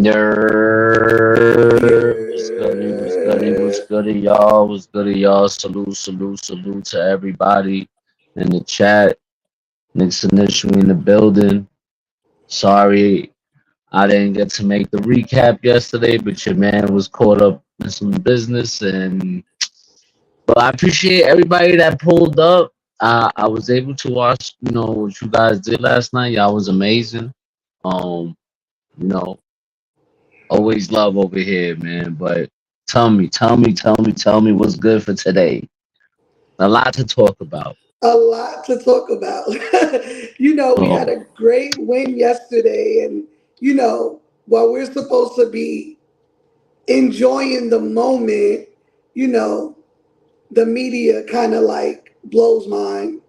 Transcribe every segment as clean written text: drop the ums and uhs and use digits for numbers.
What's goody, what's goody, what's Yeah. goody, y'all? What's goody, y'all? Salute, salute, salute to everybody in the chat. Knicks initially in the building. Sorry, I didn't get to make the recap yesterday, but your man was caught up in some business. But I appreciate everybody that pulled up. I was able to watch, what you guys did last night. Y'all was amazing. Um, you know, Always love over here, man. But tell me what's good for today. A lot to talk about. A lot to talk about. We had Oh, a great win yesterday, and while we're supposed to be enjoying the moment, you know, the media kind of like blows mine.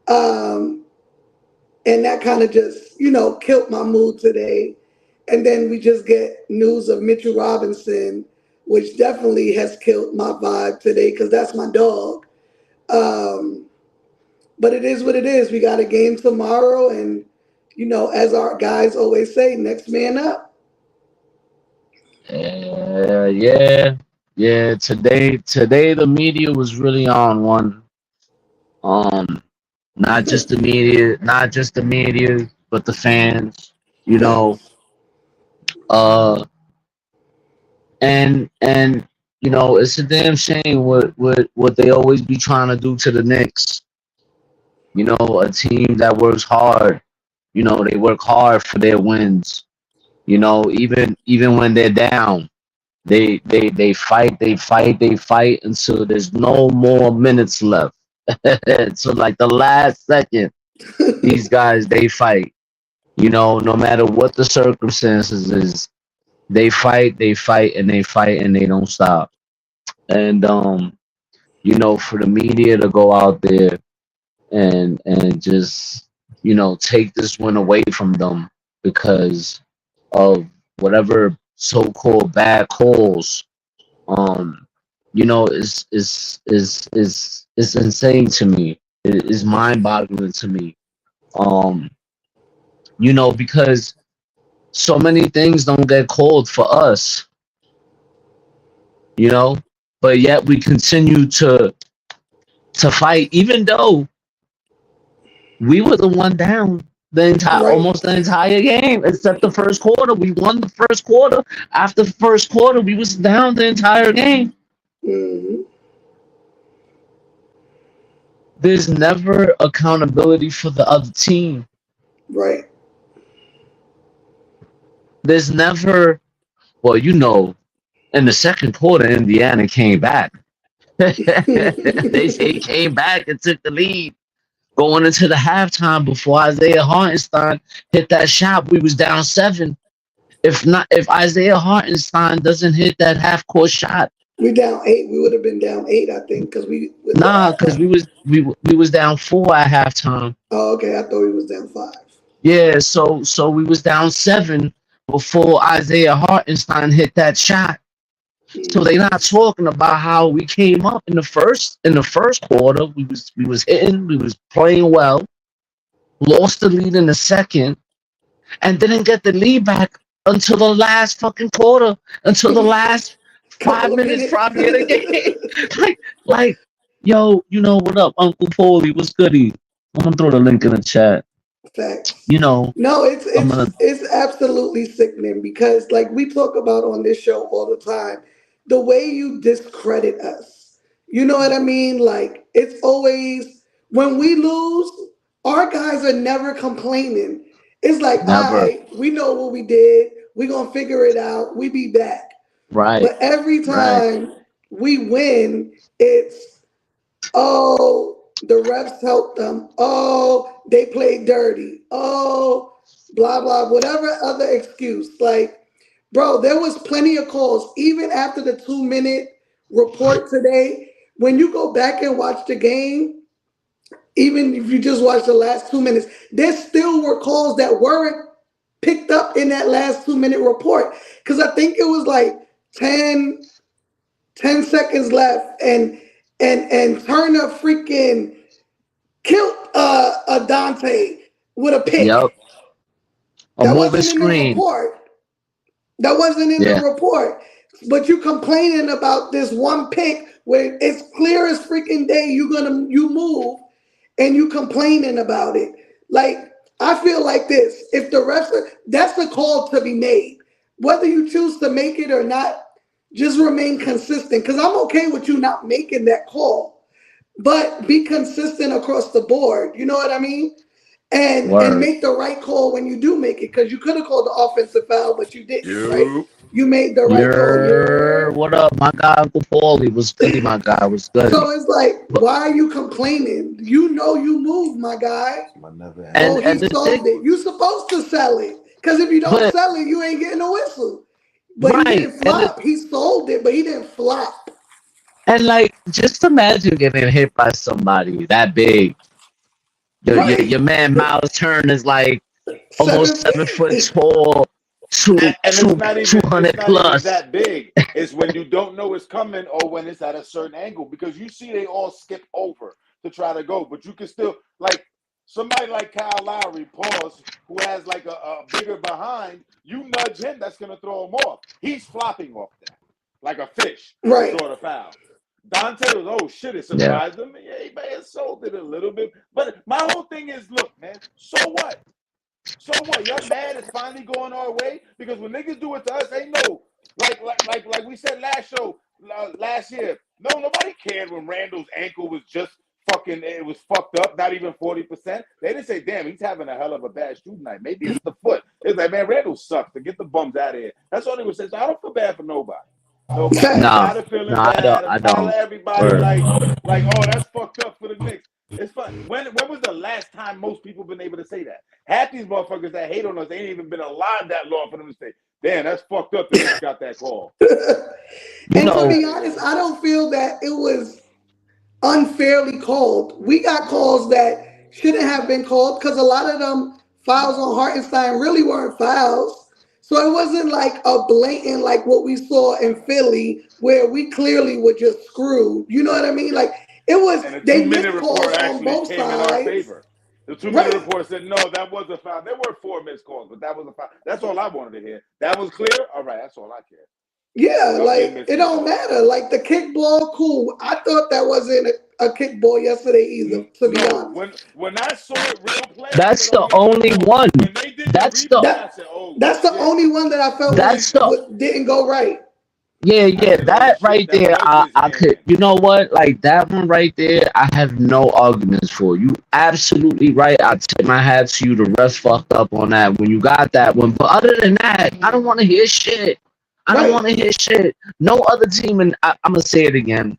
Um, and that kind of just, killed my mood today. And then we just get news of Mitchell Robinson, which definitely has killed my vibe today because that's my dog. Um, but it is what it is. We got a game tomorrow, and as our guys always say, next man up. yeah, yeah. Today the media was really on one. Um, not just the media, but the fans. You know, Facts. uh, and it's a damn shame what they always be trying to do to the Knicks. A team that works hard. They work hard for their wins. Even when they're down, they fight, they fight until there's no more minutes left. So like the last second, these guys they fight. No matter what the circumstances is, they fight, and they fight, and they don't stop. And for the media to go out there and just take this win away from them because of whatever so-called bad calls, um is insane to me. It is mind-boggling to me. um because so many things don't get called for us, you know but yet we continue to fight, even though we were the one down Right. almost the entire game, except the first quarter. We won the first quarter. After the first quarter, we was down the entire game. Hmm. There's never accountability for the other team. Right. There's never, well, in the second quarter, Indiana came back. They came back and took the lead. Going into the halftime before Isaiah Hartenstein hit that shot, we was down 7. If Isaiah Hartenstein doesn't hit that half court shot, We down 8. We would have been down 8, I think, because we with the. nah, because we was down 4 at halftime. Oh, okay. I thought we was down 5. Yeah, so we was down 7 before Isaiah Hartenstein hit that shot. So they Hmm. not talking about how we came up in the first quarter. We was hitting, we was playing well, lost the lead in the second, and didn't get the lead back until the last fucking quarter, until the last five Couple of minutes minutes. probably of the game. like, yo, what up, Uncle Paulie? What's goody? I'm gonna throw the link in the chat. Facts. You know, No, it's I'm gonna it's it's absolutely sickening because, like we talk about on this show all the time, the way you discredit us. You know what I mean? Like it's always when we lose, our guys are never complaining. It's like, all never. right, we know what we did. We gonna figure it out. We be back. Right, But every right. time we win, it's oh, the refs helped them. Oh, they played dirty. Oh, blah, blah, whatever other excuse. Like, bro, there was plenty of calls, even after the 2 minute report today. When you go back and watch the game, even if you just watch the last 2 minutes, there still were calls that weren't picked up in that last 2 minute report. Because I think it was like 10, 10 seconds left, and Turner freaking killed a Dante with a Yep. pick. A That moving wasn't in the screen. report. That wasn't in the Yeah. report. But you complaining about this one pick where it's clear as freaking day you move and you complaining about it. Like, I feel like this. If the refs that's the call to be made. Whether you choose to make it or not, just remain consistent. Because I'm okay with you not making that call. But be consistent across the board. You know what I mean? And Word. make the right call when you do make it, because you could have called the offensive foul, but you didn't, right? You. You made the right call. What up, my guy Uncle Paulie was goody, my guy was goody. So it's like, But why are you complaining? You know you moved, my guy. Oh, he and the thing, sold it. You supposed to sell it. Because if you don't but sell it, you ain't getting a whistle. But he right, didn't flop. He sold it, but he didn't flop. and like just imagine getting hit by somebody that big. Your Right. man Miles Turner is like almost 7 foot 7 feet. tall, And two it's hundred not even plus. that big. It's when you don't know it's coming or when it's at a certain angle, because you see they all skip over to try to go, but you can still, like somebody like Kyle Lowry, pause, who has like a bigger behind, you nudge him, that's gonna throw him off. He's flopping off that like a fish to Right. draw the foul. Dante was, oh shit, it Yeah, surprised him. Yeah, he may have sold it a little bit. But my whole thing is, look, man, so what? So what? Y'all mad it's finally going our way? Because when niggas do it to us, they know. Like we said last show, last year. No, nobody cared when Randall's ankle was just fucking, it was fucked up, not even 40%. They didn't say, damn, he's having a hell of a bad shooting night. Maybe it's the foot. It's like, man, Randall sucks. To get the bums out of here. That's all they would say. So I don't feel bad for nobody. Nobody. I'm no, Facts. tired of no, feeling I don't, bad. I'm I tired of don't. everybody Word. oh, that's fucked up for the Knicks. It's fun. When was the last time most people been able to say that? Half these motherfuckers that hate on us ain't even been alive that long for them to say, damn, that's fucked up. The Knicks got that call. You And to Fuck know, be out of honest, here. I don't feel that it was unfairly called. We got calls that shouldn't have been called because a lot of them fouls on Hartenstein really weren't fouls. So it wasn't like a blatant like what we saw in Philly where we clearly were just screwed. You know what I mean? Like it was And the they 2 minute missed calls report on actually both came in our sides. favor. The 2 minute Right. report said, no, that was a foul. There were 4 missed calls, but that was a foul. That's all I wanted to hear. That was clear? All right, that's all I care. Yeah, Fuck your like it missing don't calls. matter. Like the kickball, cool. I thought that wasn't a kickball yesterday either, to be No, honest. when I saw it real play, I said, that's oh the yeah, only kickball. one. When they did the That's the replay, I That said, oh that's the shit. only one that I felt that's the didn't go right. I yeah, said, oh that shit, right that there. was his I could, hand. you know what? Like that one right there, I have no arguments for. You absolutely right. I tip my hat to you. The refs fucked up on that when you got that one. But other than that, I don't want to hear shit. I don't Right. want to hear shit. No other team, and I'm gonna say it again.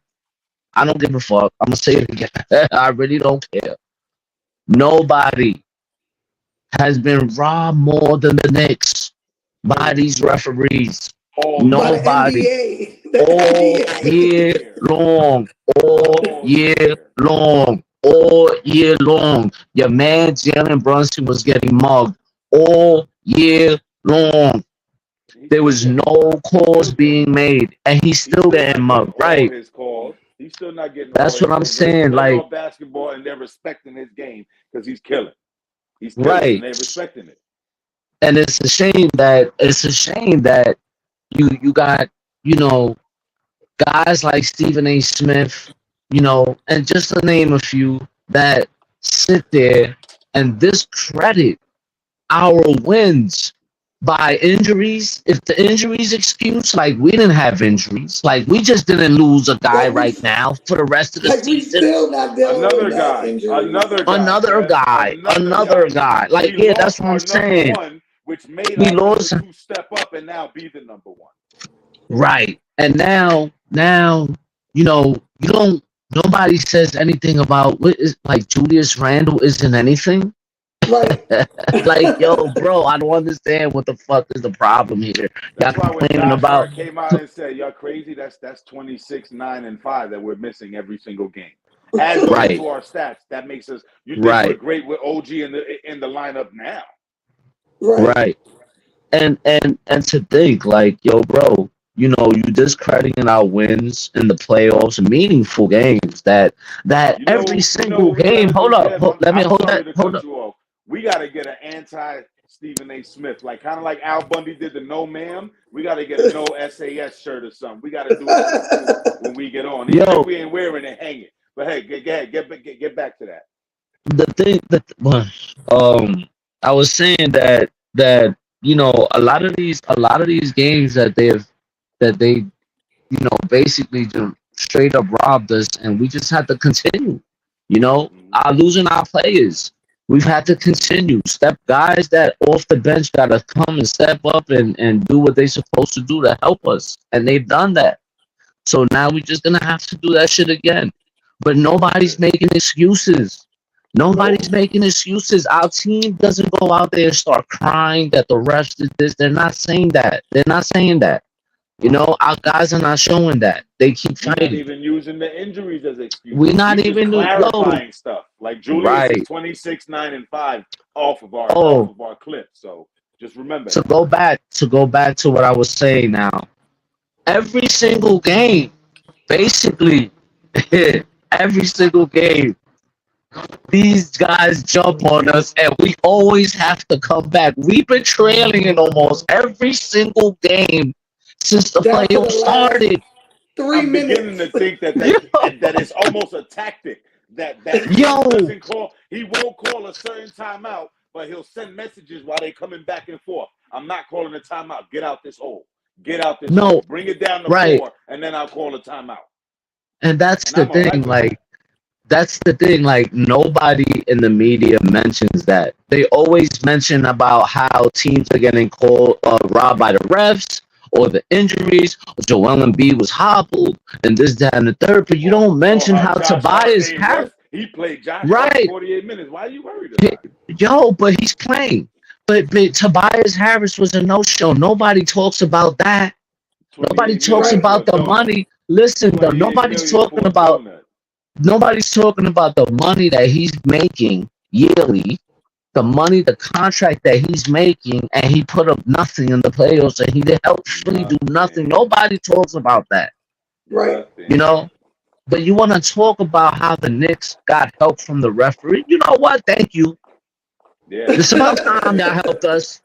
I don't give a fuck. I'm gonna say it again. I really don't care. Nobody has been robbed more than the Knicks by these referees. All By the year. Nobody. NBA. The All All NBA. year year. long. All All year year. long. All year long. Your man Jalen Brunson was getting mugged all year long. He's There still was getting no mugged. He's calls still getting being mugged. made, and he's He's still still getting not getting mugged. all Right. his calls. He's still not getting all That's his what I'm calls. But it's saying. Like, playoff basketball, and they're respecting his game because he's killing. He's killing, and right. they're respecting it. And it's a shame that you got, you know, guys like Stephen A. Smith, and just to name a few that sit there and discredit our wins by injuries. If the injuries excuse, like we didn't have injuries, like we just didn't lose a guy like we right now for the rest of the like we season. still not dealing with Another mad guy, injuries. another guy, Another Kev, guy, another another guy. guy. Like, We yeah, that's lost what I'm our number saying. one, which made We our number lost, two step up and now be the number one. right. And now, you don't, nobody says anything about what is like Julius Randle isn't anything. Right. Like, yo, bro, I don't understand what the fuck is the problem here. Y'all That's why when complaining Josh about Hart came out and said, "Y'all crazy," that's 26, 9, and 5 that we're missing every single game. Add those right, to our stats. That makes us. You think we're right, great with OG in the lineup now? Right. right. And to think like, yo, bro, you discrediting our wins in the playoffs, meaningful games that every You know single what we got game. to Hold do, up, Kev? let me I'm hold sorry that. to Hold cut up. you off. We got to get an Stephen A. Smith, like kind of like Al Bundy did the No Ma'am. We got to get a No SAS shirt or something. We got to do something too when we get on, even if we ain't wearing it, hang it. But hey, get back to that. The thing that I was saying that a lot of these games that they basically just straight up robbed us, and we just had to continue. Our losing our players. We've had to continue. Step guys that off the bench gotta come and step up and do what they supposed to do to help us. And they've done that. So now we're just gonna have to do that shit again. But nobody's making excuses. Nobody's making excuses. Our team doesn't go out there and start crying that the refs did this. They're not saying that. They're not saying that. Our guys are not showing that. They keep We're fighting. not even using the injuries as excuse. We're not even clarifying stuff. Like Julius is right. 26, 9, and 5 off of our clip. So just remember. To go back to what I was saying now. Every single game, basically, every single game, these guys jump on us, and we always have to come back. We've been trailing in almost every single game since the playoffs started. 3 I'm minutes. beginning to think that it's almost a tactic that doesn't call. He won't call a certain timeout, but he'll send messages while they're coming back and forth. I'm not calling a timeout. Get out this hole. Get out this hole. Bring it down to 4, and then I'll call a timeout. And that's the thing. That's the thing. Like, nobody in the media mentions that. They always mention about how teams are getting robbed by the refs, or the injuries, or Joel Embiid was hobbled, and this, that, and the third. But you don't mention how Tobias Harris. He played Josh Hart 48 minutes. Why are you worried about it? But he's playing. But Tobias Harris was a no-show. Nobody talks about that. Nobody talks about the money. Listen, though, nobody's talking about the money that he's making yearly, the money, the contract that he's making, and he put up nothing in the playoffs, and he didn't really do nothing. Nobody talks about that. Right. But you want to talk about how the Knicks got help from the referee? You know what? Thank you. Yeah. It's about time y'all helped us.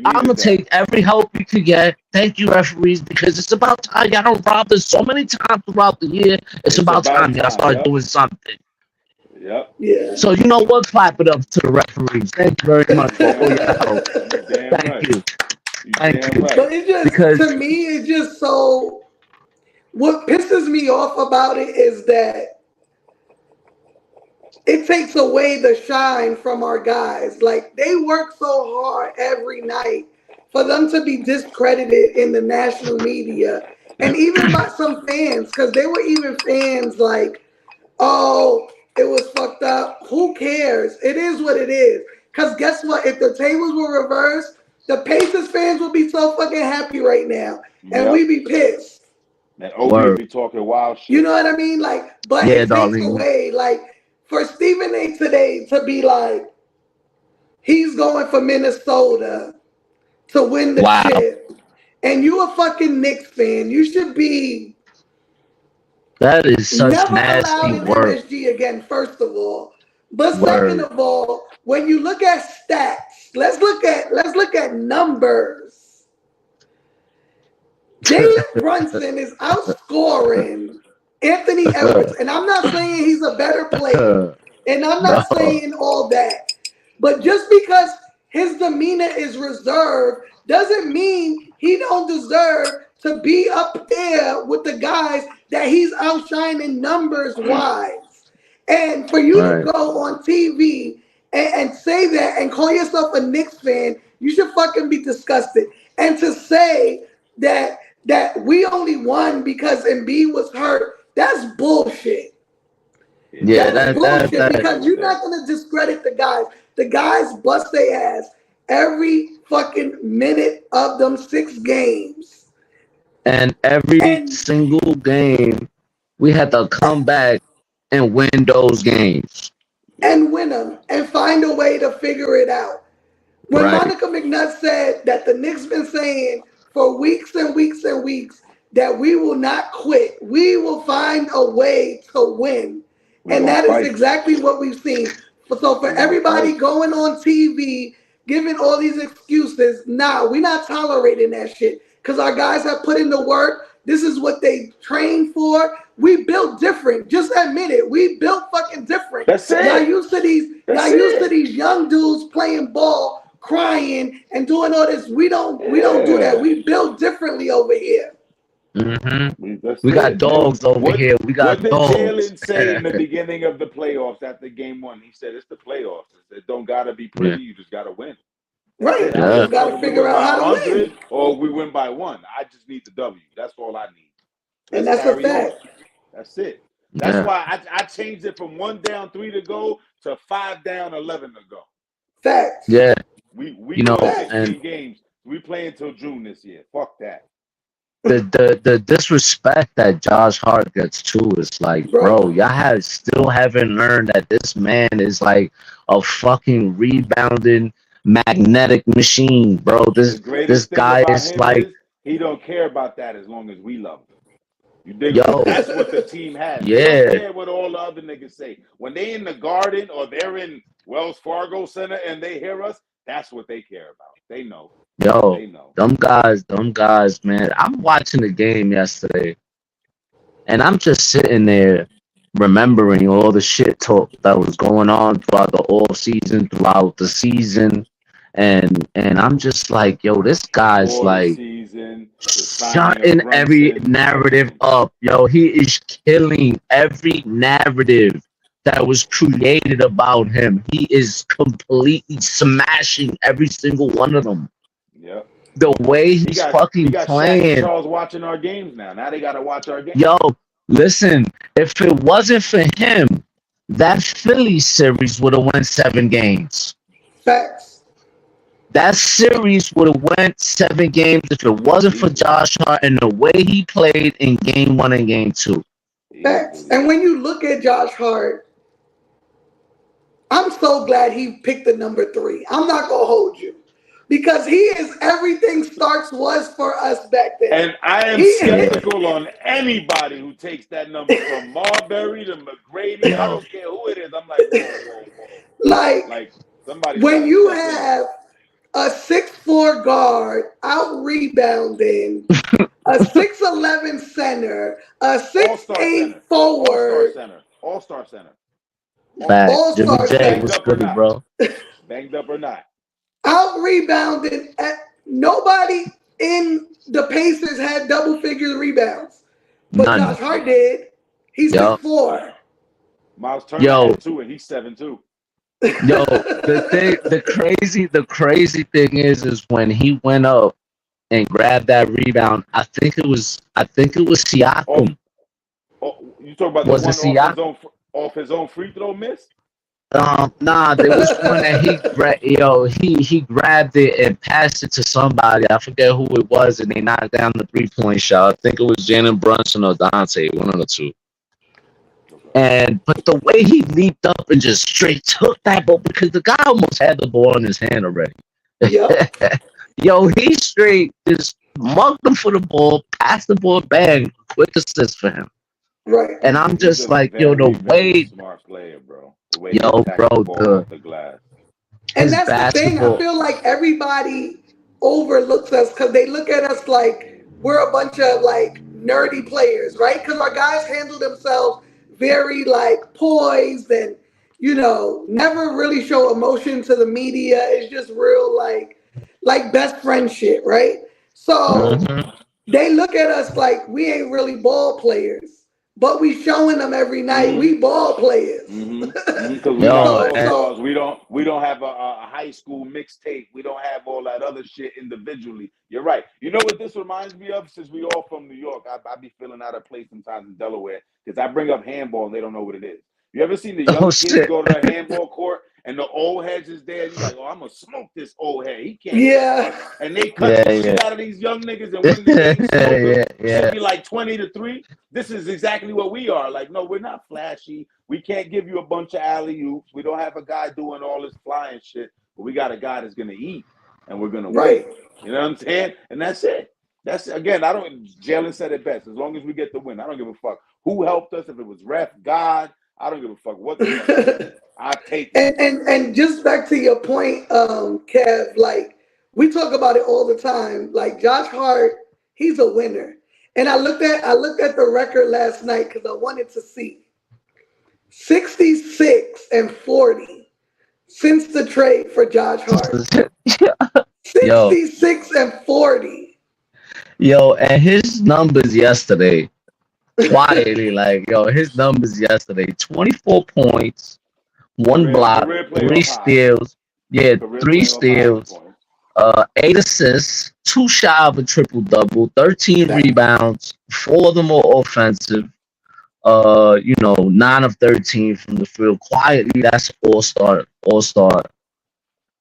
I'm going to take every help you could get. Thank you, referees, because it's about time. Y'all don't rob us so many times throughout the year. It's about time y'all start doing something. Yep. Yeah. So you know what? Clap it up to the referees. Thank you very much for all your help. Thank you. Thank you. But it just, to me, it's just so. What pisses me off about it is that it takes away the shine from our guys. Like, they work so hard every night for them to be discredited in the national media, and even by some fans, because there were even fans like, oh, it was fucked up. Who cares? It is what it is. Because guess what? If the tables were reversed, the Pacers fans would be so fucking happy right now, and we'd be pissed. And OB be talking wild shit. You know what I mean? Like, but it takes away, like, for Stephen A. today to be like, he's going for Minnesota to win the chip, and you a fucking Knicks fan, you should be. That is such never nasty allowed in work. MSG again, first of all. But second of all, when you look at stats, let's look at numbers. Jalen Brunson is outscoring Anthony Edwards, and I'm not saying he's a better player, and I'm not saying all that. But just because his demeanor is reserved doesn't mean he don't deserve to be up there with the guys that he's outshining numbers wise. And for you to go on TV and say that and call yourself a Knicks fan, you should fucking be disgusted. And to say that we only won because Embiid was hurt, that's bullshit. Yeah, that's bullshit, because you're not going to discredit the guys. The guys bust their ass every fucking minute of them 6 games. And every single game, we had to come back and win those games. And win them and find a way to figure it out. When Monica McNutt said that the Knicks been saying for weeks and weeks and weeks that we will not quit, we will find a way to win. And that is exactly what we've seen. So for everybody going on TV giving all these excuses. Nah, we're not tolerating that shit because our guys have put in the work. This is what they trained for. We built different. Just admit it. We built fucking different. That's it. Y'all used to That's these young dudes playing ball, crying, and doing all this. We don't do that. Yeah. We build differently over here. We got dogs over here. We got What did dogs. Jalen say in the beginning of the playoffs after game one? He said, "It's the playoffs. It don't gotta be pretty. You just gotta win." Right. That's it. You just got to figure out how to win. 100 or we win by 1. I just need the W. That's all I need. And that's a fact. That's it. That's why I changed it from 1 down, 3 to go to 5 down, 11 to go. Facts. Yeah. We you know, 16 games. We play until June this year. Fuck that. The disrespect that Josh Hart gets too is like, bro, y'all still haven't learned that this man is like a fucking rebounding magnetic machine, bro. This guy is like, he don't care about that as long as we love him. You dig? Yo. That's what the team has. Yeah. They don't care what all the other niggas say. When they in the Garden or they're in Wells Fargo Center and they hear us, that's what they care about. They know. Yo, they know. them guys, man. I'm watching the game yesterday, and I'm just sitting there remembering all the shit talk that was going on throughout the off season, throughout the season, and I'm just like, yo, this guy's All like shutting every narrative up. Yo, he is killing every narrative that was created about him. He is completely smashing every single one of them. Yep. The way he's fucking playing. Charles watching our games now. Now they got to watch our games. Yo, listen, if it wasn't for him, that Philly series would have won 7 games. Facts. That series would have went 7 games if it wasn't for Josh Hart and the way he played in game 1 and game 2. Facts. And when you look at Josh Hart, I'm so glad he picked the number 3. I'm not going to hold you. Because he is everything Starks was for us back then. And I am skeptical on anybody who takes that number from Marbury to McGrady. I don't care who it is. I'm like, whoa. Like somebody. When you have a 6'4" guard out rebounding, a 6'11" center, a 6'8" forward. All-star center. Jimmy J was good, bro. Banged up or not. Out rebounded. Nobody in the Pacers had double figure rebounds, but Josh Hart did. He's 6'4". Miles Turner had 2, and he's 7'2". Yo, the crazy thing is when he went up and grabbed that rebound. I think it was Siakam. Oh, you talk about the one off his own free throw miss? Nah, there was one that he grabbed it and passed it to somebody. I forget who it was, and they knocked down the 3-point shot. I think it was Jalen Brunson or Dante, one of the two. But the way he leaped up and just straight took that ball, because the guy almost had the ball in his hand already. Yep. Yo, he straight just mugged him for the ball, passed the ball, bang, quick assist for him. Right. And I'm just like, yo, the way smart player, bro. The glass. And that's the thing. I feel like everybody overlooks us because they look at us like we're a bunch of like nerdy players, right? Because our guys handle themselves very like poised and, never really show emotion to the media. It's just real like best friend shit, right? So they look at us like we ain't really ball players. But we showing them every night we ball players. Because we don't have a high school mixtape. We don't have all that other shit individually. You're right. You know what this reminds me of? Since we all from New York, I be feeling out of place sometimes in Delaware because I bring up handball and they don't know what it is. You ever seen the young kids go to the handball court and the old heads is there? You're like, oh, I'm gonna smoke this old head. He can't. Yeah. And they cut the shit out of these young niggas and win the game. Should be like 20-3. This is exactly what we are. Like, no, we're not flashy. We can't give you a bunch of alley-oops. We don't have a guy doing all this flying shit, but we got a guy that's gonna eat and we're gonna win. You know what I'm saying? And that's it. That's again, Jalen said it best. As long as we get the win, I don't give a fuck who helped us. If it was ref, God, I don't give a fuck what the fuck it is. I take it. And just back to your point, Kev, like we talk about it all the time. Like Josh Hart, he's a winner. And I looked at the record last night because I wanted to see 66-40 since the trade for Josh Hart. Yo, 66-40. yo, and his numbers yesterday, quietly, like, yo, his numbers yesterday, 24 points, one block, Career three playoff high. steals, yeah, Career three playoff high steals, points. 8 assists, 2 shy of a triple-double, 13 That- rebounds, 4 of them are offensive, 9 of 13 from the field. Quietly, that's all-star.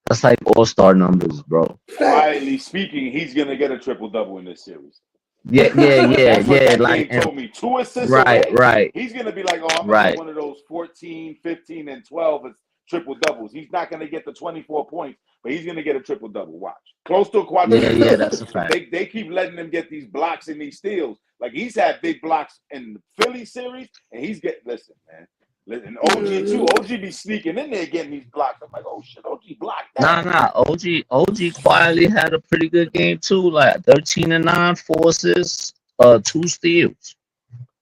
That's like all-star numbers, bro. Quietly speaking, he's gonna get a triple double in this series. Yeah, That's what that like, game told me. 2 assists right, away. right. He's gonna be like, oh, I'm gonna Right. get one of those 14, 15, and 12 as triple doubles. He's not gonna get the 24 points, but he's gonna get a triple double. Watch. Close to a quadruple. Yeah, that's a fact. They keep letting him get these blocks and these steals. Like he's had big blocks in the Philly series, and he's getting listen, man. Listen, OG too. OG be sneaking in there getting these blocks. I'm like, oh shit, OG blocked that. Nah. OG quietly had a pretty good game too. Like 13-9, 4 assists, 2 steals.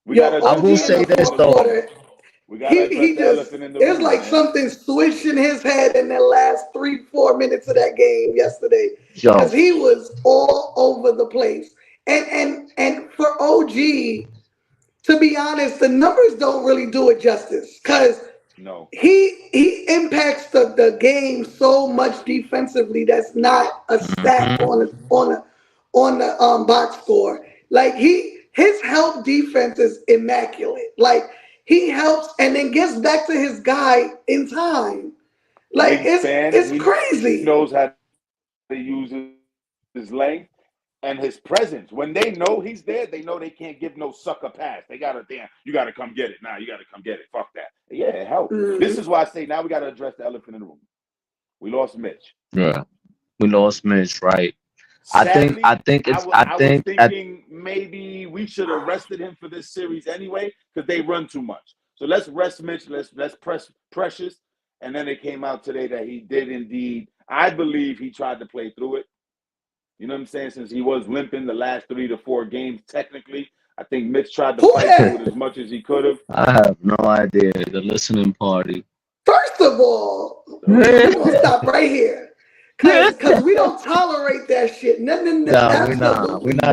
I will say this, though. We gotta he just it's like something swished in his head in the last 3-4 minutes of that game yesterday. Because he was all over the place. And for OG, to be honest, the numbers don't really do it justice. Because he impacts the game so much defensively that's not a stat on the box score. Like his help defense is immaculate. Like he helps and then gets back to his guy in time. Like it's crazy. He knows how to use his length and his presence. When they know he's there, they know they can't give no sucker pass. They gotta you gotta come get it. Nah, you gotta come get it. Fuck that. Yeah, it helps. This is why I say now we gotta address the elephant in the room. We lost Mitch. Yeah, we lost Mitch, right? Sadly, I think I was thinking maybe we should have rested him for this series anyway because they run too much. So let's rest Mitch. Let's press Precious. And then it came out today that he did indeed. I believe he tried to play through it. You know what I'm saying? Since he was limping the last 3 to 4 games, technically, I think Mitch tried to fight through it as much as he could have. I have no idea. The listening party. First of all, we're gonna stop right here. Because we don't tolerate that shit. We're not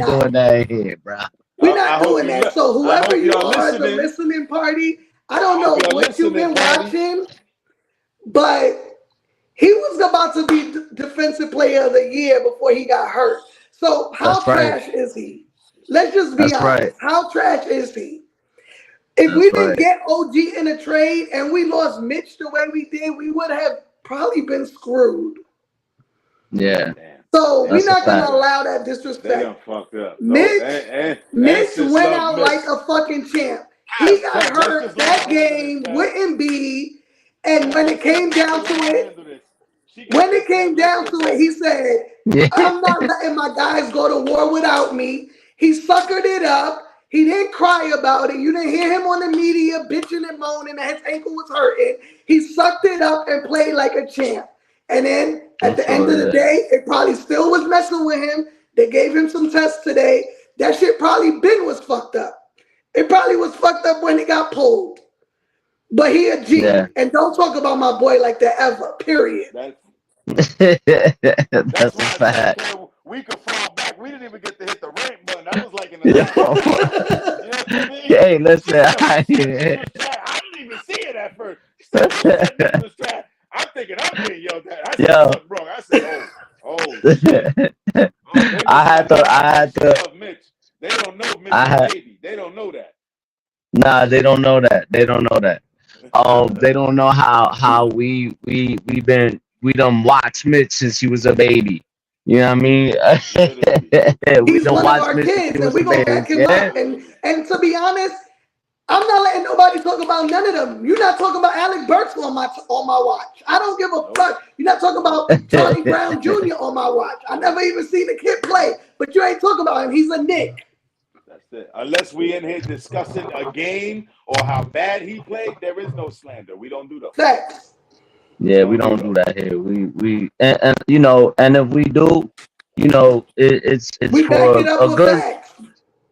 doing that here, bro. We're not doing that. So whoever you are at the listening party, I don't know what you've been watching, but he was about to be Defensive Player of the Year before he got hurt. So how trash is he? Let's just be honest. Right. How trash is he? If we didn't get OG in a trade and we lost Mitch the way we did, we would have probably been screwed. Yeah. So we're not going to allow that disrespect. Fucked up. Mitch went out like a fucking champ. He got hurt that game with Embiid, and when it came down to it, he said, I'm not letting my guys go to war without me. He suckered it up. He didn't cry about it. You didn't hear him on the media bitching and moaning that his ankle was hurting. He sucked it up and played like a champ. And then at the end of the day, it probably still was messing with him. They gave him some tests today. That shit probably was fucked up. It probably was fucked up when he got pulled. But he a G. Yeah. And don't talk about my boy like that ever, period. That's a fact. We could fall back. We didn't even get to hit the rank button. That was like in the last. You know what I mean? Hey, listen. I didn't even see it at first. I'm thinking I'm getting yelled at. I said, something wrong. I said, shit. I had to. Mitch. They don't know Mitch baby. They don't know that. Nah, they don't know that. They don't know how we done watched Mitch since he was a baby. You know what I mean? He's one of our kids, and we gonna back him up. And to be honest, I'm not letting nobody talk about none of them. You're not talking about Alec Burks on my watch. I don't give a fuck. You're not talking about Charlie Brown Jr. on my watch. I never even seen the kid play, but you ain't talking about him. He's a Knick. Unless we in here discussing a game or how bad he played, there is no slander. We don't do those. Facts. We Yeah, we don't do don't do those. that here. We and and if we do, it's We back it for up a with good. facts.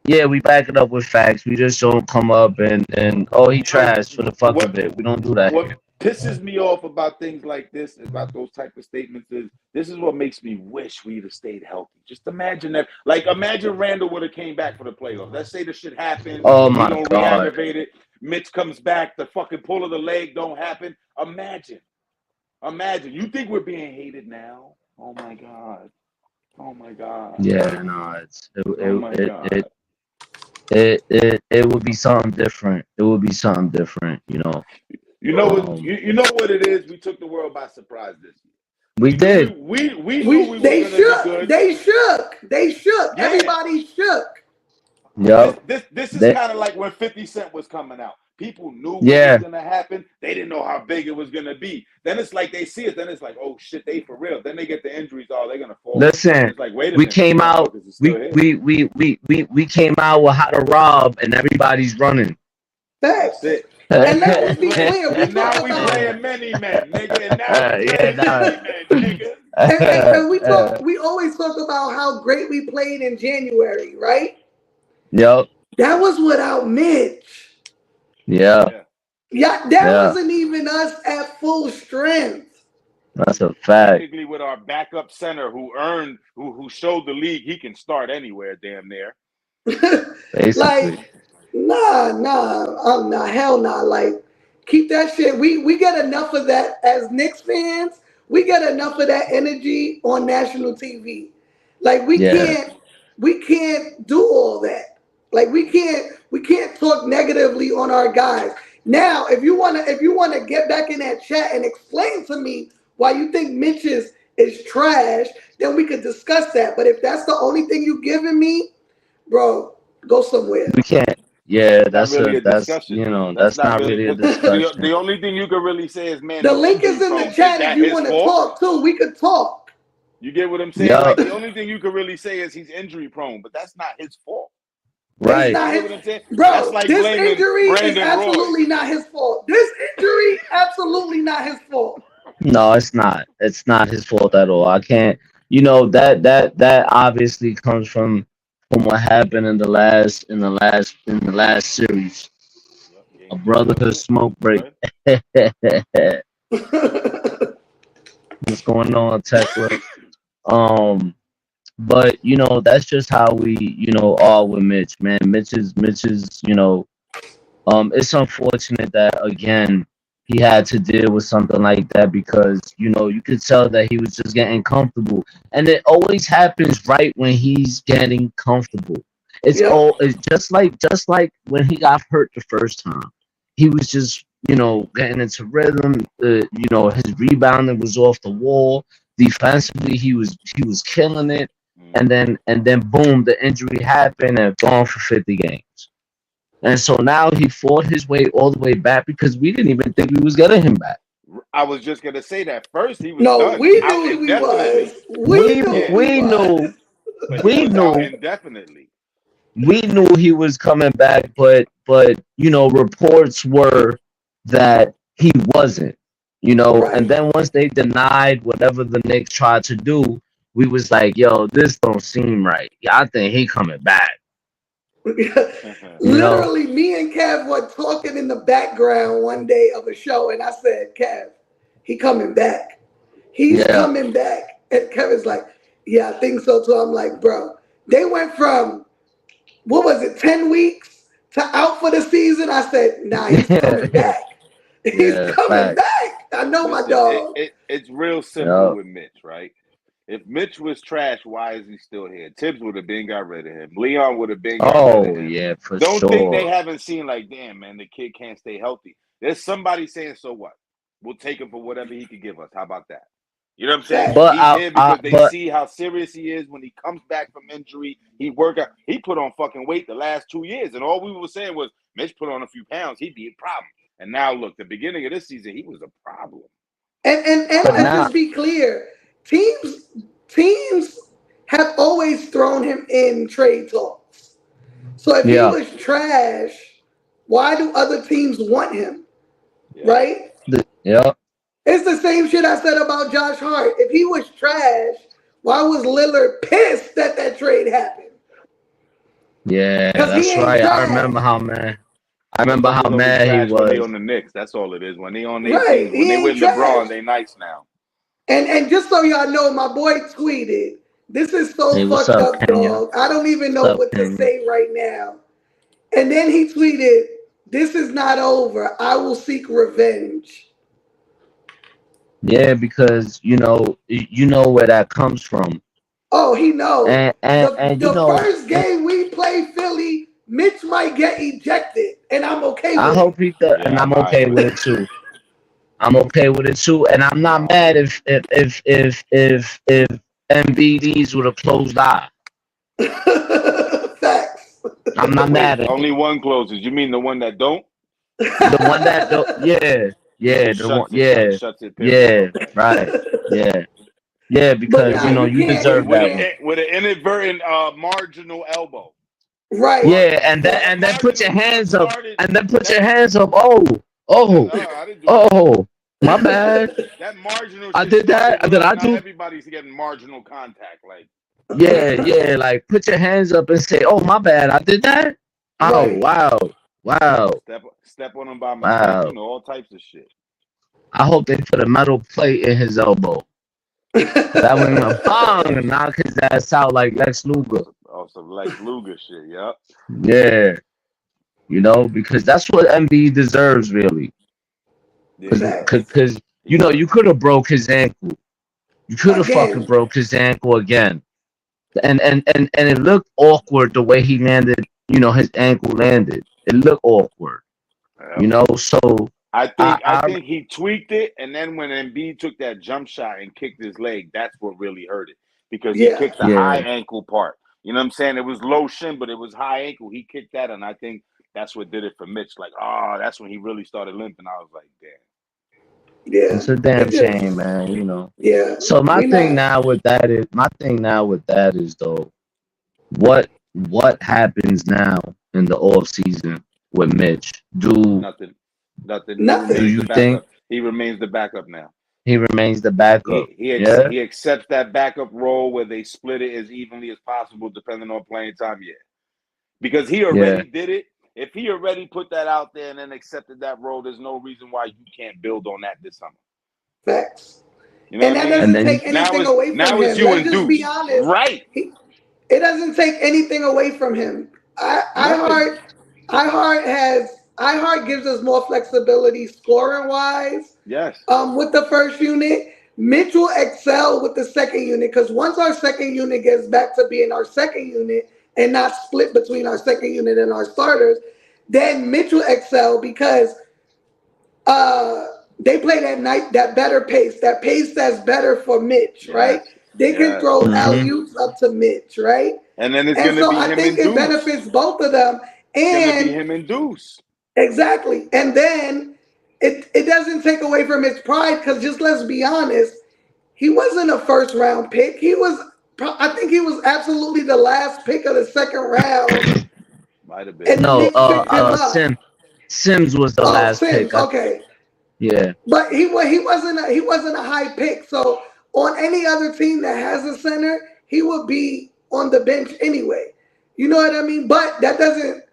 Yeah, we back it up with facts. We just don't come up and oh, he You know trash for the fuck of what? it. We don't do that What here. pisses me off about things like this, about those type of statements, is this is what makes me wish we'd have stayed healthy. Just imagine that. Like, imagine Randall would have came back for the playoffs. Let's say the shit happens. Oh We my don't god. re-aggravate it. Mitch comes back. The fucking pull of the leg don't happen. Imagine. Imagine. You think we're being hated now? Oh my god. Oh my god. Yeah, no, it's Oh my god. it would be something different. It would be something different. You know what it is? We took the world by surprise this year. We We knew we did. we, we knew we were They gonna be shook. good. They shook. They shook. Yeah. Everybody shook. Yup. This is They, kind of like when 50 Cent was coming out. People knew what yeah. was gonna happen. They didn't know how big it was gonna be. Then it's like they see it. Then it's like, oh shit, they for real. Then they get the injuries. Oh, they're gonna fall off. Listen, It's like, wait a we minute, these came out. motherfuckers is We still here. we came out with how to rob, and everybody's running. Facts. That's it. And let's be clear. We And now talk we about playing many men, nigga. And now we Yeah, playing nah. many men, nigga. and we talk. We always talk about how great we played in January, right? Yup. That was without Mitch. Yeah. Yeah, that Yeah. wasn't even us at full strength. That's a fact. Technically, with our backup center who showed the league he can start anywhere, damn near. Basically. Like, nah, hell nah. Like, keep that shit. We get enough of that as Knicks fans. We get enough of that energy on national TV. Like, Yeah. we can't do all that. Like, we can't talk negatively on our guys. Now, if you wanna get back in that chat and explain to me why you think Mitch is trash, then we could discuss that. But if that's the only thing you giving me, bro, go somewhere. We can't. Yeah, Not really a that's discussion. that's Not not really, really a because discussion. the only thing you can really say is, man, The he's link is injury in prone. the Is chat if that you his want to fault? talk too. We could talk. You get what I'm saying? Yup. Like, the only thing you can really say is he's injury prone, but that's not his fault. It's Right. not You get his, what I'm saying? bro. That's like This blaming injury is Brandon Roy. absolutely not his fault. This injury absolutely not his fault. No, it's not. It's not his fault at all. I can't. That obviously comes from what happened in the last series. Yep, A game 2, brotherhood wasn't it? smoke break. Right? What's going on, Tekla? Um, but that's just how we are with Mitch, man. Mitch is it's unfortunate that again he had to deal with something like that because you could tell that he was just getting comfortable, and it always happens right when he's getting comfortable. Yep. It's just like when he got hurt the first time. He was just getting into rhythm. His rebounding was off the wall. Defensively, he was killing it, and then boom, the injury happened and gone for 50 games. And so now he fought his way all the way back because we didn't even think we was getting him back. I was just gonna say that first he was No, done we out knew he indefinitely. was. We knew Yeah, We he knew was. but he we was out knew indefinitely. we knew he was coming back, but reports were that he wasn't. And Right. then once they denied whatever the Knicks tried to do, we was like, yo, this don't seem right. Yeah, I think he coming back. You know? Literally, me and Kev were talking in the background one day of a show, and I said, Kev, he coming back. He's Yeah. coming back. And Kevin's like, yeah, I think so too. I'm like, bro, they went from, what was it, 10 weeks to out for the season? I said, nah, he's coming back. He's Yeah, coming facts. back. I know my Listen, dog. it's real simple with Mitch, right? If Mitch was trash, why is he still here? Tibbs would have been got rid of him. Leon would have been got rid of Oh him. yeah, for Don't think they sure. haven't seen like, damn, man, the kid can't stay healthy. There's somebody saying, so what? We'll take him for whatever he could give us. How about that? You know what I'm saying? Facts. But He's here because they but see how serious he is when he comes back from injury. He work out. He put on fucking weight the last 2 years, and all we were saying was Mitch put on a few pounds. He'd be a problem. And now look, the beginning of this season, he was a problem. And but let's now just be clear. Teams have always thrown him in trade talks. So if he Yeah. was trash, why do other teams want him? Yeah. Right? Yeah. It's the same shit I said about Josh Hart. If he was trash, why was Lillard pissed that that trade happened? Yeah, Because he that's ain't right. I trash. remember how mad. I Them remember how Buckets only mad he trash when they was. on the Knicks. That's all it is. When they on their Right. teams, when He they ain't with LeBron, trash. they nice now. And just so y'all know, my boy tweeted, this is so Hey, what's fucked up, up, Kenya? dog. I don't even What's know up, what to Kenya? say right now. And then he tweeted, this is not over. I will seek revenge. Yeah, because you know where that comes from, Oh, he know. and and and you The know, first and game we play Philly, Mitch might get ejected, and I'm okay I with it. hope he does, Yeah, and I'm I'm all right okay with with it. it too. I'm okay with it too, and I'm I'm not all right mad with it. if MVDs with a closed eye. Facts. I'm not Wait, mad at it. only one closes. You mean the one that don't? The one that don't, yeah, yeah, Just the one, shuts it, yeah, shuts it. Period. yeah, Okay. right, yeah, yeah, But because nah, With you you can't. with You deserve with that can't. one. a with an inadvertent marginal elbow. Right. Mar- Yeah, But and then put Marginal your shouldn't have hands up, started and then put that. your hands up. Oh, That oh, I didn't do that. oh, my bad. That marginal I shit did started that. Did like I not do? everybody's getting marginal contact. Like Yeah, yeah. Like put your hands up and say, "Oh, my bad. I did that." Oh, right. wow, wow, step on them by mistake. You wow. know all types of shit. I hope they put a metal plate in his elbow. That way, my bong and knock his ass out like Lex Luger. On some Lex Luger shit. Yep. Yeah, because that's what MB deserves, really. Yeah, he does. Facts. Because He does. you could have broke his ankle. You could have fucking Again. broke his ankle again. And it looked awkward the way he landed. His ankle landed. It looked awkward. Yep. So I I think he tweaked it, and then when Embiid took that jump shot and kicked his leg, that's what really hurt it because he Yeah. kicked the high yeah. ankle part. You know what I'm saying? It was low shin, but it was high ankle. He kicked that, and I think that's what did it for Mitch. Like, that's when he really started limping. I was like, damn. Yeah. It's a damn It shame, just. man. Yeah. So We not. my thing now with that is though, what happens now in the off season with Mitch? Nothing. Nothing. He Do Nothing. remains you the think backup. He remains the backup now. he remains the backup? Yeah, He accepts that backup role where they split it as evenly as possible, depending on playing time. Yeah, because he yeah, already did it. If he already put that out there and then accepted that role, there's no reason why you can't build on that this summer. Facts. You know And what I that mean? and doesn't then take anything away from Now it's him. you Let's and just be Deuce, honest. right? It doesn't take anything away from him. Nothing. I Heart gives us more flexibility scoring wise. Yes. With the first unit, Mitch will excel with the second unit because once our second unit gets back to being our second unit and not split between our second unit and our starters, then Mitch will excel because uh, they play that better pace, that pace that's better for Mitch, right? Yes. They can Yes. throw hmm alley oops up to Mitch, right? And then it's And gonna so be I him think and it Deuce. benefits both of them. It's gonna be And him and Deuce. exactly. And then it doesn't take away from his pride because just let's be honest, he wasn't a first round pick. I think he was absolutely the last pick of the second round, Might have been. and the no, Knicks picked him up. Sims was the Oh, last Sims. pick. Okay. Yeah, But he wasn't a high pick. So on any other team that has a center, he would be on the bench anyway. You know what I mean? But that doesn't.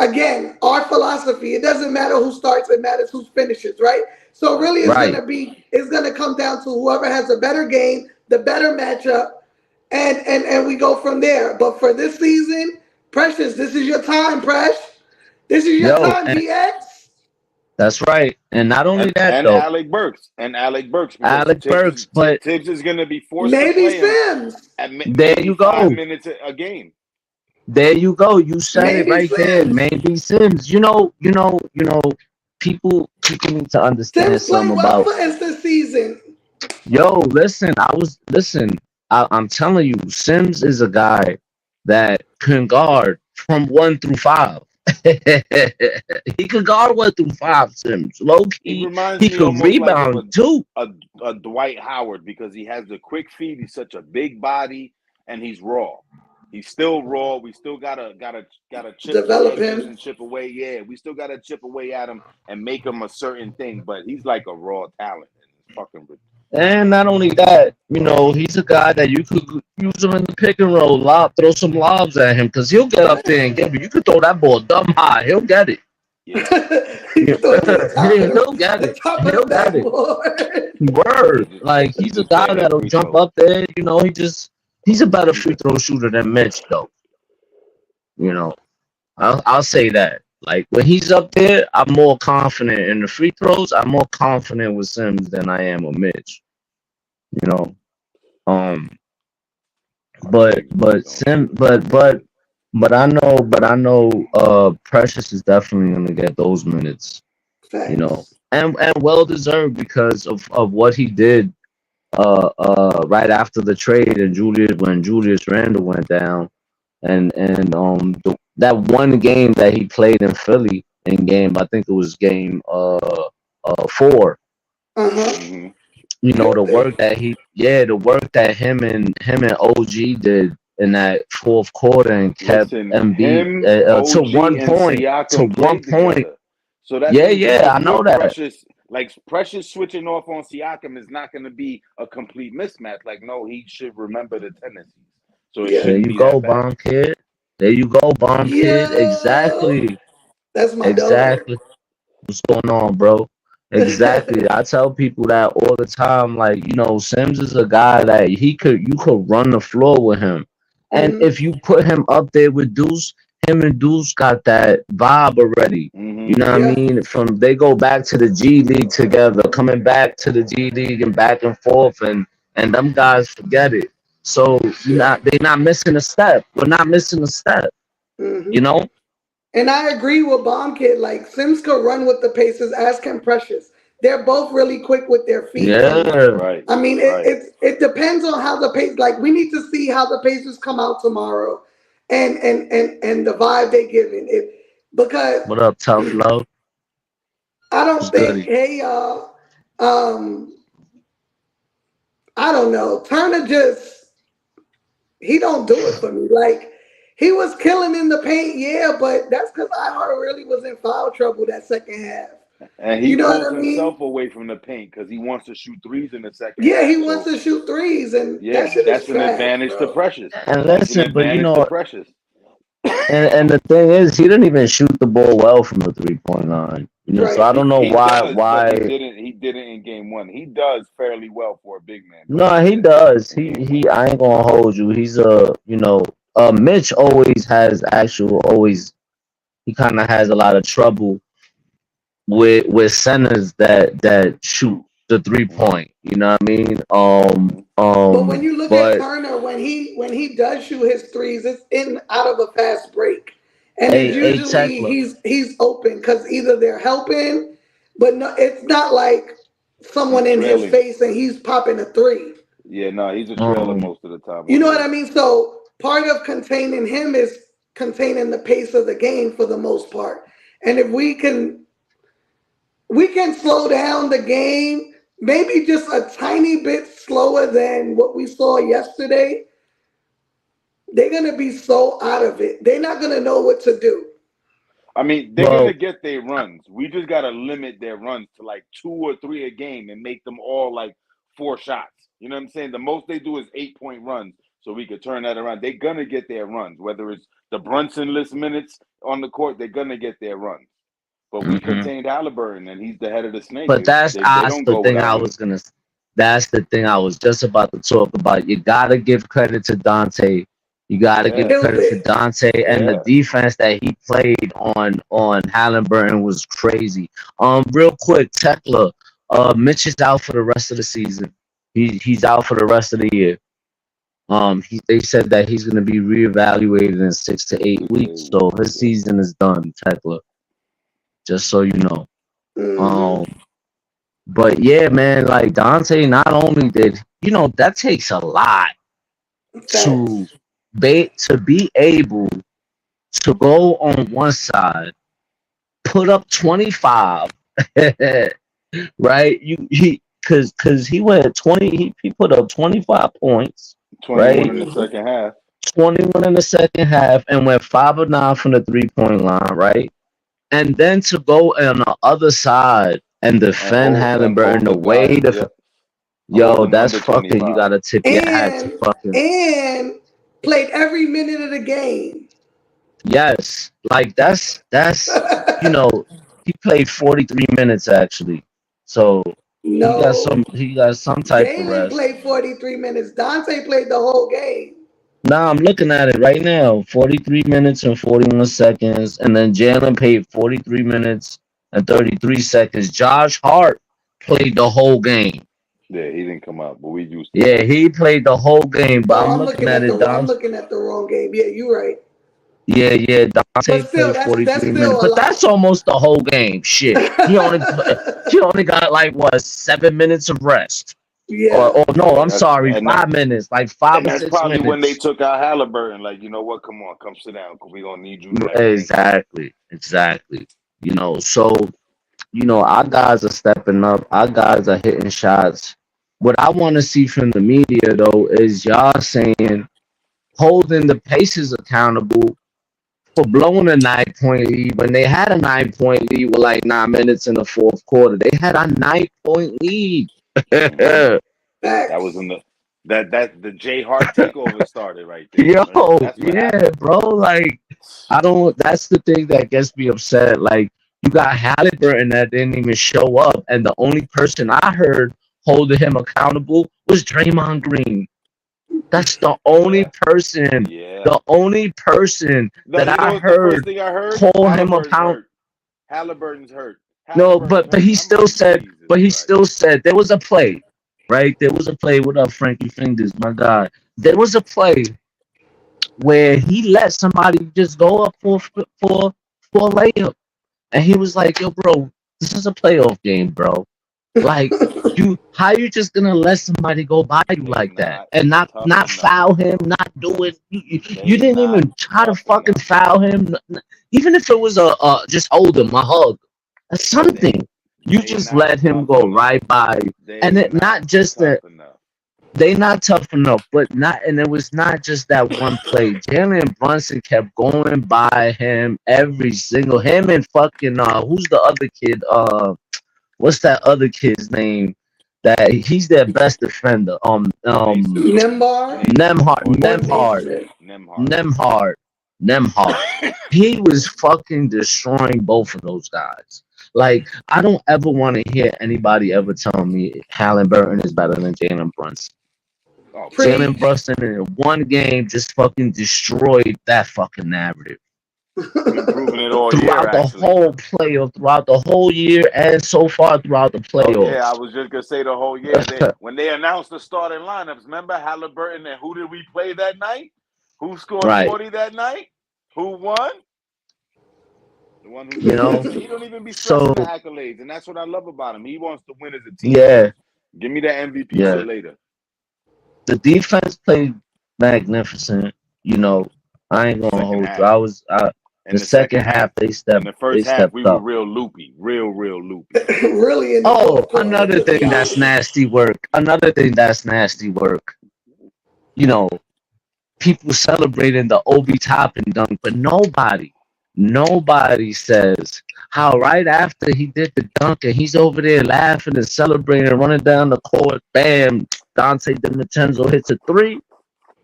Again, our philosophy. It doesn't matter who starts. It matters who finishes. Right. So Right. really, right. it's gonna come down to whoever has a better game, the better matchup, and we go from there. But for this season, Precious, this is your time, Presh. This is your Yo, time, BX. that's right. And not only that And though, Alec Burks because Alec Burks. But Tibbs is gonna be forced to Maybe play him Sims. at there maybe you 5 go. minutes a game. There you go. You said it Maybe right there. Sims. Maybe Sims. People need to understand Sims played something well about. for us this season. Yo, listen. I'm telling you, Sims is a guy that can guard from 1 through 5. He could guard 1 through 5. Sims, low He key, reminds he me could almost like of rebound too. a Dwight Howard because he has the quick feet. He's such a big body and he's raw. He's still raw. We still gotta chip some Develop edges him. and chip away. Yeah, we still gotta chip away at him and make him a certain thing. But he's like a raw talent. And it's fucking. And not only that, he's a guy that you could use him in the pick and roll, throw some lobs at him, because he'll get up there and give you. You could throw that ball dumb high, he'll get it. Yeah. He can throw it to He'll get the it. top of He'll the get it. backboard. Word. He Like, he's a just guy can't hit that'll free jump throws. up there. He's a better free throw shooter than Mitch, though. I'll say that. Like, when he's up there, I'm more confident in the free throws. I'm more confident with Sims than I am with Mitch. You know. Um, but I know Precious is definitely gonna get those minutes, Facts. and well deserved because of what he did right after the trade and Julius Randle went down, that one game that he played in Philly I think it was game 4. Mm-hmm. The work that him and OG did in that fourth quarter and kept Listen, Embiid him, to OG, one and point. To Siakam one played point. together. So that Yeah, means I know with that. Precious, like Precious switching off on Siakam is not going to be a complete mismatch. Like, no, he should remember the tendencies. So it Yeah. There shouldn't you be go, that bad. bomb kid. There you go, bomb kid. Yo, Exactly. that's my dog. Exactly. What's going on, bro? Exactly. I tell people that all the time. Like, Sims is a guy that you could run the floor with him. And Mhm. if you put him up there with Deuce, him and Deuce got that vibe already. You Mm-hmm. know what I Yeah. mean? They go back to the G League together, coming back to the G League and back and forth, and them guys forget it. So Yeah. they're not missing a step. We're not missing a step. You Mhm. know? And I agree with Bomb Kid. Like Sims could run with the Pacers, as can Precious. They're both really quick with their feet, and Yeah. Right. I mean, Right. it depends on how the pace. Like we need to see how the Pacers come out tomorrow, and the vibe they giving it because What up, tough love? I don't What's think goody? hey y'all, I don't know. Turner just he don't do it for me. Like he was killing in the paint, yeah, but that's because I really was in foul trouble that second half. And he You know pulls what I mean? himself away from the paint because he wants to shoot threes in the second Yeah, he half. wants So, to shoot threes, and that yeah, shit is that's an trash, advantage to bro. Precious. And That's an listen, but advantage to Precious. and the thing is, he didn't even shoot the ball well from the 3-point line. So Right. I don't know He does, but he why. didn't. He didn't in game 1. He does fairly well for a big man, but No, he he didn't does. in He game 1. he. I ain't gonna hold you. He's Mitch always has he kind of has a lot of trouble with centers that shoot the three Mm-hmm. point. You know what I mean? Mm-hmm. But when you look at But Turner, when he does shoot his threes, it's in out of a fast break, and it's Yeah. usually Tekla. he's open because either they're helping, but no, it's not like He's someone in his trailing. face and he's popping a three. Yeah, no, he's a trailer Um, most of the time You on know what those. I mean? So part of containing him is containing the pace of the game for the most part. And if we can slow down the game, maybe just a tiny bit slower than what we saw yesterday, they're gonna be so out of it. They're not gonna know what to do. I mean, they're gonna well, get their runs. We just gotta limit their runs to like 2 or 3 a game and make them all like 4 shots. You know what I'm saying? The most they do is 8-point runs, so we could turn that around. They're gonna get their runs, whether it's the Brunson-less minutes on the court. They're gonna get their runs. But we mhm. contained Halliburton, and he's the head of the snake. But that's They don't the go thing without him. That's the thing I was just about to talk about. You gotta give credit to Dante. You gotta give Yeah, Killed credit to it. Dante and the yeah. defense that he played on Halliburton was crazy. Real quick, Tekla. Mitch is out for the rest of the season. He's out for the rest of the year. They said that he's gonna be reevaluated in 6 to 8 weeks. 6 to 8 So weeks. his Okay. season is done, Tekla. Just so you know. Mm-hmm. Um, but yeah, man, like Dante, not only did that takes a lot to Facts. be able to go on one side, put up 25, right? Because he went 20, he put up 25 points, 21 right? in the Mm-hmm. second half. 21 in the second half, and went 5 of 9 from the 3-point line, right? And then to go on the other side and defend and Halliburton hold the the way guy. the Yep. Hold yo, him that's under fucking. You 25. gotta tip your hat to fucking And played every minute of the game. yes. Like that's you know he played 43 minutes actually, so No, he got some type of Jalen rest. played 43 minutes. Dante played the whole game. Now I'm looking at it right now. 43 minutes and 41 seconds, and then Jalen played 43 minutes and 33 seconds. Josh Hart played the whole game. Yeah, he didn't come out, but we used to Yeah, that. he played the whole game. But Oh, I'm looking at it, I'm Don. looking at the wrong game. Yeah, you're right. Yeah, Dante But still, played that's 43 minutes, still a but that's lot. almost the whole game. Shit, he only got like what 7 minutes of rest, Yeah. or no, I'm And that's sorry, and that 5 minutes, like five and or that's six probably when they minutes. took out Halliburton. Like, you know what? Come on, come sit down, cause we gonna need you that game. Exactly. So our guys are stepping up. Our guys are hitting shots. What I want to see from the media though is y'all saying holding the Pacers accountable for blowing a 9 point lead when they had a 9 point lead with like 9 minutes in the fourth quarter. They had a 9 point lead. Hmm. That was Facts. in the the Jay Hart takeover started right there. Yo, Right? That's what yeah, happened. bro. Like, I don't. That's the thing that gets me upset. Like, you got Halliburton that didn't even show up, and the only person I heard holding him accountable was Draymond Green. That's the only Yeah, person. yeah. The only person No, that you know I what's the first heard thing I heard? hold him Halliburton's accountable. hurt. Halliburton's hurt. No, Halliburton's but hurt. he I'm still like, said, Jesus Christ. there was a play, right? There was a play. What up, Frankie Fingers? My God, there was a play where he let somebody just go up for a layup, and he was like, "Yo, bro, this is a playoff game, bro. Like, how you just gonna let somebody go by you They like that not and not tough not enough. foul him, not do it? You They didn't not even try to tough fucking enough. foul him, even if it was a just hold him, a hug, or something. They You they just not let him tough go enough. right by you, and They it not not just tough that enough. they not tough enough, but not, and it was not just that one play. Jalen Brunson kept going by him every single him and fucking who's the other kid? What's that other kid's name? That he's their best defender. Naismith. Nembar Nemhard, Oh or yeah, Nemhard, Naismith. Nemhart. Nemhard, Nemhard. He was fucking destroying both of those guys. Like, I don't ever want to hear anybody ever tell me Halliburton is better than Jalen Brunson. Oh, please. Jalen Preach. Brunson in one game just fucking destroyed that fucking narrative Been proving it all year, throughout the actually. whole playoff, throughout the whole year, and so far throughout the Oh yeah, I playoffs. was just gonna say the whole year. They when they announced the starting lineups, remember Halliburton and who did we play that night? Who scored Right. 40 that night? Who won? The one who You said know? yes. He don't even be So, stressing the accolades, and that's what I love about him. He wants to win as a team yeah, first. Give me that MVP yeah. shit later. The defense played magnificent. You know, I ain't gonna Second hold you. half. The In the second second half half. In the they first half, stepped we were up. real loopy. Real loopy. Really in the Oh, fourth another quarter. thing that's nasty work. Another thing that's nasty work. You know, people celebrating the Obi Toppin dunk, but nobody says how right after he did the dunk and he's over there laughing and celebrating, running down the court, bam, Dante DiVincenzo hits a three.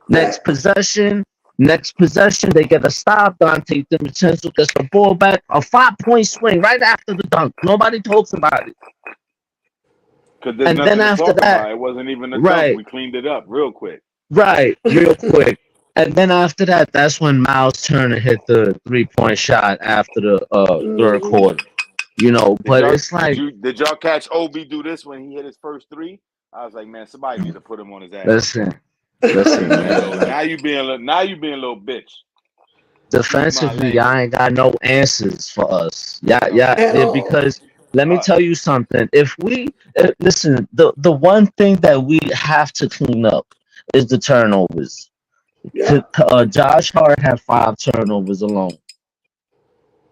Next Facts. possession, they get a stop. Dante DiVincenzo gets the ball back, a 5 point swing right after the dunk. Nobody talks about it. Because there's And then nothing to after talk that, about. It wasn't even a dunk. right, We cleaned it up real quick. real quick. And then after that, that's when Miles Turner hit the 3 point shot after the third Hmm. quarter. But it's like, Did y'all catch Obi do this when he hit his first three? I was like, man, somebody need to put him on his ass. listen, Now you man. little, Like, now you being a little bitch. Excuse my defensively, y'all language. ain't got no answers for us. No, At all. Because let me tell us. you something. If we listen, the one thing that we have to clean up is the turnovers. Yeah. Josh Hart had 5 turnovers alone.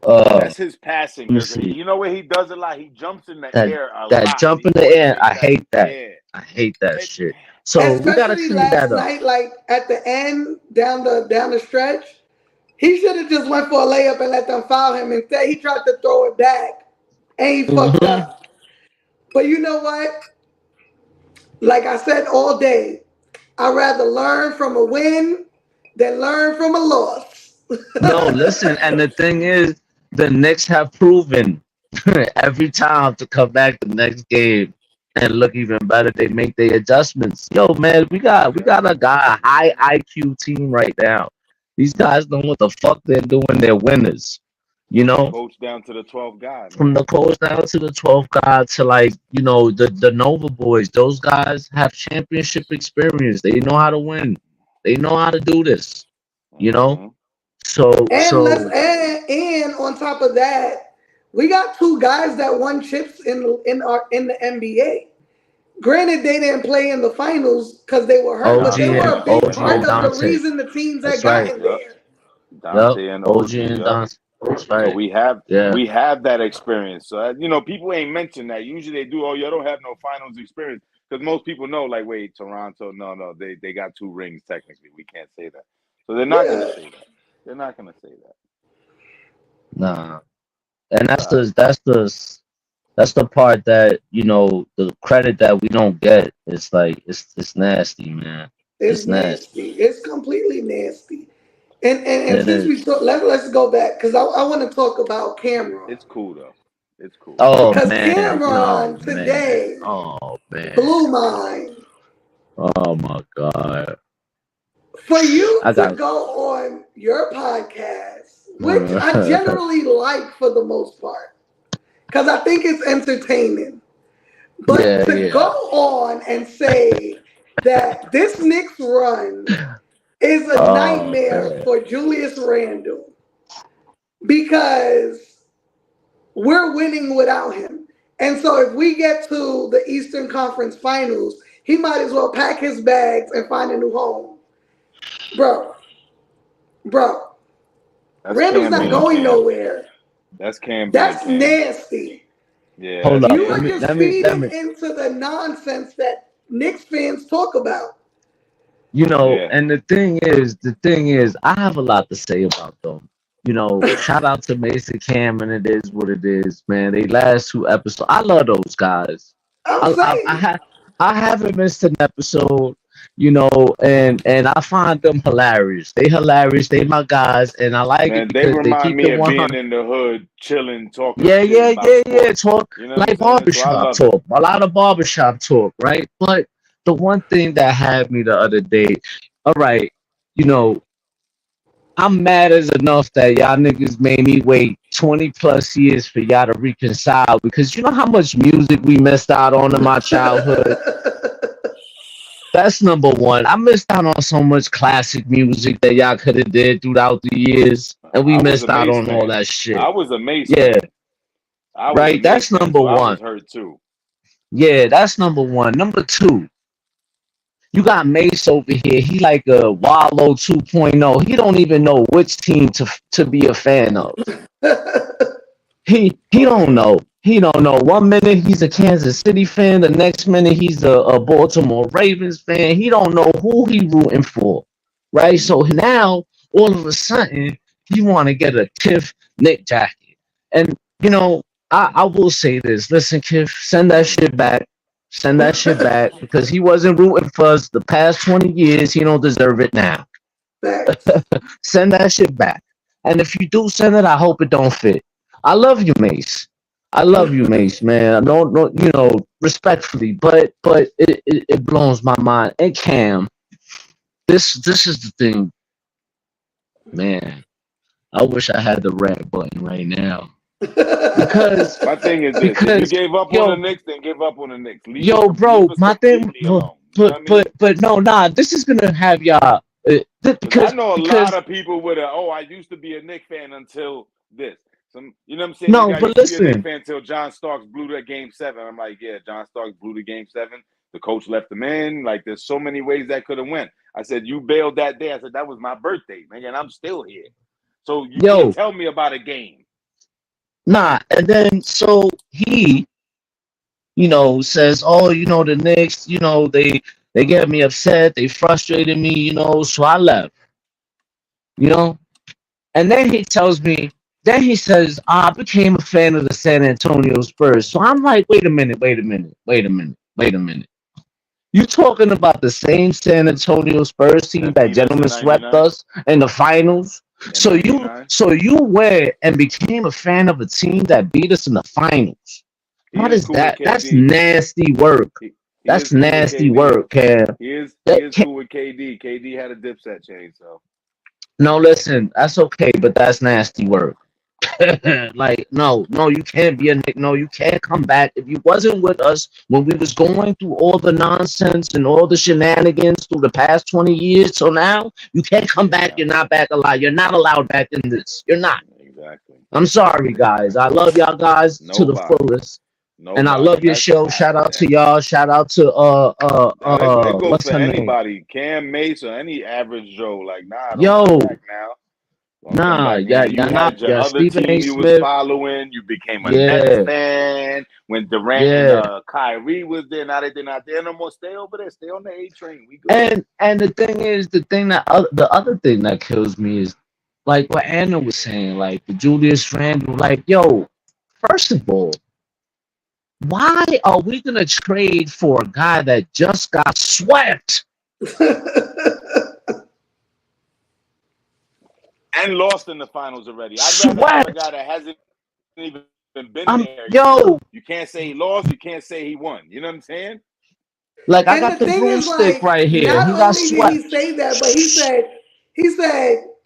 That's his passing Let me because see you know where he does a lot. He jumps in the that air a that lot. jump He in the air. I coordinates that. hate that. Yeah, I hate that It, shit. So we gotta Especially clean last that up. night, like at the end, down the stretch, he should have just went for a layup and let them foul him. Instead, he tried to throw it back and he fucked Hmm. up. But you know what? Like I said all day, I'd rather learn from a win than learn from a loss. No, listen, and the thing is, the Knicks have proven every time to come back the next game and look even better. They make their adjustments. Yo, man, we yeah. got a high IQ team right now. These guys know what the fuck they're doing. They're winners. You From the know, coach down to the 12th guy, from man. the coach down to the 12th guy to, like, the Nova boys. Those guys have championship experience. They know how to win. They know how to do this. You know, Hmm. so And let's so. and on top of that, we got two guys that won chips in the NBA. Granted, they didn't play in the finals because they were hurt, but they OG were and a Dante big and OG part and of the OG. Dante. reason the teams had That's right. gotten Yep. there. Yep. Dante and OG OG. and Yep. Dante. That's So right. Yeah. we have that experience. So people ain't mention that. Usually they do. Oh, you don't have no finals experience because most people know. Like, wait, Toronto. No, they got 2 rings technically. We can't say that. So they're not gonna Yeah, say that. They're not gonna say that. Nah. And It's that's all right. the part that, the credit that we don't get. It's like it's nasty, man. it's It's nasty. nasty. It's completely nasty. And It since we is. talk, let's go back because I want to talk about Cameron It's cool though. It's cool. Oh because man. Oh Cameron man. today Oh man. blew mine. Oh my God. For you I to got go on your podcast, which I generally like for the most part, because I think it's entertaining. But yeah, to go yeah. on and say that this Knicks run is a Oh nightmare man. for Julius Randle because we're winning without him. And so if we get to the Eastern Conference Finals, he might as well pack his bags and find a new home. Bro, bro, That's Randall's Cam not being going Cam. nowhere. That's Cam being That's Cam. nasty. Yeah, Hold that's up. You Let are Cam. me just let me let feeding me into the nonsense that Knicks fans talk about. Yeah. And the thing is, I have a lot to say about them. Shout out to Mason Cam, and it is what it is, man. They last 2 episodes. I love those guys. I'm I saying. have I haven't missed an episode, and I find them hilarious. They hilarious. They my guys, and I like it Man, they because they remind keep me it of being 100. in the hood, chilling, talking Yeah, shit yeah, about yeah, yeah. sports. Talk You know what I'm like saying? So I barbershop love it. talk. A lot of barbershop talk, right? But the one thing that had me the other day, all right, you know, I'm mad as enough that y'all niggas made me wait 20 plus years for y'all to reconcile because you know how much music we missed out on in my childhood? That's number one. I missed out on so much classic music that y'all could have did throughout the years, and we I was a missed out Mace on all fan. that I shit. was a Mace Yeah, fan. I was a right. Mace That's fan, number so I one. was hurt too. Yeah, that's number one. Number two, you got Mace over here. He like a Wallow 2.0. He don't even know which team to be a fan of. He Oh don't yeah. know. He don't know. One minute he's a Kansas City fan. The next minute he's a Baltimore Ravens fan. He don't know who he rooting for. Right? So now all of a sudden he want to get a Tiff Nick jacket. And I will say this. Listen, Kiff, send that shit back. Send that shit back because he wasn't rooting for us the past 20 years. He don't deserve it now. Facts. Send that shit back. And if you do send it, I hope it don't fit. I love you, Mace. I love you, Mace, man. No, respectfully, but it blows my mind. And Cam, this is the thing, man. I wish I had the red button right now because My thing is this: if you because gave up on the yo Knicks, then give up on the Knicks. yo, Leave bro, us my thing, completely alone. You know but what I mean? but no, nah. This is gonna have y'all Because I know a lot because of people with a, oh, I used to be a Knicks fan until this. You know what I'm saying? no, Nigga, I but used to be a Knicks listen, fan until John Starks blew that game 7. I'm like, yeah, John Starks blew the game 7. The coach left him in. Like, there's so many ways that could have went. I said, you bailed that day. I said, that was my birthday, man, and I'm still here. So you can't yo, tell me about a game. nah. And then so says, oh, the Knicks, they get me upset, they frustrated me, so I left, you know. And then he tells me, then he says, I became a fan of the San Antonio Spurs. So I'm like, wait a minute, wait a minute, wait a minute, wait a minute. You talking about the same San Antonio Spurs team That that beat us gentlemen in swept '99. us in the finals? In So you '99, so you went and became a fan of a team that beat us in the finals. he What is is cool with that? That's KD. nasty work. He That's is cool with nasty KD though. work, Cam. He is cool with KD. KD had a Dipset chain, so No, listen, that's okay, but that's nasty work. Like, no, you can't be a Nick. No, you can't come back. If you wasn't with us when we was going through all the nonsense and all the shenanigans through the past 20 years, so now you can't come back. yeah, You're not back alive. You're not allowed back in this. You're not. exactly, I'm sorry, guys. I exactly. love y'all guys to the Nobody, fullest. And I nobody. love your That's show. Shout out to that. y'all. Shout out to Now it goes what's for her name? anybody. Cam Mason, any average Joe. Like, nah, don't come Yo, back now. Don't come nah, back yeah, now. You y'all not, had your yeah, other Stephen A. team you was Smith. following. You became a Nets Yeah, fan when Durant and yeah. Kyrie was there. Now they're not there no more. Stay over there. Stay on the A train. We good. And the thing is, the other thing that kills me is like what Anna was saying, like the Julius Randle, like, yo, first of all, why are we gonna trade for a guy that just got swept? And lost in the finals already. I'd rather have a guy Swept. that hasn't even been there yet. Yo, You can't say he lost. You can't say he won. You know what I'm saying? like I And the got the thing is, broomstick like, right here. not He got only did he swept. say that, but he said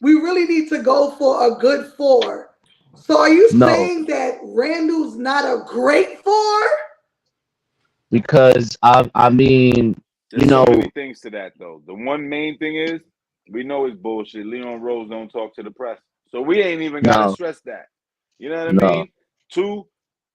we really need to go for a good four. So are you No, saying that Randall's not a great four? because I mean, you There's so know, many things to that, though. The one main thing is we know it's bullshit. Leon Rose don't talk to the press, so we ain't even got to no, stress that. You know what I no, mean? Two,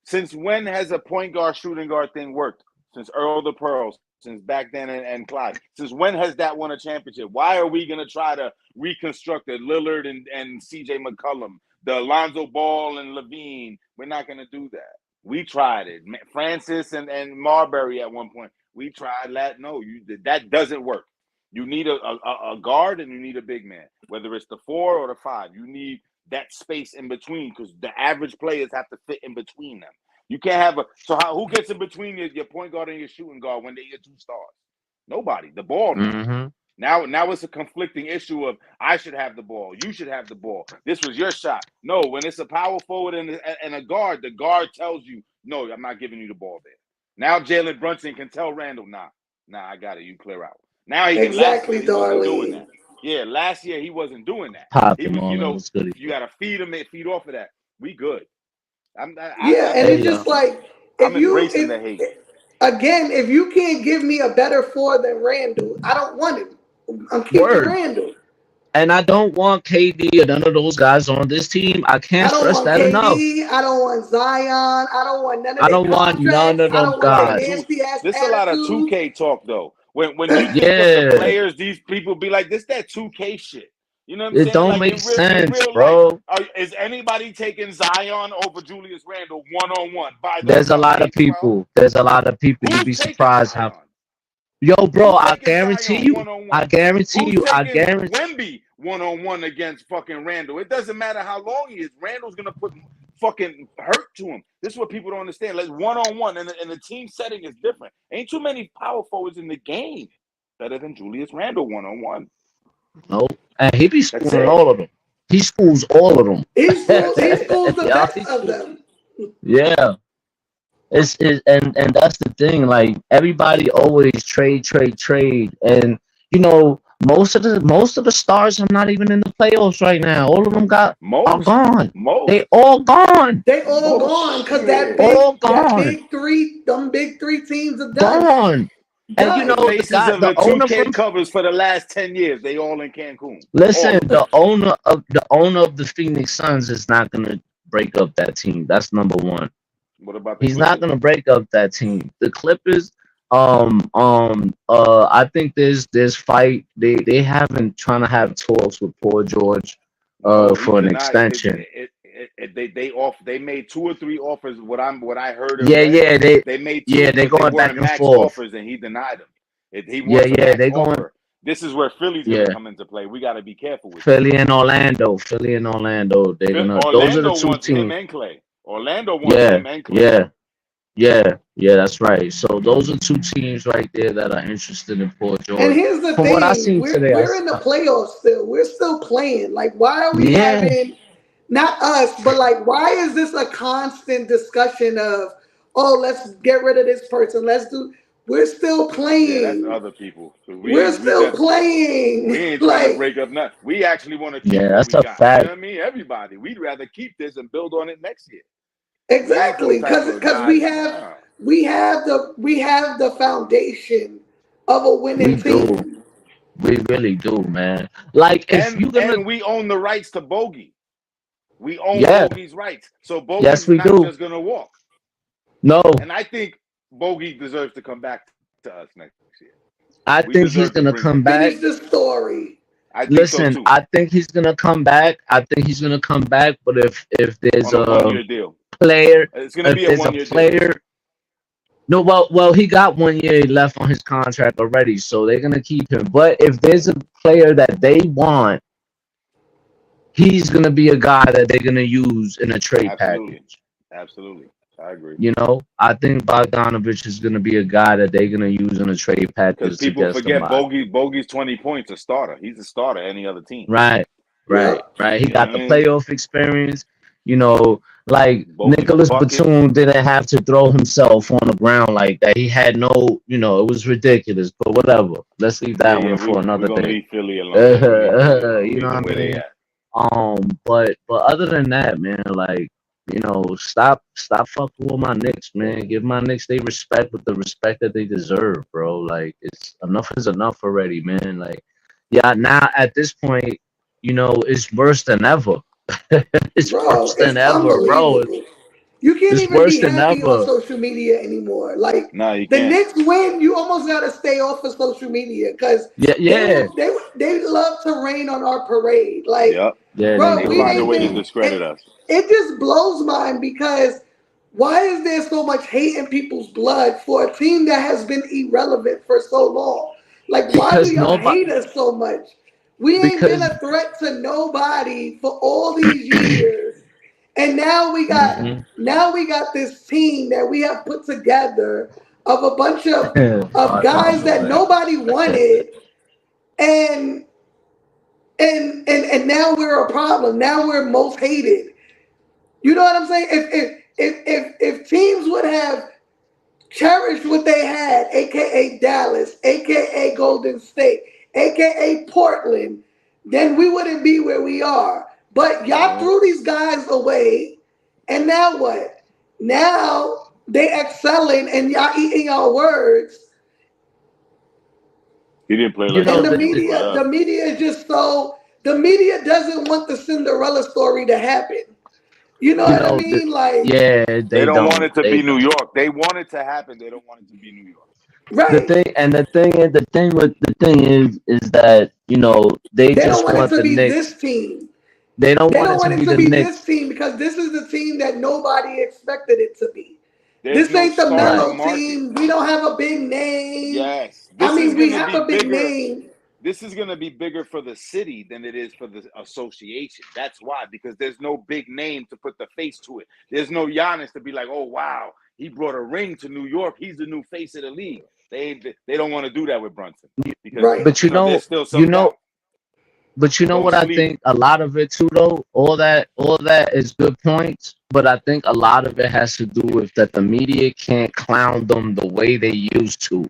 since when has a point guard shooting guard thing worked? Since Earl the Pearl, since back then, and Clyde. Since when has that won a championship? Why are we gonna try to reconstruct the Lillard and C.J. McCollum, the Alonzo Ball and Levine? We're not gonna do that. We tried it. Francis and Marbury at one point. We tried that. No, that doesn't work. You need a guard and you need a big man, whether it's the 4 or the 5. You need that space in between because the average players have to fit in between them. You can't have who gets in between your point guard and your shooting guard when they're your 2 stars? Nobody. The ball now. mm-hmm. Now it's a conflicting issue of I should have the ball, you should have the ball. This was your shot. No, when it's a power forward and a guard, the guard tells you, no, I'm not giving you the ball there. Now Jalen Brunson can tell Randall, nah, I got it. You clear out. Now he can. Last year Exactly, he wasn't doing Darlene. that. Yeah, last year he wasn't doing that. He Popping was, on him was good. you got to feed him and feed off of that. We good. Yeah, and Hey it's yo, just like if I'm you embracing the hate. if again, if you can't give me a better four than Randall, I don't want him. I'm keeping word. Randall. And I don't want KD or none of those guys on this team. I I can't don't stress want that enough. KD. I don't want Zion. I don't want none of I their don't want none contracts. of I them don't A want lot their of guys. two. nasty ass This a lot of attitudes. 2K talk though. When you think of the Yeah, players, these people be like, this that 2K shit. You know what I'm it saying? don't Like make in sense, real life, bro. is anybody taking Zion over Julius Randle 1-on-1 by There's a themselves? lot of 8-12? people. There's a lot of people. You'd Who's be taking surprised how. Zion? Yo, bro, Who's I taking guarantee Zion you. I 1-on-1? guarantee Who's you. I taking guarantee. Wemby 1-on-1 against fucking Randall? It doesn't matter how long he is. Randall's gonna put fucking hurt to him. This is what people don't understand. Like 1-on-1, and the team setting is different. Ain't too many power forwards in the game better than Julius Randle 1-on-1. No, and he be That's schooling it. all of them. He schools all of them. He schools the Yeah, best of them. yeah. And that's the thing. Like everybody always trade, and most of the stars are not even in the playoffs right now. All of them are Most, gone. They most, all gone. They all most gone because that shit. big All that gone. big three, them big three teams are done. Gone. And The Done. faces of the the owner 2K from covers for the last 10 years, they all in Cancun. listen, All of them. the owner of the Phoenix Suns is not gonna break up that team. That's number one. What about the He's not Clippers? gonna break up that team. The Clippers, I think there's fight. They haven't trying to have talks with Paul George, No, he's for an denied. extension. they made 2 or 3 offers. What I heard and Yeah, read, yeah, they made 2, they but they going back weren't and max forth. offers, and he denied them. He Yeah, wants a yeah, max they going. offer. This is where Philly's Yeah, gonna come into play. We got to be careful with that. Philly and Orlando. Philly and Orlando. They're gonna. Those are the Orlando 2 wants him teams. and Clay. Orlando wants Yeah, him and Clay. yeah, yeah. That's right. So those are 2 teams right there that are interested in Paul And George. here's the From what I thing: seen today, we're in the playoffs still. We're still playing. Like, why are we yeah, having not us, but like, why is this a constant discussion of, oh, let's get rid of this person? Let's do. We're still Yeah, that's playing. other people. We're We still just playing. we ain't trying to Like, break up nothing. We actually want to keep yeah, what that's we a got. You know fact. what I mean? Everybody. We'd rather keep this and build on it next year. We ain't those exactly, type of because guys. we have the foundation of a We winning do. team. We really do, man. Like if you gonna, And we own the rights to Bogey. We own yeah, Bogey's rights. So yes, Bogey's we not do. just gonna walk. No, And I think Bogey deserves to come back to us next year. I We think he's deserve to gonna bring come him. back. Finish the story. I think so Listen, too. I think he's gonna come back. I think he's gonna come back. But if there's On a a 1-year deal. player, It's gonna if be a there's a 1-year deal. player, no, well, he got 1 year left on his contract already, so they're gonna keep him. But if there's a player that they want, he's gonna be a guy that they're gonna use in a trade Absolutely. package. Absolutely. I agree. You know, I think Bogdanovich is gonna be a guy that they're gonna use in a trade Because package to people get forget somebody. Bogey's 20 points a starter. He's a starter any other team. Right, right, Yep. right. He You know got what the I mean? playoff experience. You know, like Bogey Nicholas buckets. Batum didn't have to throw himself on the ground like that. He had no, it was ridiculous. But whatever. Let's leave that Yeah, one for we're another gonna day. leave Philly alone. Yeah, we'll leave Philly alone. You Leave know them what where I they mean? at. But other than that, man, like, stop fucking with my Knicks, man. Give my Knicks they respect with the respect that they deserve, bro. Like, it's enough is enough already, man. Like, yeah, now at this point, it's worse than ever. It's Bro, worse than it's ever, bro. unbelievable. You can't It's even worse be than happy on ever. social media anymore. Like, No, you the can't. Knicks win, you almost gotta stay off of social media because Yeah, yeah, they love to rain on our parade. Like, Yep. yeah, they bro, They we do, find a they ain't way to been. do. discredit us. It just blows mine because why is there so much hate in people's blood for a team that has been irrelevant for so long? Like, why do Because y'all nobody, hate us so much? We ain't been because a threat to nobody for all these years. And Mhm. now we got this team that we have put together of a bunch of God, guys Mama, that man. nobody wanted, and and now we're a problem. Now we're most hated. You know what I'm saying? If teams would have cherished what they had, aka Dallas, aka Golden State, aka Portland, then we wouldn't be where we are. But y'all Yeah. threw these guys away, and now what? Now they excelling and y'all eating y'all words. He didn't play You like know, And that when he was with us. the media is just so the media doesn't want the Cinderella story to happen. You know you what I know, mean? Like, yeah, They they don't want don't, it to they be New don't. York. They want it to happen. They don't want it to be New York. The right. thing and the thing is that they They don't just want it want to the be Knicks. this team. They don't They want don't it to want it be to the be this Knicks, team because this is the team that nobody expected it to be. There's This no ain't the star in the right? mellow market. team. We don't have a big name. Yes. I This is mean, we gonna have be a big bigger. name. This is gonna be bigger for the city than it is for the association. That's why, because there's no big name to put the face to it. There's no Giannis to be like, oh wow, he brought a ring to New York. He's the new face of the league. They don't want to do that with Brunson because Right. But there's still you some know, doubt. but you know Don't what I sleep. think? A lot of it too, though. All that is good points. But I think a lot of it has to do with that the media can't clown them the way they used to.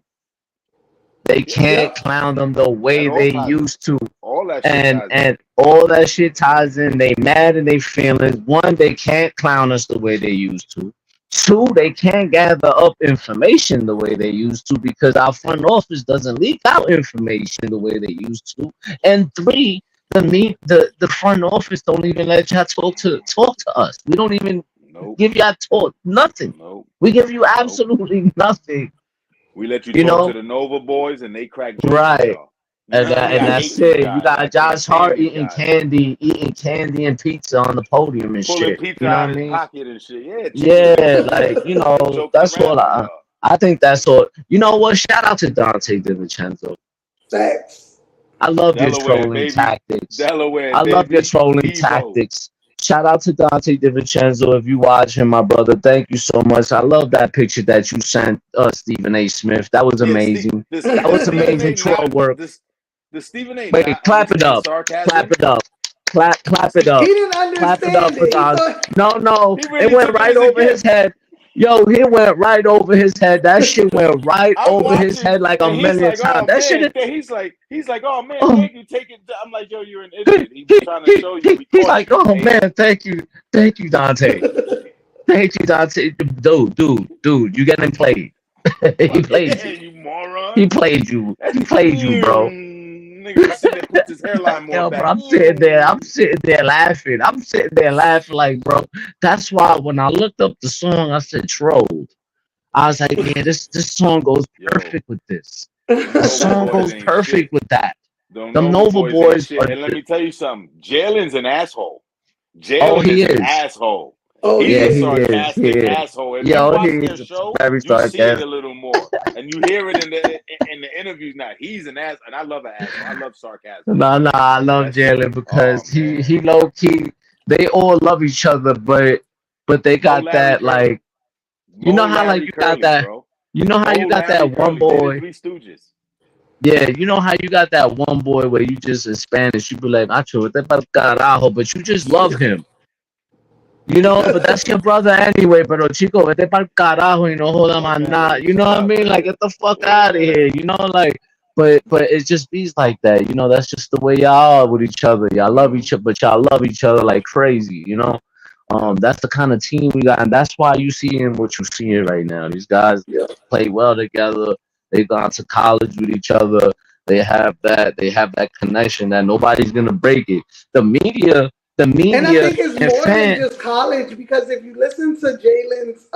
They Yeah, can't Yep. clown them the that way all they ties in. used to. All that shit and ties in. and all that shit ties in. They mad and they feelings. One, they can't clown us the way they used to. Two, they can't gather up information the way they used to because our front office doesn't leak out information the way they used to. And three, the front office don't even let y'all talk to us. We don't even Nope. give y'all talk nothing. Nope. We give you Nope. absolutely nothing. We let you You talk to know, the Nova boys and they crack jokes on right? y'all. You know what I mean? and I that's hate these it. You guys. I got can't Josh stand Hart these guys. eating candy and pizza on the podium and Pulling shit. pizza You know out what I his mean? pocket and shit. Yeah, chill, Yeah, nigga. like Nigga joking that's around all on y'all. I think that's all. You know what? Shout out to Dante DiVincenzo. Facts. I love your Delaware, trolling baby. tactics. Delaware, I love your baby. trolling Devo. tactics. Shout out to Dante DiVincenzo if you watching, my brother. Thank you so much. I love that picture that you sent Stephen A. Smith. That was Yeah, amazing. That the was Stephen amazing A. troll not work. the Stephen A. Wait, not clap it understand up. Clap sarcasm. it up. Clap it He up. didn't Clap it up understand for it. He Don. thought No, He it really went took it right as a over his gift. head. Yo, he went right over his head. That shit went right I'm over his watching, head like a and he's million like, times. "Oh That shit man," he's like, "Oh man, is. thank you, take it." I'm like, "Yo, you're an idiot." He was trying to show you we He's caught like, you, oh hater. man, thank you, Dante, thank you, Dante, dude, you getting played. He Fuck played yeah, you, you moron. he played you, bro. Nigga just sitting there, puts his hairline more Yo, bro, back. I'm sitting there laughing, like, bro. That's why when I looked up the song, I said trolled. I was like, yeah, this song goes Yo, perfect with this. them The Nova song boys goes ain't shit. perfect with that. Them Them Nova Nova boys ain't boys shit. are. And let me tell you something. Jalen's an asshole. Oh, Jalen he is an is. asshole. oh, He's he Yeah, a he is. is. He sarcastic is. asshole. If you Yo, he watch their is show, very you see it a sarcastic. little more, and you hear it in the interviews. Now he's an ass, and I love an asshole. I love sarcasm. No, I love That's Jalen oh because man, he low key. They all love each other, but they Mo got Larry that Curly, like Mo like Larry you got Curly, that. bro. You know how Mo you got Larry that one Curly. They the boy. Three Stooges. Yeah, you know how you got that one boy where you just in Spanish, you be like, "Nacho, vete pa'l carajo," but you just love him. You know, but that's your brother anyway. Pero chico, vete pa'l carajo y no joda Fuck más out of nada. here. You know Shut what I up, mean? Like, man. get the fuck out of Yeah. here. You know, like, but it just bees like that. You know, that's just the way y'all are with each other. Y'all love Mm-hmm. each other, but y'all love each other like crazy. You know, Yep. that's the kind of team we got, and that's why you seeing what you seeing right now. These guys Yeah. play well together. They've gone to college with each other. They have that connection that nobody's gonna break it. The And I media think it's and more than fan. just college because if you listen to Jalen's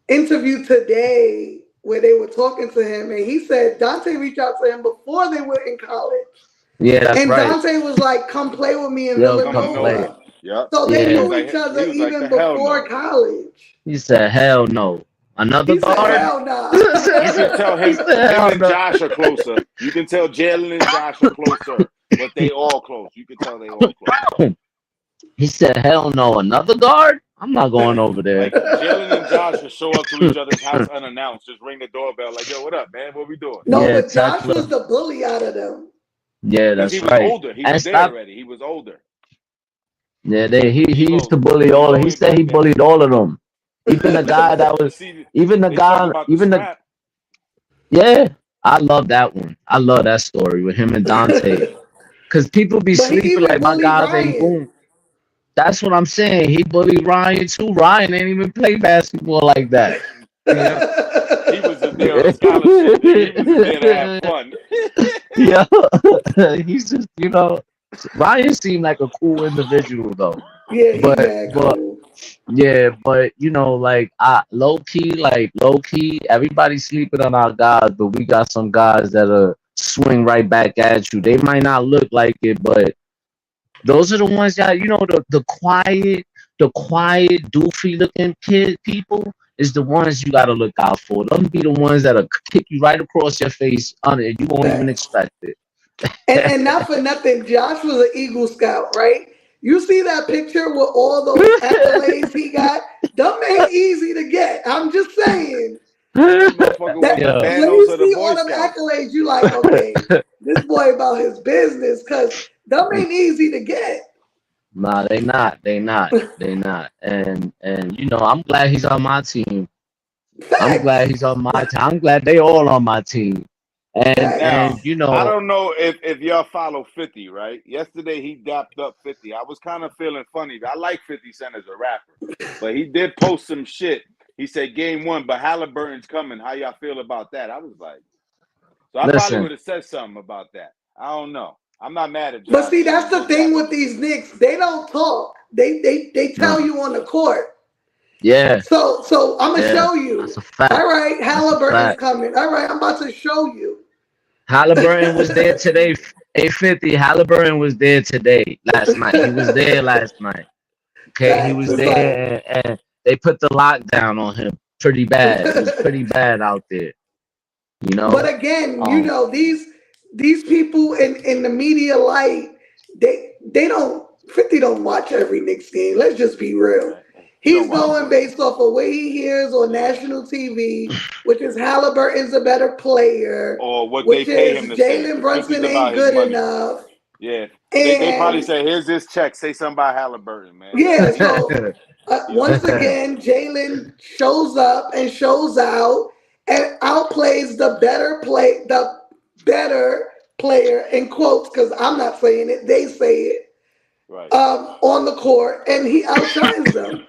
interview today where they were talking to him and he said Dante reached out to him before they were in college. Yeah, that's And right. Dante was like, come play with me in Yo, Come to come play. Villanova. Nova. Yep. So they Yeah. knew each He other was like even the hell before no. college. He said, hell no. Another He said, guard? hell nah. You can tell He said, him hell and no. Josh are closer. You can tell Jalen and Josh are closer, but they all close. You can tell they all close. He said, hell no. Another guard? I'm not going over there. Like Jalen and Josh will show up to each other's house unannounced, just ring the doorbell, like, "Yo, what up, man? What we doing?" No, Yeah, but Josh Tesla. was the bully out of them. Yeah, Because he that's was right. older. He And was there stop. already. He was older. Yeah, he used to Devo, bully all. Devo He ain't said back he then. bullied all of them. Even the guy that You was, see, even the they talk guy, about the even the, scrap. yeah. I love that one. I love that story with him and Dante. Because people be But he sleeping even like my bullied guys ain't Ryan. boom. That's what I'm saying. He bullied Ryan too. Ryan ain't even play basketball like that. You know? He was there on a scholarship. He was there to have fun. Yeah, he's just Ryan seemed like a cool individual though. Yeah, he But mad but cool. yeah, but like low key, everybody's sleeping on our guys, but we got some guys that'll swing right back at you. They might not look like it, but those are the ones that the quiet, doofy looking kid people is the ones you gotta look out for. Them be the ones that'll kick you right across your face on it. You won't even Facts. expect it. And not for nothing, Josh was an Eagle Scout, right? You see that picture with all those accolades he got? Them ain't easy to get. I'm just saying. That motherfucker was That the Yeah. when Thanos you of the see Boy all them Scouts. accolades, you like, okay, this boy about his business, cause them ain't easy to get. Nah, they not. They not. And I'm glad he's on my team. I'm glad Facts. he's on my team. I'm glad they all on my team. And Now, Facts. I don't know if y'all follow 50, right? Yesterday he dapped up 50. I was kind of feeling funny. I like 50 Cent as a rapper, but he did post some shit. He said game one, but Halliburton's coming. How y'all feel about that? I was like, so I probably listen, would have said something about that. I don't know. I'm not mad at But Josh see, saying that's he the just thing dapped with him. these Knicks. They don't talk. They no, tell you on the court. yeah, So I'm gonna yeah, show that's you. a fact. All right, That's a Halliburton's fact. coming. All right, I'm about to show you. Halliburton was there today. 850. Halliburton was there today. Last night. He was there last night. Okay, he Facts. was It's like, there, and they put the lockdown on him pretty bad. It was pretty bad out there. You but know. again, you Um. know, these people in the media light, they don't 50 don't watch every Knicks game. Let's just be real. He don't He's watch going it. based off of what he hears on national TV, which is Halliburton's a better player, Or what they which pay him is to say. Jalen 50's Brunson ain't about his good money. enough. Yeah. They probably And say, here's this check. Say something about Halliburton, man. yeah, so You know? once again, Jalen shows up and shows out and outplays the better player in quotes because I'm not saying it, they say it Right. on the court, and he outshines them.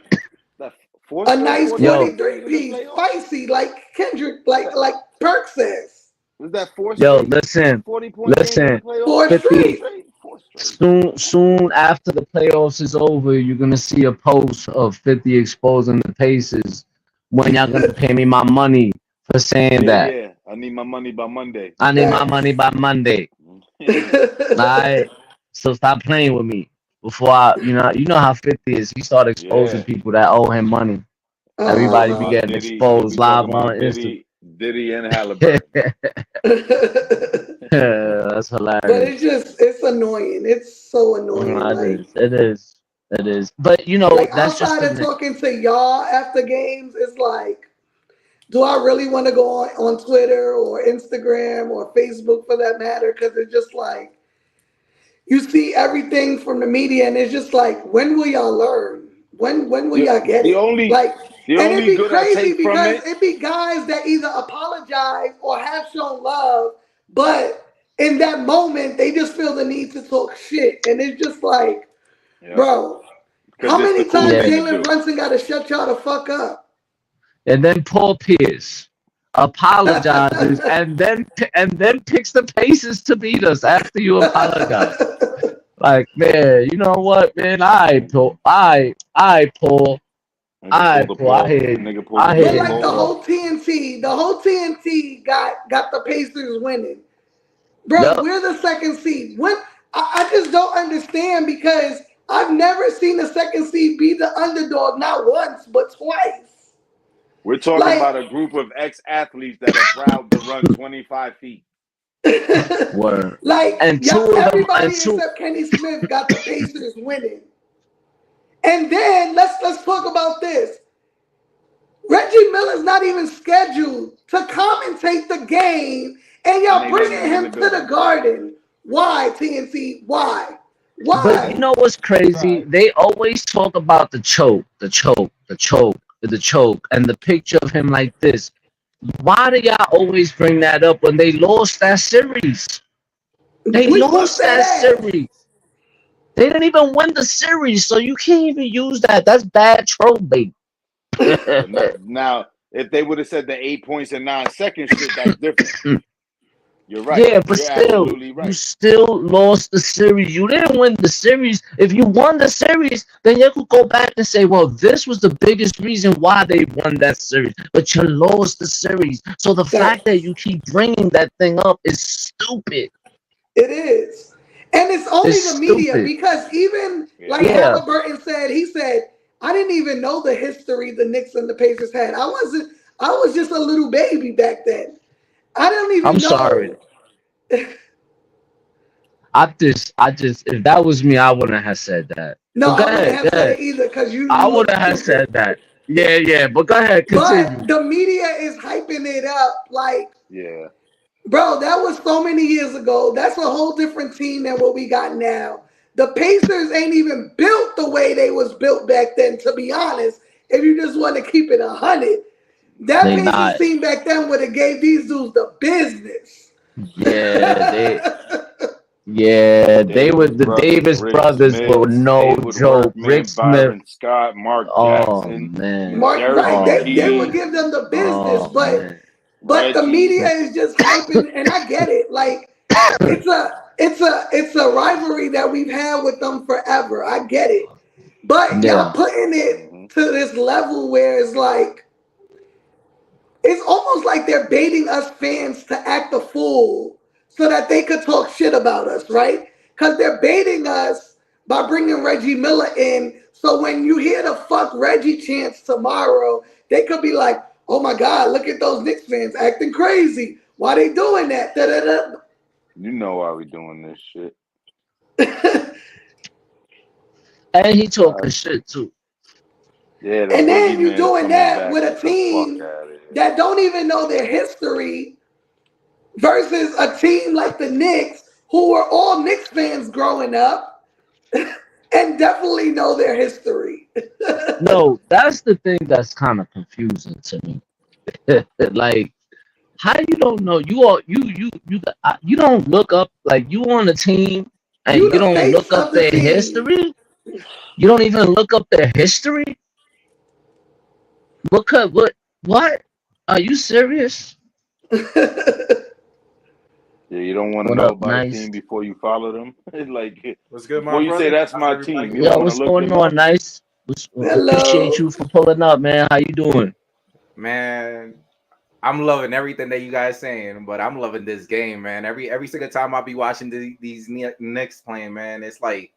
That four A straight, nice 40 23 in the piece, playoffs? spicy like Kendrick, like Perk says. Was that four Yo, straight listen, 40-point games in the listen. playoffs? Four 50. straight. Four straight. Soon after the playoffs is over, you're gonna see a post of 50 exposing the Pacers. When y'all gonna pay me my money for saying Yeah, that? yeah. I need my money by Monday. I need my money Facts. by Monday. Alright, so stop playing with me before you know how 50 is. He start exposing Yeah. people that owe him money. We talking Everybody be Uh-huh. about getting Diddy. exposed We talking live on about Instagram. Diddy and Halliburton. That's But it's hilarious. just it's annoying. It's so annoying. It Like is. It is. It is. But you know, like that's just outside the of talking to y'all after games, it's like, do I really want to go on Twitter or Instagram or Facebook for that matter? Because it's just like you see everything from the media, and it's just like, when will y'all learn? When will The, y'all get the it? only Like, the and it'd only be good I crazy take from because it. it'd be guys that either apologize or have shown love, but in that moment they just feel the need to talk shit, and it's just like, Yeah. bro, Because how it's the many cool times yeah. thing to Jalen do. Brunson got to shut y'all the fuck up? And then Paul Pierce apologizes and then picks the Pacers to beat us after you apologize. Like, man, you know what, man? Paul. Nigga pulled the I ball. hear you. Nigga pulled the I But hear Billy you, like the ball. bro. whole TNT got the Pacers winning. Bro, Yup. we're the second seed. When I just don't understand because I've never seen the second seed be the underdog, not once, but twice. We're talking Like, about a group of ex-athletes that are proud to run 25 feet. Word. like, And yeah, two of them and everybody two except Kenny Smith got the Pacers winning. And then let's talk about this. Reggie Miller's not even scheduled to commentate the game, and And y'all ain't letting bringing him in the him to the building. Garden. Why, TNT? Why? but you Why? know what's crazy? They always talk about the choke, and the picture of him like this. Why do y'all always bring that up when they lost that series? They We whooped lost that that ass. series. They didn't even win the series, so you can't even use that. That's bad troll bait. But now, if they would have said the 8 points in 9 seconds shit, that's different. You're right. Yeah, but You're still, absolutely you right. still lost the series. You didn't win the series. If you won the series, then you could go back and say, well, this was the biggest reason why they won that series. But you lost the series. So the fact that Facts. you keep bringing that thing up is stupid. It is. And it's It's only the media stupid. because even Yeah. like Yeah. Halliburton said, he said, I didn't even know the history the Knicks and the Pacers had. I was just a little baby back then. I don't I'm even sorry. know. If that was me, I wouldn't have said that. No, But go I wouldn't ahead, have go said ahead. it either because I you look wouldn't have stupid. said that. Yeah, yeah. But go ahead, But continue. the media is hyping it up like, Yeah. bro, that was so many years ago. That's a whole different team than what we got now. The Pacers ain't even built the way they was built back then, to be honest. If you just want to keep it 100, that They Pacers not. team back then would have gave these dudes the business. Yeah, they were Davis the brothers, Davis Rick brothers were Smith, no Haywood joke. Rick Workman, Smith. Byron Scott, Mark Oh Jackson, man. Mark, Derek right? Oh They man. would McKee, give them the business, Oh man. but the Reggie. media is just hyping, and I get it. Like it's a rivalry that we've had with them forever. I get it. But y'all Yeah. putting it Mm-hmm. to this level where it's like it's almost like they're baiting us fans to act a fool so that they could talk shit about us, right? Because they're baiting us by bringing Reggie Miller in. So when you hear the fuck Reggie chants tomorrow, they could be like, oh my God, look at those Knicks fans acting crazy. Why they doing that? Da-da-da. You know why we doing this shit. And he talking shit too. Yeah, the And then you boogeyman's doing coming that back. with a Get the fuck team out of here. that don't even know their history versus a team like the Knicks, who were all Knicks fans growing up and definitely know their history. No, that's the thing that's kind of confusing to me. Like, how you don't know? You don't look up, like, you on the team and You you the don't face look up of the their team. history. You don't even look up their history. What? Are you serious? Yeah, you don't want to What know up, about a Nice? team before you follow them. Like What's good, before my you say brother? that's How's my everybody team, you don't Yo, doing? want to what's look going them on, up. Nice? Appreciate Hello. you for pulling up, man. How you doing? Man, I'm loving everything that you guys saying, but I'm loving this game, man. Every single time I be watching these Knicks playing, man, it's like,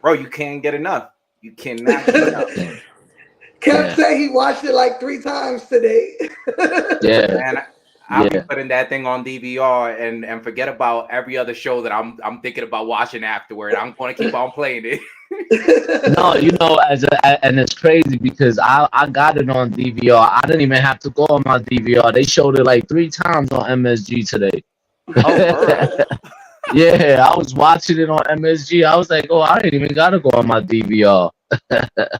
bro, you can't get enough. You cannot get enough. Yeah, Kev yeah, said he watched it like 3 times today. yeah, Man, I'll be yeah. putting that thing on DVR and forget about every other show that I'm thinking about watching afterward. I'm going to keep on playing it. No, and it's crazy because I got it on DVR. I didn't even have to go on my DVR. They showed it like 3 times on MSG today. Oh, word. Yeah, I was watching it on MSG. I was like, oh, I didn't even gotta go on my DVR.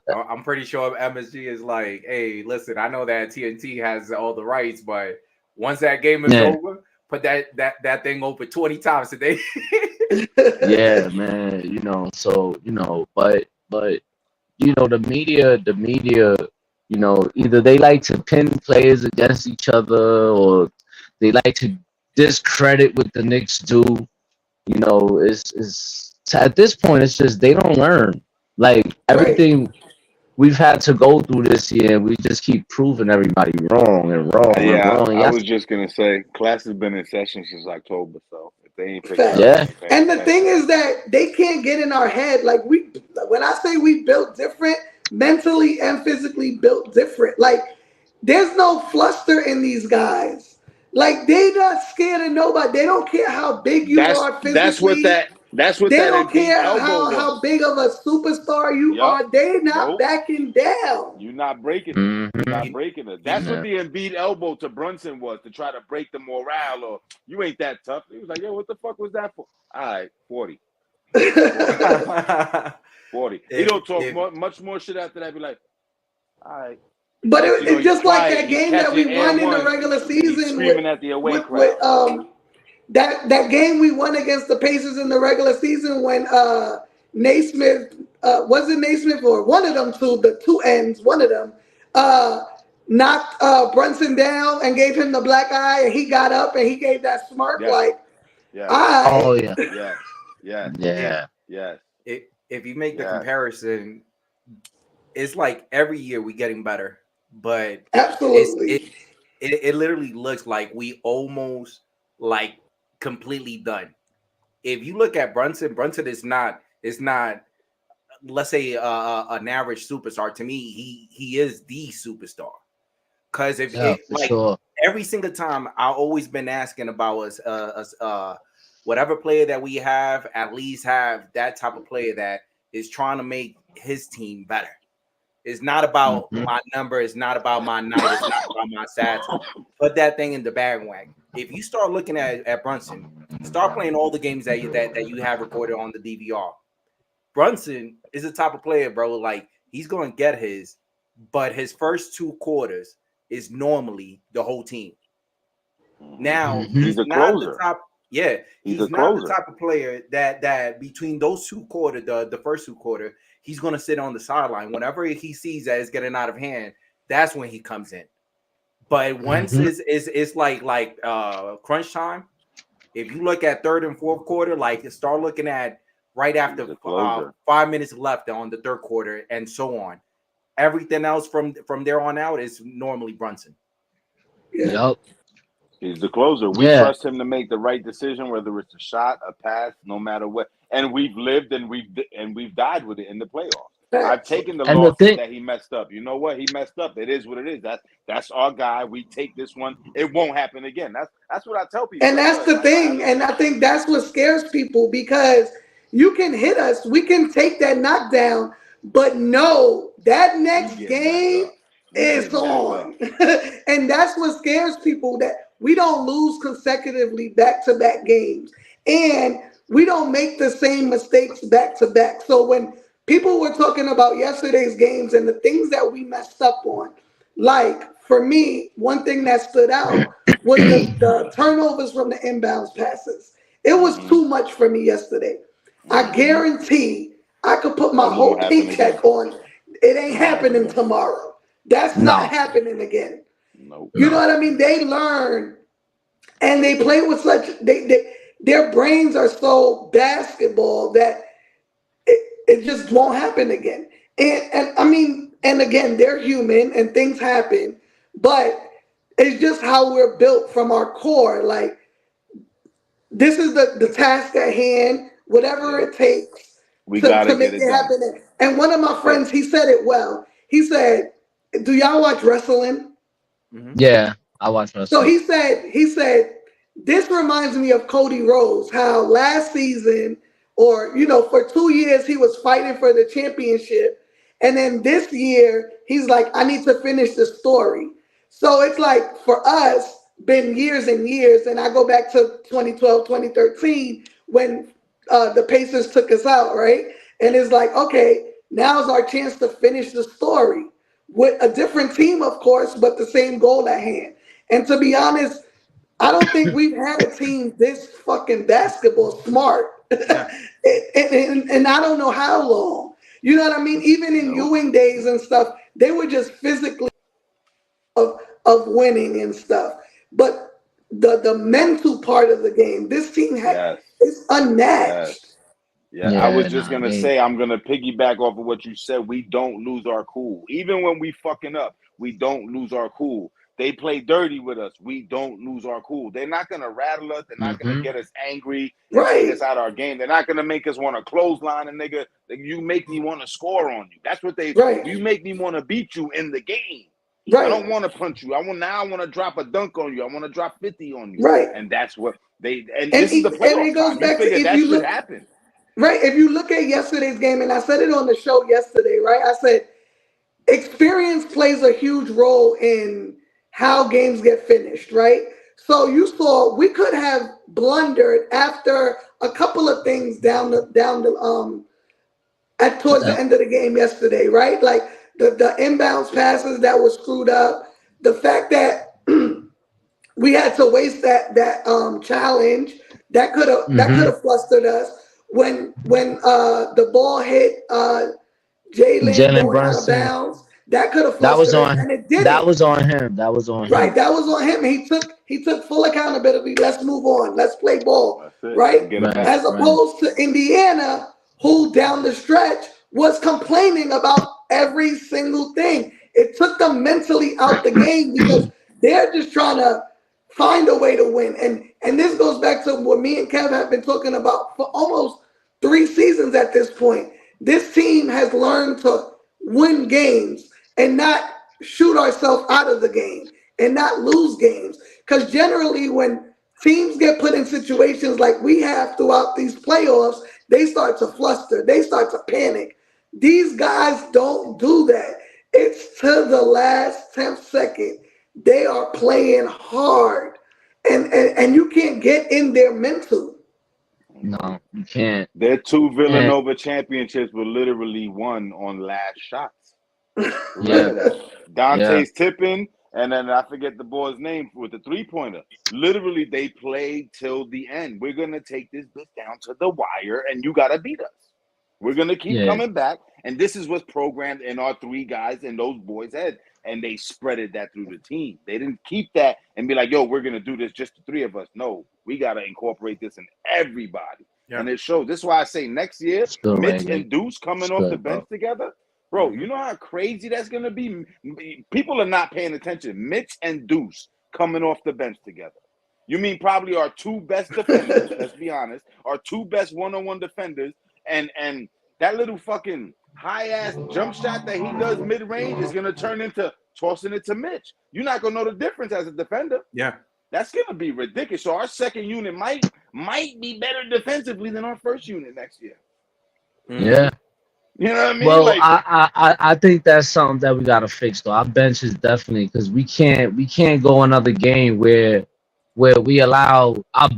I'm pretty sure MSG is like, hey, listen, I know that TNT has all the rights, but once that game is Yeah, over, put that thing open 20 times a day. yeah, man. But the media, either they like to pin players against each other, or they like to discredit what the Knicks do. It's at this point, it's just they don't learn. Like, Right. everything we've had to go through this year, we just keep proving everybody wrong and wrong and Yeah, wrong. I Yeah, was just gonna say class has been in session since October, so if they ain't figured out, they Facts. yeah, ain't paying And the thing attention. is that they can't get in our head. Like when I say we built different, mentally and physically built different. Like there's no fluster in these guys. Like they not scared of nobody. They don't care how big you That's are that's what physically. that that's what They that don't Embiid care elbow how was. big of a superstar you Yup. are. They not Nope. backing down. You're not breaking it. You're hmm not you, breaking it. you, That's what yeah. the Embiid elbow to Brunson was, to try to break the morale, or you ain't that tough. He was like, yo, what the fuck was that for? All right, 40. 40. 40. He if don't talk if much more shit after that. Be like, all right. But Next, you know, it's he just like quiet. that He game that we catching air won in the one, regular and he's season screaming at the away with crowd. that game we won against the Pacers in the regular season when Naismith was it Naismith or one of them two, the two ends, one of them uh knocked Brunson down and gave him the black eye, and he got up and he gave that smirk Yes, like, yes, Oh I yeah, yes, yes, if yeah. yes, if you make the yes. comparison, it's like every year we getting better, but it's absolutely. it literally looks like we almost like completely done. If you look at Brunson is not let's say an average superstar. To me, he is the superstar. Because if Yeah, it for like sure. every single time I always been asking about us whatever player that we have, at least have that type of player that is trying to make his team better. It's not about hmm my number. It's not about my night. It's not about my stats. Put that thing in the bandwagon. If you start looking at Brunson, start playing all the games that you have recorded on the DVR. Brunson is the type of player, bro. Like he's going to get his, but his first 2 quarters is normally the whole team. Now hmm He's he's a not the closer. top. Yeah, He's a he's not the closer. type of player that between those 2 quarters, the first 2 quarter, he's gonna sit on the sideline. Whenever he sees that it's getting out of hand, that's when he comes in. But once hmm it's like crunch time, if you look at third and fourth quarter, like start looking at right He's after a closer. 5 minutes left on the third quarter and so on. Everything else from there on out is normally Brunson. Yeah. Yup. He's the closer. We Yeah, trust him to make the right decision, whether it's a shot, a pass, no matter what. And we've lived and we've died with it in the playoffs. I've Facts. taken the and the losses thing, that he messed up. You know what? He messed up. It is what it is. That's our guy. We take this one. It won't happen again. That's what I tell people. And Like, that's yo, the like, all right, thing. And listen. I think that's what scares people because you can hit us, we can take that knockdown, but no, that We next getting back game up. We is getting back up. on. And that's what scares people that we don't lose consecutively back to back games. And we don't make the same mistakes back to back. So when people were talking about yesterday's games and the things that we messed up on, like for me, one thing that stood out was the turnovers from the inbounds passes. It was Mm-hmm. too much for me yesterday. I Mm-hmm. guarantee I could put my It whole won't happen again. paycheck on it ain't It won't happen happening again. tomorrow. That's not no, happening again. Nope. You know no, what I mean? They learn and they play with such their brains are so basketball that it just won't happen again. And I mean, and again, they're human and things happen, but it's just how we're built from our core. Like this is the task at hand, whatever Yeah. it takes We to gotta get make it it done. happen. And one of my That's it. friends, he said it well. He said, "Do y'all watch wrestling?" Mhm. yeah. I watch So wrestling. he said, this reminds me of Cody Rhodes, how last season, or for 2 years he was fighting for the championship. And then this year, he's like, I need to finish the story. So it's like for us, been years and years, and I go back to 2012, 2013, when the Pacers took us out, right? And it's like, okay, now's our chance to finish the story with a different team, of course, but the same goal at hand. And to be honest, I don't think we've had a team this fucking basketball smart. Yeah. And I don't know how long. You know what I mean? Even in Nope. Ewing days and stuff, they were just physically of winning and stuff. But the mental part of the game, this team Yes. is Yes. unmatched. Yeah, I was Yeah, just nah, gonna they. say I'm gonna piggyback off of what you said. We don't lose our cool. Even when we fucking up, we don't lose our cool. They play dirty with us. We don't lose our cool. They're not gonna rattle us. They're not gonna Hmm. get us angry and take Right, us out of our game. They're not gonna make us want to clothesline a nigga. You make me want to score on you. That's what they. right, You make me want to beat you in the game. I right, don't want to punch you. I want to drop a dunk on you. I want to drop 50 on you. right. And that's what they. And And this is the and playoff it goes time. You back to figure if that you should look happen. right, if you look at yesterday's game, and I said it on the show yesterday, right? I said experience plays a huge role in how games get finished, right? So you saw we could have blundered after a couple of things down the at towards the Yep. end of the game yesterday, right? Like the inbounds passes that were screwed up, the fact that we had to waste that challenge that could Hmm. have flustered us when the ball hit Jalen Jalen going out of Brunson. bounds. That could have That was flustered us, on. and it That didn't. was on him. That was on Right, him. that was on him. He took full accountability. Let's move on. Let's play ball. That's it. Right, And get it Right. back. as Right. opposed to Indiana, who down the stretch was complaining about every single thing. It took them mentally out the game because they're just trying to find a way to win. And this goes back to what me and Kev have been talking about for almost 3 seasons at this point. This team has learned to win games and not shoot ourselves out of the game and not lose games. Because generally, when teams get put in situations like we have throughout these playoffs, they start to fluster, they start to panic. These guys don't do that. It's to the last 10th second. They are playing hard. And you can't get in their mental. No, you can't. Their two And Villanova championships were literally won on last shots. yeah, Remember that. yeah, Dante's tipping, and then I forget the boy's name with the 3-pointer. Literally, they played till the end. We're gonna take this bitch down to the wire, and you gotta beat us. We're gonna keep yeah. coming back, and this is what's programmed in our three guys and those boys' head. And they spreaded that through the team. They didn't keep that and be like, "Yo, we're gonna do this just the three of us." No, we gotta incorporate this in everybody, Yeah. and it shows. This is why I say next year, Still Mitch Rainy. and Deuce coming It's off the good, bench bro. together. Bro, you know how crazy that's gonna be? People are not paying attention. Mitch and Deuce coming off the bench together. You mean probably our two best defenders, let's be honest, our two best one-on-one defenders, and that little fucking high-ass jump shot that he does mid-range is going to turn into tossing it to Mitch. You're not going to know the difference as a defender. Yeah. That's going to be ridiculous. So our second unit might be better defensively than our first unit next year. Yeah. You know what I mean? Well, Like, I think that's something that we gotta fix though. Our bench is definitely because we can't go another game where we allow our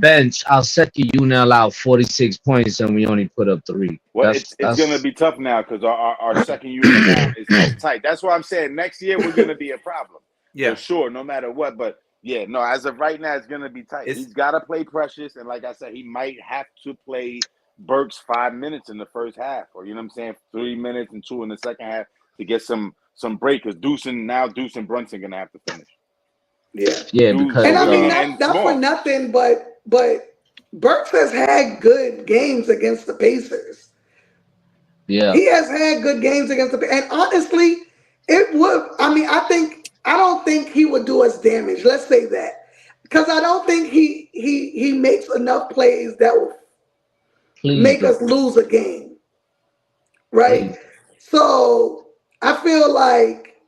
second unit allow 46 points and we only put up 3. well, it's going to be tough now because our second unit now is tight. That's why I'm saying next year we're going to be a problem. Yeah. For sure, no matter what. But yeah, no, as of right now, it's going to be tight. He's got to play Precious, and like I said, he might have to play Burks 5 minutes in the first half, or you know what I'm saying, 3 minutes and 2 in the second half to get some break. Because Deuce and Brunson gonna have to finish. Yeah, because and I mean not for nothing, but Burks has had good games against the Pacers. Yeah, he has had good games against the, and honestly, it would. I mean, I don't think he would do us damage. Let's say that, because I don't think he makes enough plays that will make us lose a game, right? So I feel like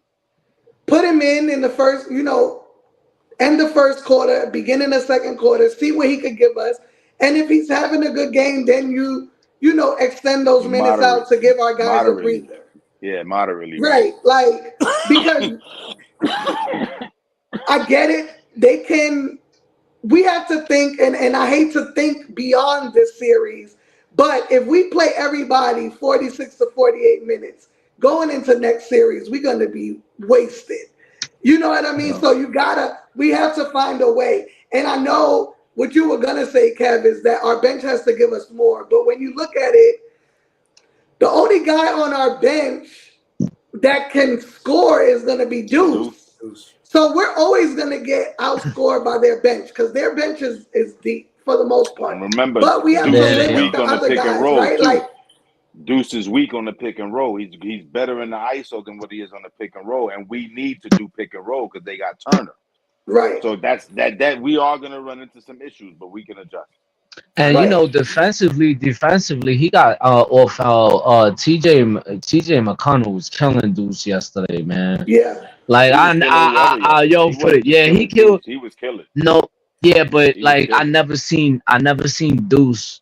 put him in the first, end the first quarter, beginning the second quarter, see what he could give us, and if he's having a good game, then extend those minutes out to give our guys a breather. Yeah, moderately. Right, like because I get it. We have to think, and I hate to think beyond this series. But if we play everybody 46 to 48 minutes going into next series, we're going to be wasted. You know what I mean? So we have to find a way. And I know what you were going to say, Kev, is that our bench has to give us more. But when you look at it, the only guy on our bench that can score is going to be Deuce. So we're always going to get outscored by their bench because their bench is deep for the most part. And remember, but we have to limit the other guys, right? Too. Like Deuce is weak on the pick and roll. He's better in the ISO than what he is on the pick and roll, and we need to do pick and roll because they got Turner. Right. So that we are going to run into some issues, but we can adjust. And defensively, he got off TJ McConnell was killing Deuce yesterday, man. Yeah. Like he killed. He was killing. No, yeah, but I never seen Deuce,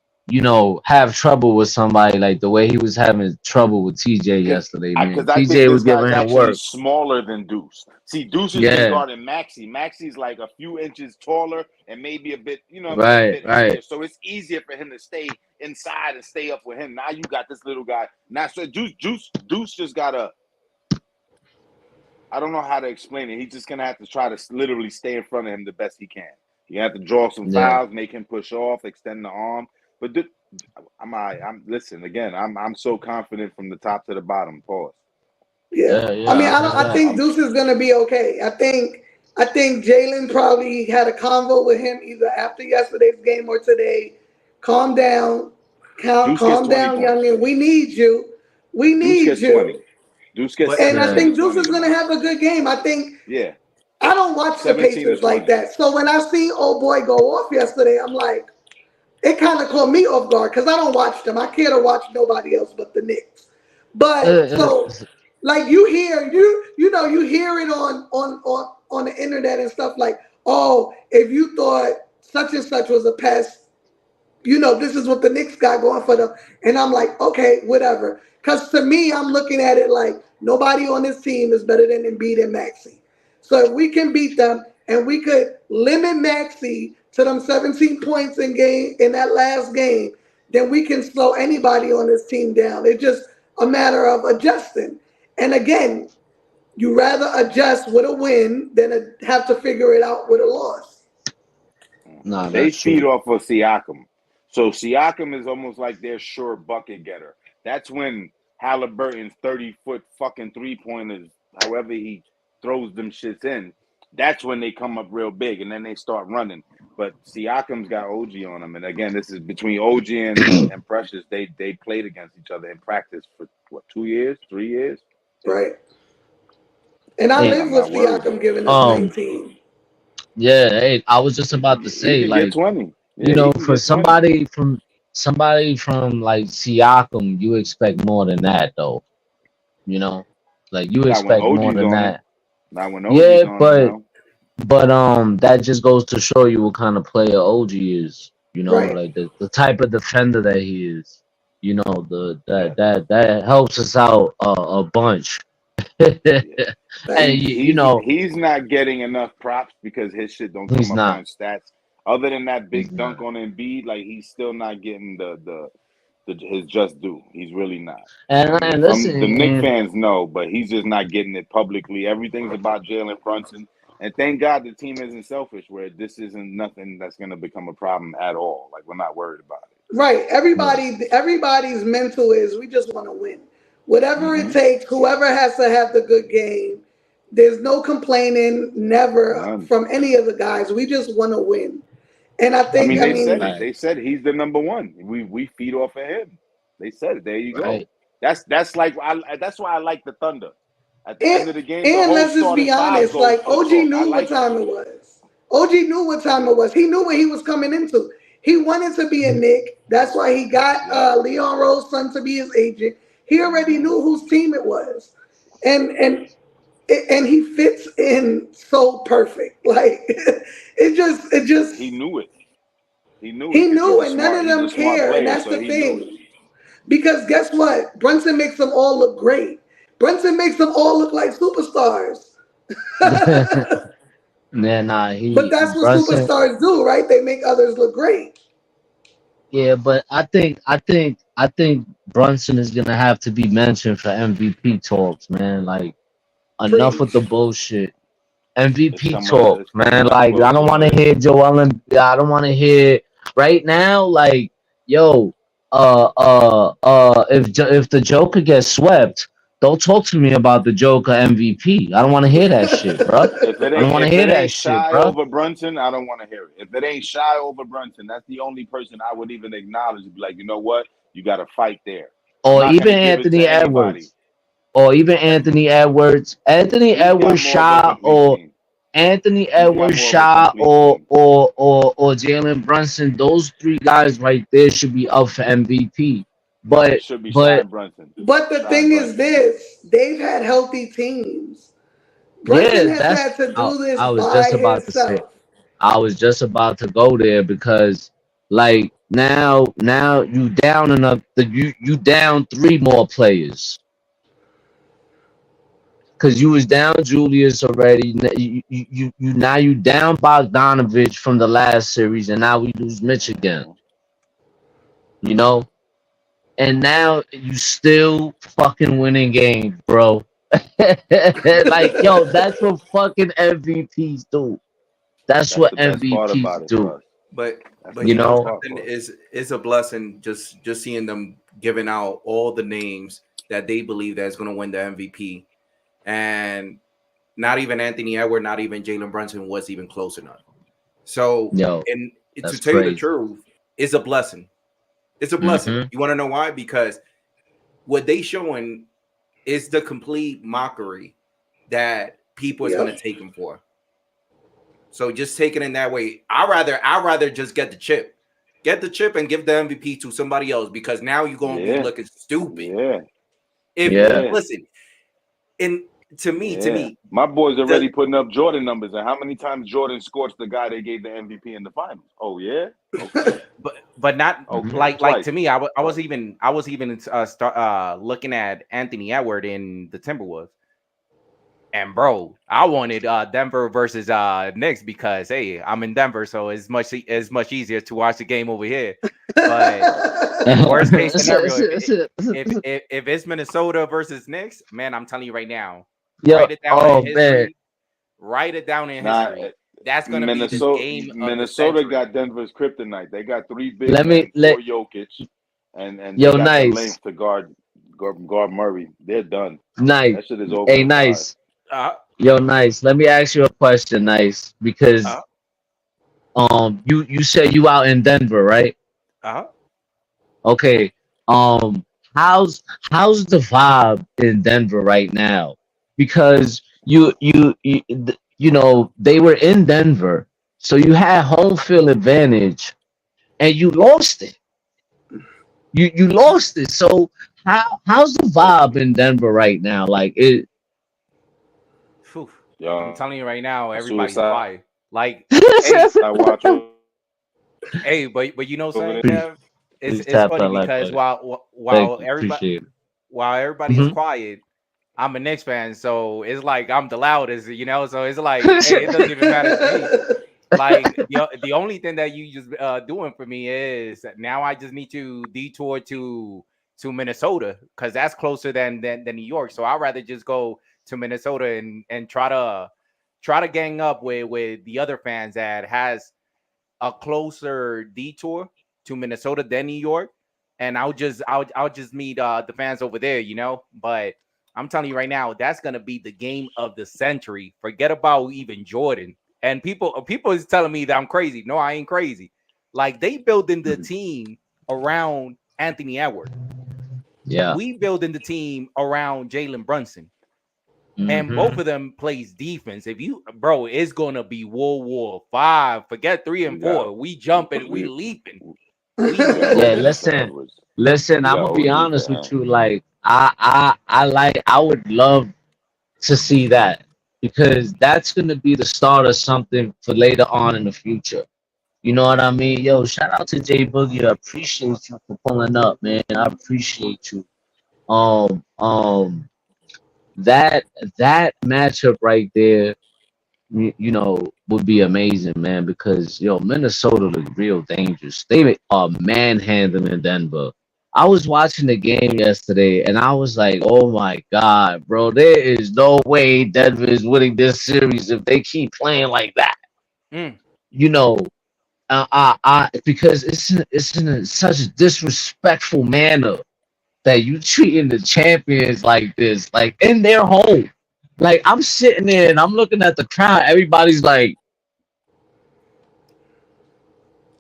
have trouble with somebody like the way he was having trouble with TJ yesterday, man. TJ was giving him work. Smaller than Deuce. See, Deuce is guarding Maxey. Maxey's like a few inches taller and maybe a bit, right. Heavier. So it's easier for him to stay inside and stay up with him. Now you got this little guy. Now, so Deuce just gotta. I don't know how to explain it. He's just gonna have to try to literally stay in front of him the best he can. You have to draw some fouls, make him push off, extend the arm. But I'm listen again. I'm so confident from the top to the bottom. Pause. Yeah. I mean, I think Deuce is gonna be okay. I think Jalen probably had a convo with him either after yesterday's game or today. Calm down, calm down, youngin. We need you. We need you. 20. Deuce gets and I think Deuce is gonna have a good game. I think. Yeah. I don't watch the Pacers like that. So when I see old boy go off yesterday, I'm like, it kind of caught me off guard because I don't watch them. I care to watch nobody else but the Knicks. But so like you hear it on the internet and stuff like, oh, if you thought such and such was a pest, this is what the Knicks got going for them. And I'm like, okay, whatever. Because to me, I'm looking at it like nobody on this team is better than Embiid and Maxey. So if we can beat them and we could limit Maxey to them 17 points in that last game, then we can slow anybody on this team down. It's just a matter of adjusting. And again, you rather adjust with a win than have to figure it out with a loss. No, they feed off of Siakam. So Siakam is almost like their sure bucket getter. That's when Halliburton's 30-foot fucking three-pointers, however he throws them shits in, that's when they come up real big, and then they start running. But Siakam's got OG on him, and again, this is between OG and Precious. They played against each other in practice for, 2 years, 3 years? Right. And I live with Siakam giving us 19. Yeah, hey, I was just about to He say, could get like, 20. you Yeah, he know, can for get 20. somebody from like Siakam, you expect more than that, though. You know, like you Not when expect more OG's than on him. that. Not when OG's Yeah, on him, but no. that just goes to show you what kind of player OG is. You know, Right. like the type of defender that he is. You know, the Yeah, that helps us out a bunch. yeah. And Thanks. you know, He's not getting enough props because his shit don't he's come up not. on stats. Other than that He's big dunk not. on Embiid, like he's still not getting the his just due. He's really not. And From listen, the Knicks and fans know, but he's just not getting it publicly. Everything's about Jalen Brunson, and thank God the team isn't selfish. Where this isn't nothing that's going to become a problem at all. Like we're not worried about Right. yeah, Everybody's mental is we just want to win. it. Whatever it takes, whoever has to have the good game. There's no complaining, never None. from any of the guys. We just want to win. And I I think, mean, I they yeah, said mean, it. right, They said he's the number one. We feed off of him. They said it. There you go. right. That's like that's why I like the Thunder. At the and, end of the game, the and whole let's just starting be five honest, like should OG talk. I knew what like that time it shit. was. OG knew what time it was. He knew what he was coming into. He wanted to be a Nick. That's why he got Yep. Leon Rose's son to be his agent. He already knew whose team it was. And and he fits in so perfect. Like it He just knew it. He knew it he because knew, and none of He's a them smart care. And player, that's so the he knew it. thing. Because guess what? Brunson makes them all look great. Brunson makes them all look like superstars. Yeah, nah, But he that's what Brunson. superstars do, right? They make others look great. Yeah, but I think Brunson is gonna have to be mentioned for MVP talks, man. Like enough with the Preach. bullshit. It's MVP coming up. talk, It's coming man. up Like I close. don't want to hear Joel and I don't want to hear right now. Like yo, if the Joker gets swept, don't talk to me about the Joker MVP. I don't want to hear that shit, bro. I don't want to If hear it that ain't shit, shy bro. over Brunson, I don't want to hear it. If it ain't shy over Brunson, that's the only person I would even acknowledge and be like, you know what? You got to fight there. I'm Or not even gonna give it to Anthony anybody. Edwards. Or even Anthony Edwards. Anthony He's got Edwards more of a shot complete or team. Anthony He's got Edwards more of a shot complete team. or Jalen Brunson, those three guys right there should be up for MVP. No, it But should be Shy but and Brunson. But the Shy and thing is Brunson. this, they've had healthy teams. yeah, Brunson has that's had to I, do this I was by just about to say. himself. I was just about to go there because like now you down enough that you down three more players. Cause you was down Julius already. You now you down Bogdanovich from the last series, and now we lose Mitch again. Uh-huh. You know, and now you still fucking winning games, bro. Like yo, that's what fucking MVPs do. That's That's what the best part MVPs about it, do. Russ. But That's but the You you know best know, part, something Russ. is a blessing just seeing them giving out all the names that they believe that's going to win the MVP, and not even Anthony Edwards, not even Jalen Brunson was even close enough. So, yo, and to that's tell you the crazy. truth, it's a blessing. It's a blessing. Hmm. You want to know why? Because what they showing is the complete mockery that people is going Yep. to take him for. So just take it in that way. I rather just get the chip and give the MVP to somebody else because now you're gonna be Yeah, looking stupid. yeah, If Yeah, yeah, listen, and to yeah. me, My boy's the already putting up Jordan numbers. And how many times Jordan scorched the guy they gave the MVP in the finals? Oh yeah, okay, but not hmm okay, like to twice, me. twice. I was even start looking at Anthony Edward in the Timberwolves. And bro, I wanted Denver versus Knicks because hey, I'm in Denver, so it's much easier to watch the game over here. But worst case scenario, if it's Minnesota versus Knicks, man, I'm telling you right now, yo, write it down in oh man, history. Write it down in Nah, history. That's gonna be the game of the Minnesota century. got Denver's kryptonite. They got three big let me men let for Jokic, and they yo got the nice, length to guard Murray. They're done. nice, That shit is over hey in five. nice, Uh, yo nice. Let me ask you a question, nice, because uh, you said you out in Denver, right? uh. Okay. Um, how's the vibe in Denver right now? Because you know they were in Denver So you had home field advantage, and you lost it. You lost it. So how's the vibe in Denver right now? Like it. Phew. I'm Yo, telling you right now, everybody's suicide quiet. Like, hey, watch hey, but you know what I'm over saying, there. Please, Kev? It's please it's tap funny that like because button. while Thank while you. everybody Appreciate it. while everybody is Hmm. quiet, I'm a Knicks fan, so it's like I'm the loudest, you know. So it's like, hey, it doesn't even matter to me. Like the only thing that you just doing for me is now I just need to detour to Minnesota because that's closer than New York. So I'd rather just go to Minnesota and try to gang up with the other fans that has a closer detour to Minnesota than New York, and I'll just meet the fans over there, you know. But I'm telling you right now, that's gonna be the game of the century. Forget about even Jordan. And people is telling me that I'm crazy. No, I ain't crazy. Like they building the team around Anthony Edwards. Yeah. We building the team around Jalen Brunson. And both Hmm. of them plays defense. If you, bro, it's gonna be World War V. Forget three We and got four. We jumping, we we leaping, we we got Yeah. moving. OG for Listen. Edwards. Listen. We I'm got gonna be OG for honest with him. you. Like I like. I would love to see that because that's gonna be the start of something for later on in the future. You know what I mean? Yo, shout out to Jay Boogie. I appreciate you for pulling up, man. I appreciate you. Um, um, that that matchup right there, you know, would be amazing, man. Because yo, Minnesota look real dangerous. They are manhandling Denver. I was watching the game yesterday, and I was like, "Oh my god, bro! There is no way Denver is winning this series if they keep playing like that." Mm. You know, because it's in such a disrespectful manner that you treating the champions like this, like in their home. Like I'm sitting there and I'm looking at the crowd. Everybody's like,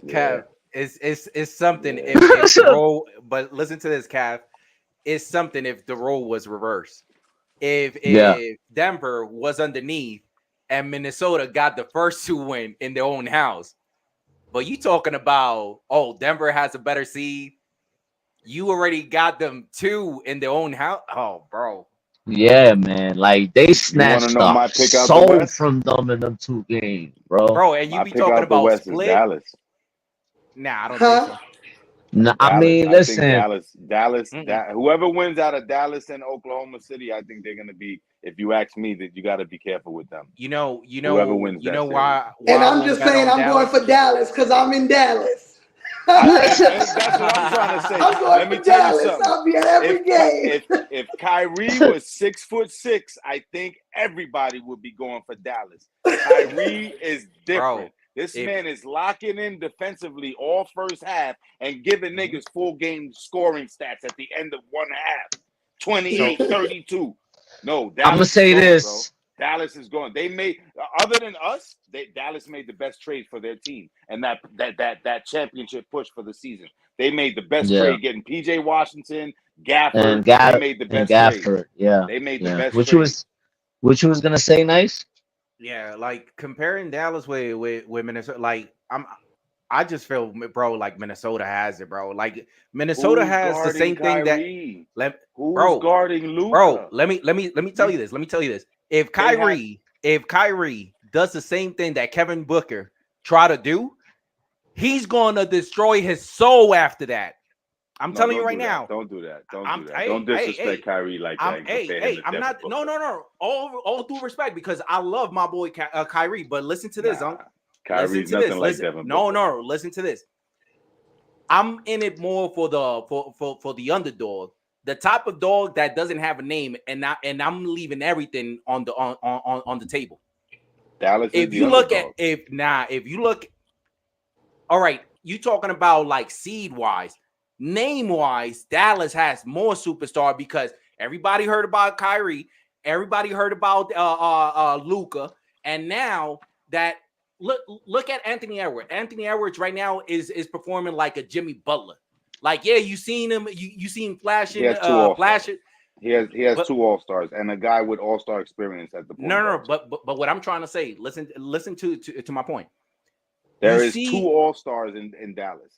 Yeah, Cav, it's something if the role, but listen to this, Cav. It's something if the role was reversed. yeah, If Denver was underneath and Minnesota got the first two win in their own house, but you talking about Denver has a better seed. You already got them two in their own house. Oh, bro. yeah, man. Like they you want to snatched know the my pick out the soul West? from them in them 2 games, bro. Bro, and you My be pick talking out the about West is split? Dallas. Nah, I don't think Huh? so. No, I Dallas. mean, I think listen, Dallas. Mm-mm. That whoever wins out of Dallas and Oklahoma City, I think they're gonna be. If you ask me, that you got to be careful with them. Whoever wins You that know series. And I I'm won't just bet saying on I'm going Dallas. for Dallas because I'm in Dallas. And that's what I'm trying to say. I'm going Let me for tell you Dallas. something. I'll be at every game. If Kyrie was 6'6", I think everybody would be going for Dallas. Kyrie is different. Bro, This if man is locking in defensively all first half and giving Mhm. niggas full game scoring stats at the end of one half. So 28, 32. No, I'm gonna Dallas is say going, bro. this. Dallas is going. They made other than us, Dallas made the best trade for their team and that championship push for the season. They made the best Yeah, trade getting PJ Washington, Gafford. and They Gaff made the and best trade. Gafford. Yeah, They made the yeah. best trade. What you was gonna say, nice? yeah, like comparing Dallas with Minnesota, like I just feel, bro, like Minnesota has it, bro. Like Minnesota Who's has the guarding same thing that Kyrie? let Who's bro, guarding bro. Luca? Let me tell you this. Let me tell you this. If They have Kyrie does the same thing that Kevin Booker try to do, he's gonna destroy his soul after that. I'm no. telling you Don't right do that. now. Don't do that. Don't I'm do that. Don't hey hey disrespect hey. Kyrie like that and compare him to I'm Devin not. No, Booker. no, no. All due respect, because I love my boy Kyrie. But listen to this, Nah, Unc. Listen Kyrie's to nothing this. like Listen. Devin No, Booker. no. Listen to this. I'm in it more for the for the underdog, the type of dog that doesn't have a name, and I'm leaving everything on the table. Dallas is If the you look at underdog. if you look, all right, you talking about like seed wise, name wise, Dallas has more superstar because everybody heard about Kyrie, everybody heard about Luca, and now that look at Anthony Edwards. Anthony Edwards right now is performing like a Jimmy Butler. Like, yeah, you seen him, you seen He flashing, has two All Stars. flashing, He has but two All Stars and a guy with All Star experience at the point no, guard. but what I'm trying to say, listen to my point. There You is 2 see, All-Stars in Dallas.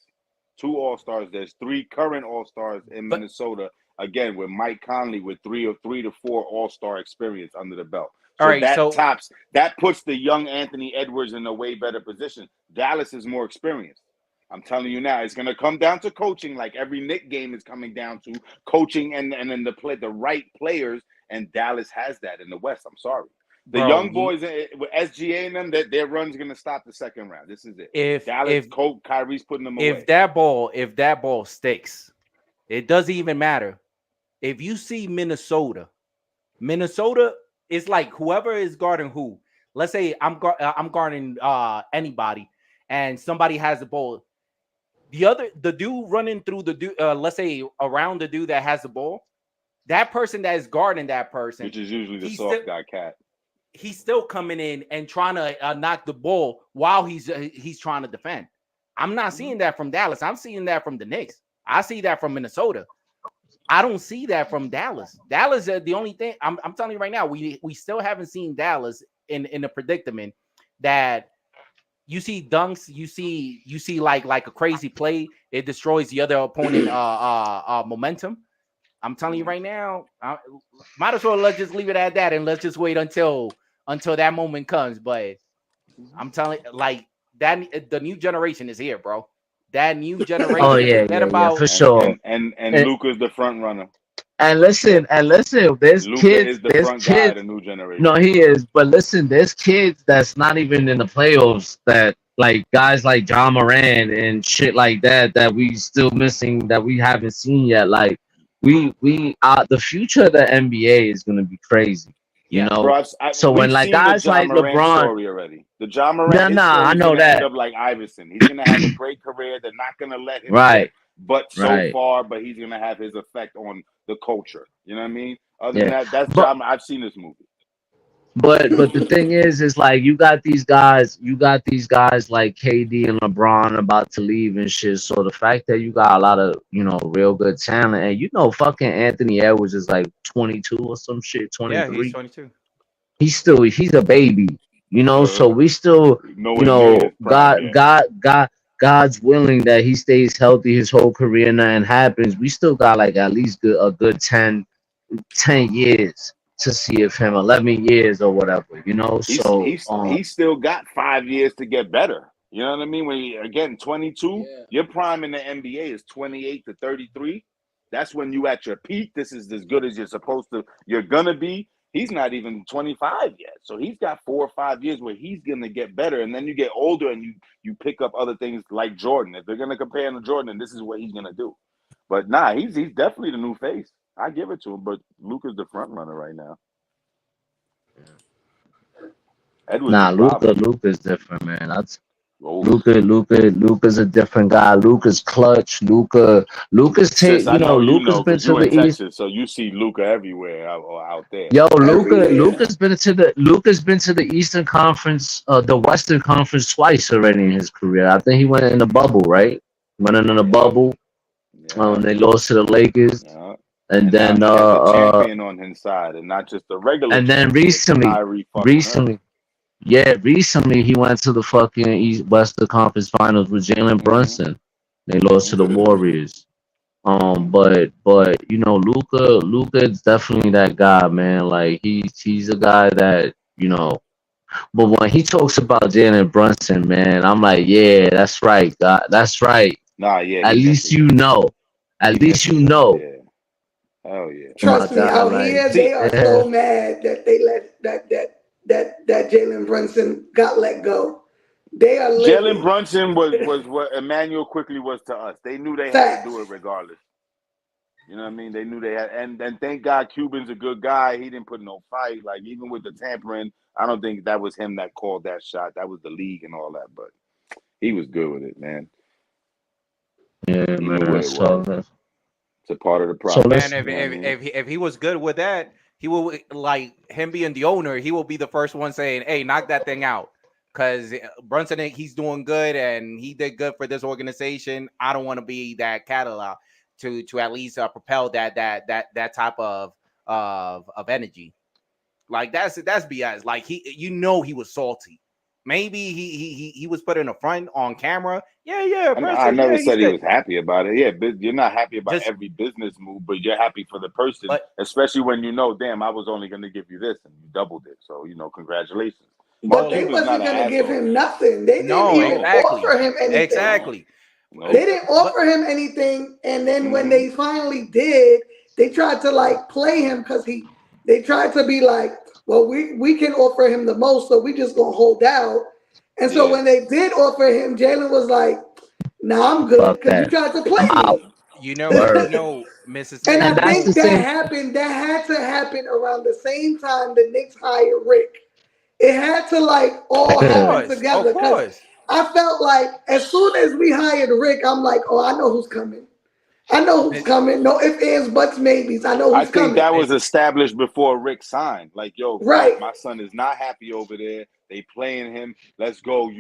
2 All-Stars. There's 3 current All-Stars in but Minnesota. Again, with Mike Conley with 3 to 4 All-Star experience under the belt. all So right. So that puts the young Anthony Edwards in a way better position. Dallas is more experienced. I'm telling you now, it's going to come down to coaching, like every Knick game is coming down to coaching and then the right players. And Dallas has that in the West. I'm sorry. The bro, young boys with SGA and them, their run's going to stop the second round. This is it. if Dallas, Kyrie's putting them away. if that ball sticks, it doesn't even matter. If you see Minnesota is like whoever is guarding who. Let's say I'm guarding anybody, and somebody has the ball. The dude running through the dude, let's say around the dude that has the ball, that person that is guarding that person, which is usually the soft guy cat. He's still coming in and trying to knock the ball while he's trying to defend. I'm not seeing that from Dallas. I'm seeing that from the Knicks. I see that from Minnesota. I don't see that from Dallas. Dallas, the only thing I'm telling you right now, we still haven't seen Dallas in a predicament that you see dunks, you see like a crazy play, it destroys the other opponent momentum. I'm telling you right now, might as well let's just leave it at that and let's just wait until that moment comes. But I'm telling like that the new generation is here, bro. That new generation. Oh yeah, Forget yeah, yeah, about for sure. And And, Luka's the front runner. and listen, there's Luka kids, is the front guy of the new generation. No, he is. But listen, there's kids that's not even in the playoffs that like guys like John Moran and shit like that we still missing that we haven't seen yet. Like we the future of the NBA is gonna be crazy. You yeah. know. Bro, So when we've like seen the guys John like Morant LeBron, story already. The John Morant, his I story is know going to end that. up like Iverson. He's going to have a great career. They're not going to let him Right, get but so right. far, but he's going to have his effect on the culture. You know what I mean? Other than Yeah. that, that's But John. I've seen this movie. but the thing is like you got these guys like KD and LeBron about to leave and shit. So the fact that you got a lot of real good talent, and fucking Anthony Edwards is like 22 or some shit, Yeah, he's 23. 22. He's a baby, so we still, Nowhere near his prime yet. God's willing that he stays healthy his whole career and nothing happens. We still got like at least a good 10 years to see if him, 11 years or whatever, so He's still got 5 years to get better. You know what I mean? When you, again, 22, your prime in the NBA is 28 to 33. That's when you at your peak. This is as good as you're gonna be. He's not even 25 yet. So he's got 4 or 5 years where he's gonna get better. And then you get older and you pick up other things like Jordan. If they're gonna compare him to Jordan, this is what he's gonna do. But nah, he's definitely the new face. I give it to him, but Luka's the front runner right now. Edwards Luka's different, man. Luka's a different guy. Luka's clutch. Luka's Sis, I know Luka's been because to you in the East. Texas, so you see Luka everywhere out there. Yo, Every year. Luka's been to the Eastern Conference, the Western Conference twice already in his career. I think he went in the bubble, right? Went in the bubble. They lost to the Lakers. Yeah. And then now he has a champion on his side, and not just the regular. And then recently, he went to the fucking Western Conference Finals with Jalen Brunson. They lost to the Warriors. But Luka is definitely that guy, man. Like he's a guy that But when he talks about Jalen Brunson, man, I'm like, yeah, that's right, God, that's right. Nah, yeah. At least you know. At least you know. Yeah. Hell yeah. Trust me, out like, here they are so mad that they let that Jalen Brunson got let go. They are Jalen Brunson was what Emmanuel quickly was to us. They knew they had to do it regardless. You know what I mean? They knew they had, and thank God Cuban's a good guy. He didn't put no fight. Like even with the tampering, I don't think that was him that called that shot. That was the league and all that. But he was good with it, man. Yeah, man. It's a part of the process. Man, if he was good with that, he will, like him being the owner, he will be the first one saying, "Hey, knock that thing out." Because Brunson, he's doing good and he did good for this organization. I don't want to be that catalog to at least propel that type of energy. Like that's BS. Like he was salty. maybe he was put in a front on camera. Yeah, I Brunson, never he's said he good. was happy about it. Yeah, but you're not happy about Just every business move, but you're happy for the person, but especially when you know, damn, I was only going to give you this and you doubled it. So, congratulations. But Mark they Cuban's not wasn't an gonna give asshole. him nothing. They didn't no, even No, offer him anything. exactly. no. They didn't But offer him anything, and then when Mm-hmm. they finally did, they tried to like play him because they tried to be like, well, we can offer him the most, so we just gonna hold out. And so Yeah. when they did offer him, Jalen was like, "Nah, I'm good," Fuck because you that. tried to I'm play out. me. Word. Mrs. And Mitch, I And that's the think that same. happened. That had to happen around the same time the Knicks hired Rick. It had to like all happen of together because course. I felt like as soon as we hired Rick, I'm like, oh, I know who's coming. I know who's Mi- coming. No ifs, ands, buts, maybes. I know I who's think coming. that mi- was established before Rick signed. Like, yo, Right. my son is not happy over there. They playing him. Let's go.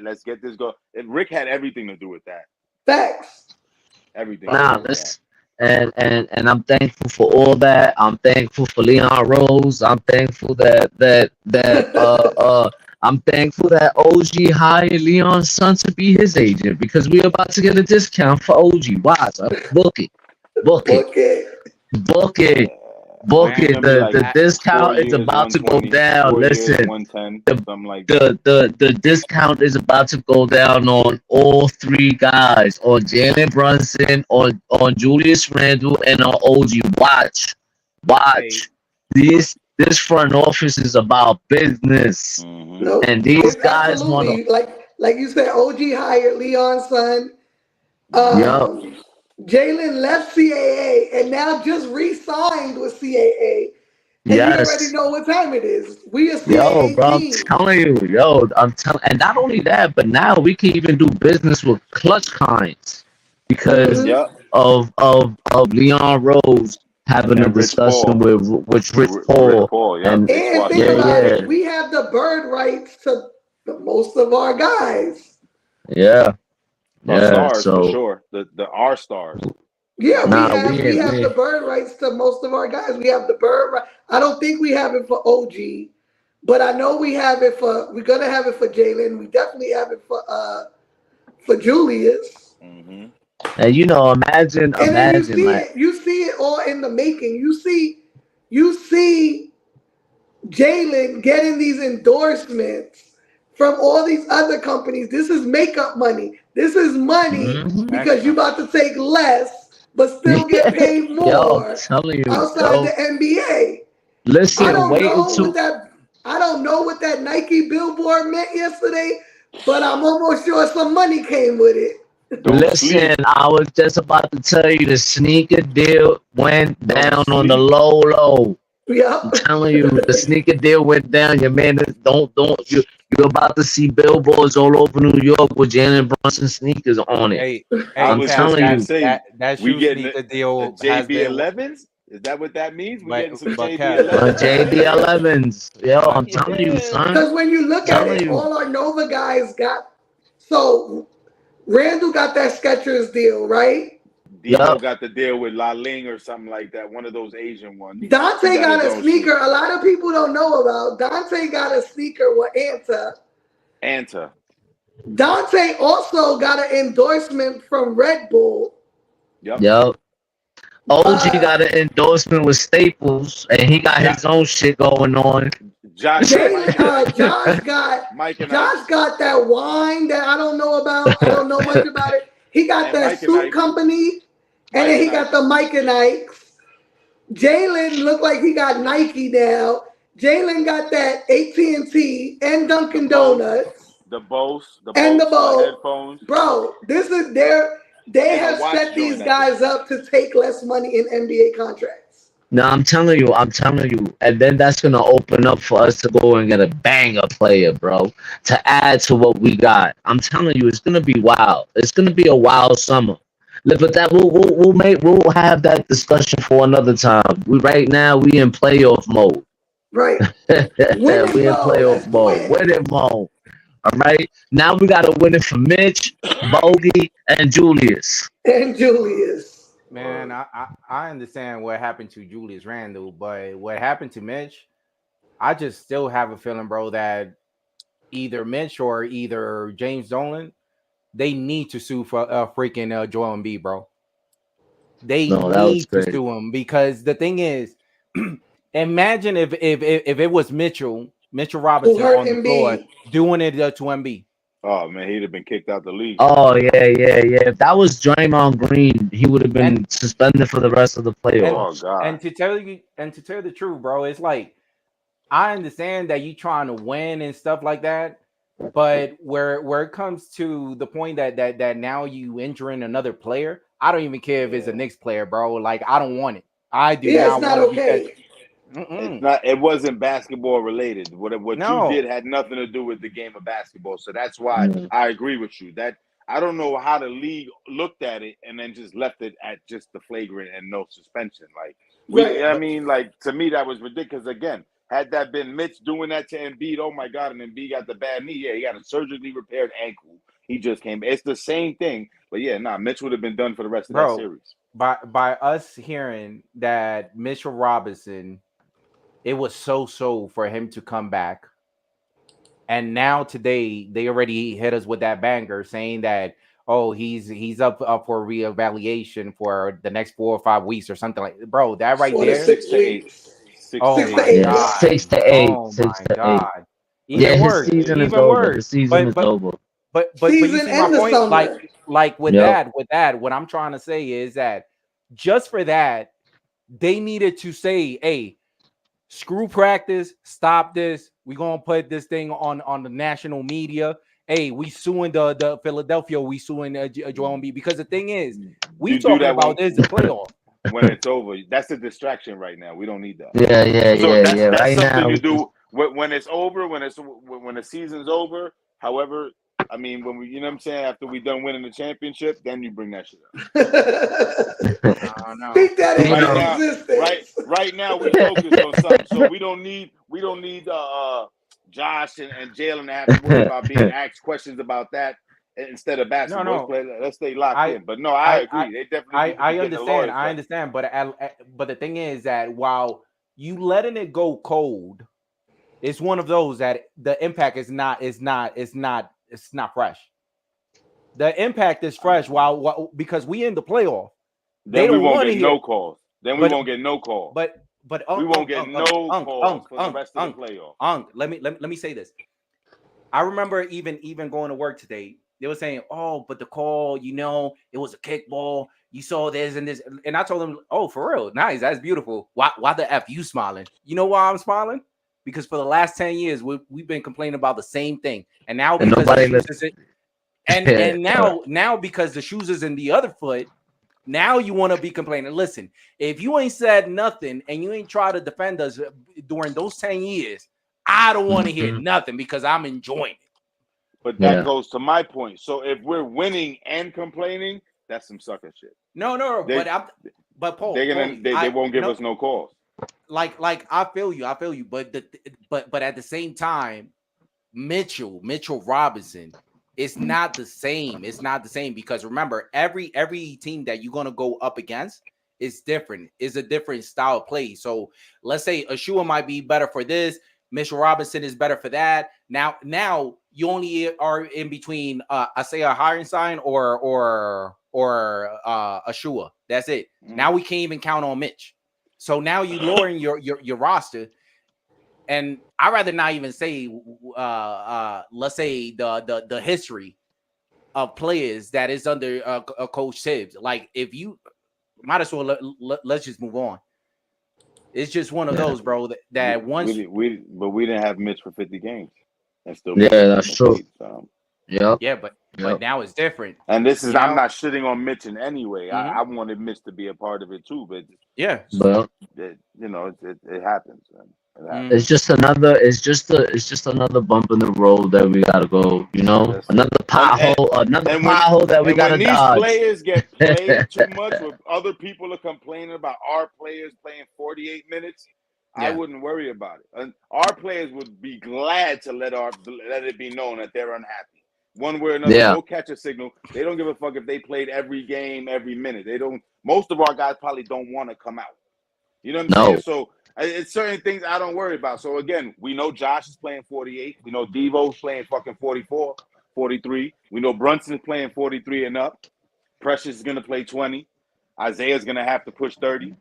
Let's get this go. And Rick had everything to do with that. Facts. Everything to Nah, do with that. this and I'm thankful for all that. I'm thankful for Leon Rose. I'm thankful that I'm thankful that OG hired Leon's son to be his agent because we're about to get a discount for OG. Watch, book it, book it, Okay. book Yeah. it, book OG it. gonna be like The 4 discount is years, about to go 120, down. 4 years, Listen, 110, the something like that. the discount is about to go down on all three guys, on Jalen Brunson, on Julius Randle, and on OG. Watch, Hey, watch. This front office is about business, Mm-hmm. No, and these it's guys want to. absolutely like you said. OG hired Leon's son. Mm-hmm. Yup. Jalen left CAA and now just re-signed with CAA, and you already Yes. know what time it is. We a Yo, CAA bro, I'm team. telling you, yo, I'm telling, and not only that, but now we can even do business with clutch kinds because Hmm. Yep. of Leon Rose having a And Rich discussion Paul. with Rich Rich Paul, Paul. Yep. and They And squashed think that yeah, about business. it, yeah, we have the bird rights to most of our guys. yeah, Our yeah. stars for So sure. The our stars. Yeah, we nah, have we have the we bird rights to most of our guys. We have the bird right. I don't think we have it for OG, but I know we have it for. We're gonna have it for Jalen. We definitely have it for Julius. Mm-hmm. and And then imagine like you see it all in the making. You see Jalen getting these endorsements from all these other companies. This is makeup money. This is money mhm. because you extra. about to take less but still get paid Yo, I'm more telling you, outside yo, the NBA. I listen, Yeah. don't wait know what until that I don't know what that Nike billboard meant yesterday, but I'm almost sure some money came with it. Don't listen, sleep. I was just about to tell you the sneaker deal went Don't down on the sleep. low. I'm Yep. telling you, the sneaker deal went down. Your man, don't you're about to see billboards all over New York with Jalen Brunson sneakers on it. Hey, I hey, I'm was just Cap, telling gonna you, say that we shoe getting sneaker the deal has been, JB11s. Is that what that means? We but getting some Cap, JB11s out JB here? 11s. Yo, but I'm telling you, Yeah. son. Because when you look at Telling it, you. all our Nova guys got so Randall got that Skechers deal, right? Debo Yup. got the deal with La Ling or something like that. One of those Asian ones. He Dante got got his a own sneaker shoe. a lot of people don't know about. Dante got a sneaker with Anta. Anta. Dante also got an endorsement from Red Bull. Yep. Yup. OG Uh, got an endorsement with Staples, and he got Jo- his own shit going on. Josh got Jalen, Mike and Ike's. Mike and Josh Ike's. got that wine that I don't know about. I don't know much about it. He got And that Mike and suit Ike's. company, and Mike then and he got Ike's. the Mike and Ike's. Jalen looked like he got Nike now. Jalen got that AT&T and The Dunkin' Bose. Donuts The and the Bose bowl. headphones. Bro, this is their. They And a have watch set these joint, I think. guys up to take less money in NBA contracts. No, I'm telling you. And then that's gonna open up for us to go and get a banger player, bro, to add to what we got. I'm telling you, it's gonna be wild. It's gonna be a wild summer. But that we'll have that discussion for another time. Right now we in playoff mode. Right. Winning We in mode. playoff Let's mode. win. Winning mode. All right. Now we gotta win it for Mitch, Bogey, and Julius. And Julius. man, I understand what happened to Julius Randle, but what happened to Mitch, I just still have a feeling, bro, that either Mitch or either James Dolan, they need to sue for freaking Joel Embiid, bro. They No, that was need to great. sue him because the thing is, imagine if it was Mitchell Who Robinson hurt on the floor Embiid? doing it to Embiid. Oh man, he'd have been kicked out the league. Oh yeah. If that was Draymond Green, he would have And been suspended for the rest of the and Oh playoffs. God. and to tell the truth, bro, it's like I understand that you trying to win and stuff like that, but where it comes to the point that now you injuring another player, I don't even care if it's a Yeah. Knicks player, bro. Like I don't want it. I do Yeah, it's not not want it because okay. It's not. It wasn't basketball related. What you did no, had nothing to do with the game of basketball. So that's why Mm. I agree with you. That I don't know how the league looked at it and then just left it at just the flagrant and no suspension. Like Right. I mean, like to me that was ridiculous. Again, had that been Mitch doing that to Embiid, oh my God, and Embiid got the bad knee. Yeah, he got a surgically repaired ankle. He just came. It's the same thing. But yeah, Mitch would have been done for the rest of that bro. series. By us hearing that Mitchell Robinson, it was so for him to come back. And now today they already hit us with that banger saying that he's up for reevaluation for the next 4 or 5 weeks or something like bro, that right 4 to there. 6 6 to 8. weeks. 6 to Oh 6 to eight my 8 Yeah, weeks. weeks. six god. to eight. Oh Six my to eight. god. Yeah, Even his worse. season is Even over. The worse. season But is but over. but you Season see my and the point? Like summer. with Yep. that, what I'm trying to say is that just for that, they needed to say, hey, screw practice, stop this. We're gonna put this thing on the national media. Hey, we suing the Philadelphia, we suing Joel Embiid because the thing is, we You do talking that about this the playoff. when it's over. That's a distraction right now. We don't need that. So Yeah. that's Right something now, you we just do when it's over. When the season's over. However, I mean, when we, you know what I'm saying, after we done winning the championship, then you bring that shit up. No. Speak that But you into right know, now, existence. right now we focused on something. So we don't need Josh and Jalen to have to worry about being asked questions about that instead of No, basketball. no. Let's stay locked I in. But no, I I I agree. They definitely need to be I getting the understand. lawyers I ready. understand, but the thing is that while you letting it go cold, it's one of those that the impact is not fresh. The impact is fresh while because we in the playoff. They Then we don't won't want to get hear, no calls. Then we but won't get no calls. but We won't get no calls for the rest of the playoff. let me say this. I remember even going to work today. They were saying, "Oh, but the call, it was a kickball. You saw this and this." And I told them, "Oh, for real, nice, that's beautiful. Why the f you smiling? You know why I'm smiling? Because for the last 10 years, we've been complaining about the same thing, and now and because the nobody shoes listens. is and now because the shoes is in the other foot, now you want to be complaining. Listen, if you ain't said nothing and you ain't tried to defend us during those 10 years, I don't want to hear nothing because I'm enjoying it. But that Yeah. goes to my point. So if we're winning and complaining, that's some sucker shit. No, They but Paul, they won't give us no calls. like I feel you, but at the same time, Mitchell Robinson, it's not the same. It's not the same because remember, every team that you're gonna go up against is different. Is a different style of play. So let's say Ashua might be better for this. Mitchell Robinson is better for that. Now you only are in between I say a hiring sign or Ashua. That's it. Now we can't even count on Mitch. So now you lowering your roster. And I'd rather not even say let's say the history of players that is under Coach Tibbs. Like if you might as well let's just move on. It's just one of those, bro, that once But we didn't have Mitch for 50 games and still Yeah, make the that's true. 8. So. Yep. yeah, but now it's different. And this is I'm Now, not shitting on Mitch in any way. I wanted Mitch to be a part of it too, but yeah. Well, it happens. It happens. it's just another. It's just another bump in the road that we gotta go. Another pothole. Another pothole that we gotta when these dodge. players get played too much, with other people are complaining about our players playing 48 minutes. Yeah. I wouldn't worry about it. And our players would be glad to let it be known that they're unhappy. One way or another, Yeah. go catch a signal. They don't give a fuck if they played every game, every minute. They don't. Most of our guys probably don't want to come out. You know what I'm saying? No. So It's certain things I don't worry about. So again, we know Josh is playing 48. We know Devo's playing fucking 44, 43. We know Brunson's playing 43 and up. Precious is gonna play 20. Isaiah's gonna have to push 30.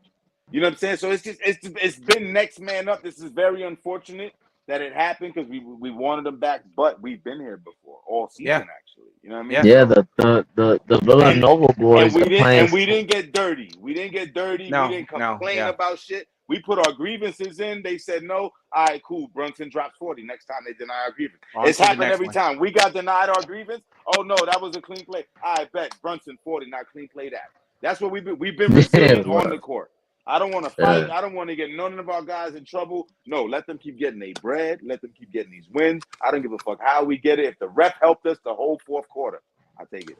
You know what I'm saying? So it's been next man up. This is very unfortunate that it happened because we wanted them back, but we've been here before all season actually. You know what I mean? Yeah, the Villanova boys are playing. We didn't get dirty. We didn't get dirty. No, we didn't complain about shit. We put our grievances in. They said no. All right, cool. Brunson drops 40. Next time they deny our grievance. It's happened every time. We got denied our grievance. Oh no, that was a clean play. I bet Brunson 40, not clean play that. That's what we've been resilient on the court. I don't want to fight. I don't want to get none of our guys in trouble. No, let them keep getting their bread. Let them keep getting these wins. I don't give a fuck how we get it. If the ref helped us the whole fourth quarter, I take it.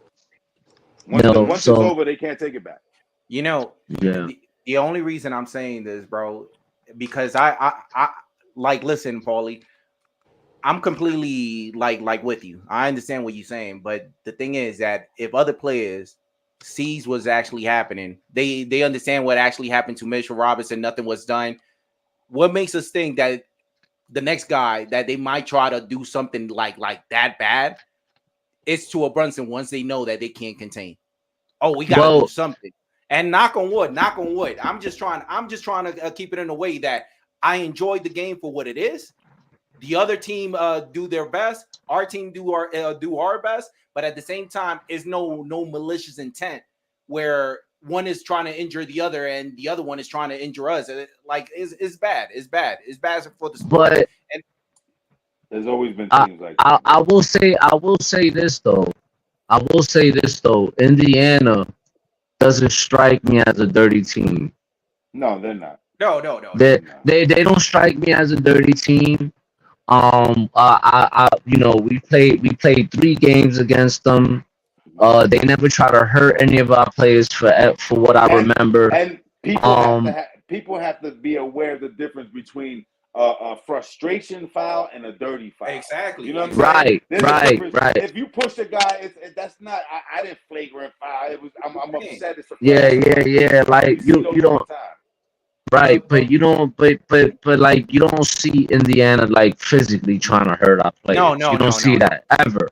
Once it's over, they can't take it back. You know, the only reason I'm saying this, bro, because I like, listen, Paulie, I'm completely like with you. I understand what you're saying, but the thing is that if other players sees what's actually happening, they understand what actually happened to Mitchell Robinson, nothing was done. What makes us think that the next guy that they might try to do something like that bad is to a Brunson once they know that they can't contain? Oh, we gotta do something. And knock on wood. I'm just trying to keep it in a way that I enjoyed the game for what it is. The other team do their best. Our team do our best. But at the same time, it's no malicious intent where one is trying to injure the other and the other one is trying to injure us. Like it's bad. It's bad for the sport. But and there's always been teams like that. I will say this though. Indiana doesn't strike me as a dirty team. No, they're not. No. They don't strike me as a dirty team. We played 3 games against them. They never try to hurt any of our players for what I remember. And people have to be aware of the difference between a frustration foul and a dirty foul. Exactly. You know what I'm saying? Right. If you push a guy, that's not. I didn't flagrant foul. It was. I'm upset. It's a yeah. Like you don't. Right, but you don't. But like you don't see Indiana like physically trying to hurt our players. You don't see that ever.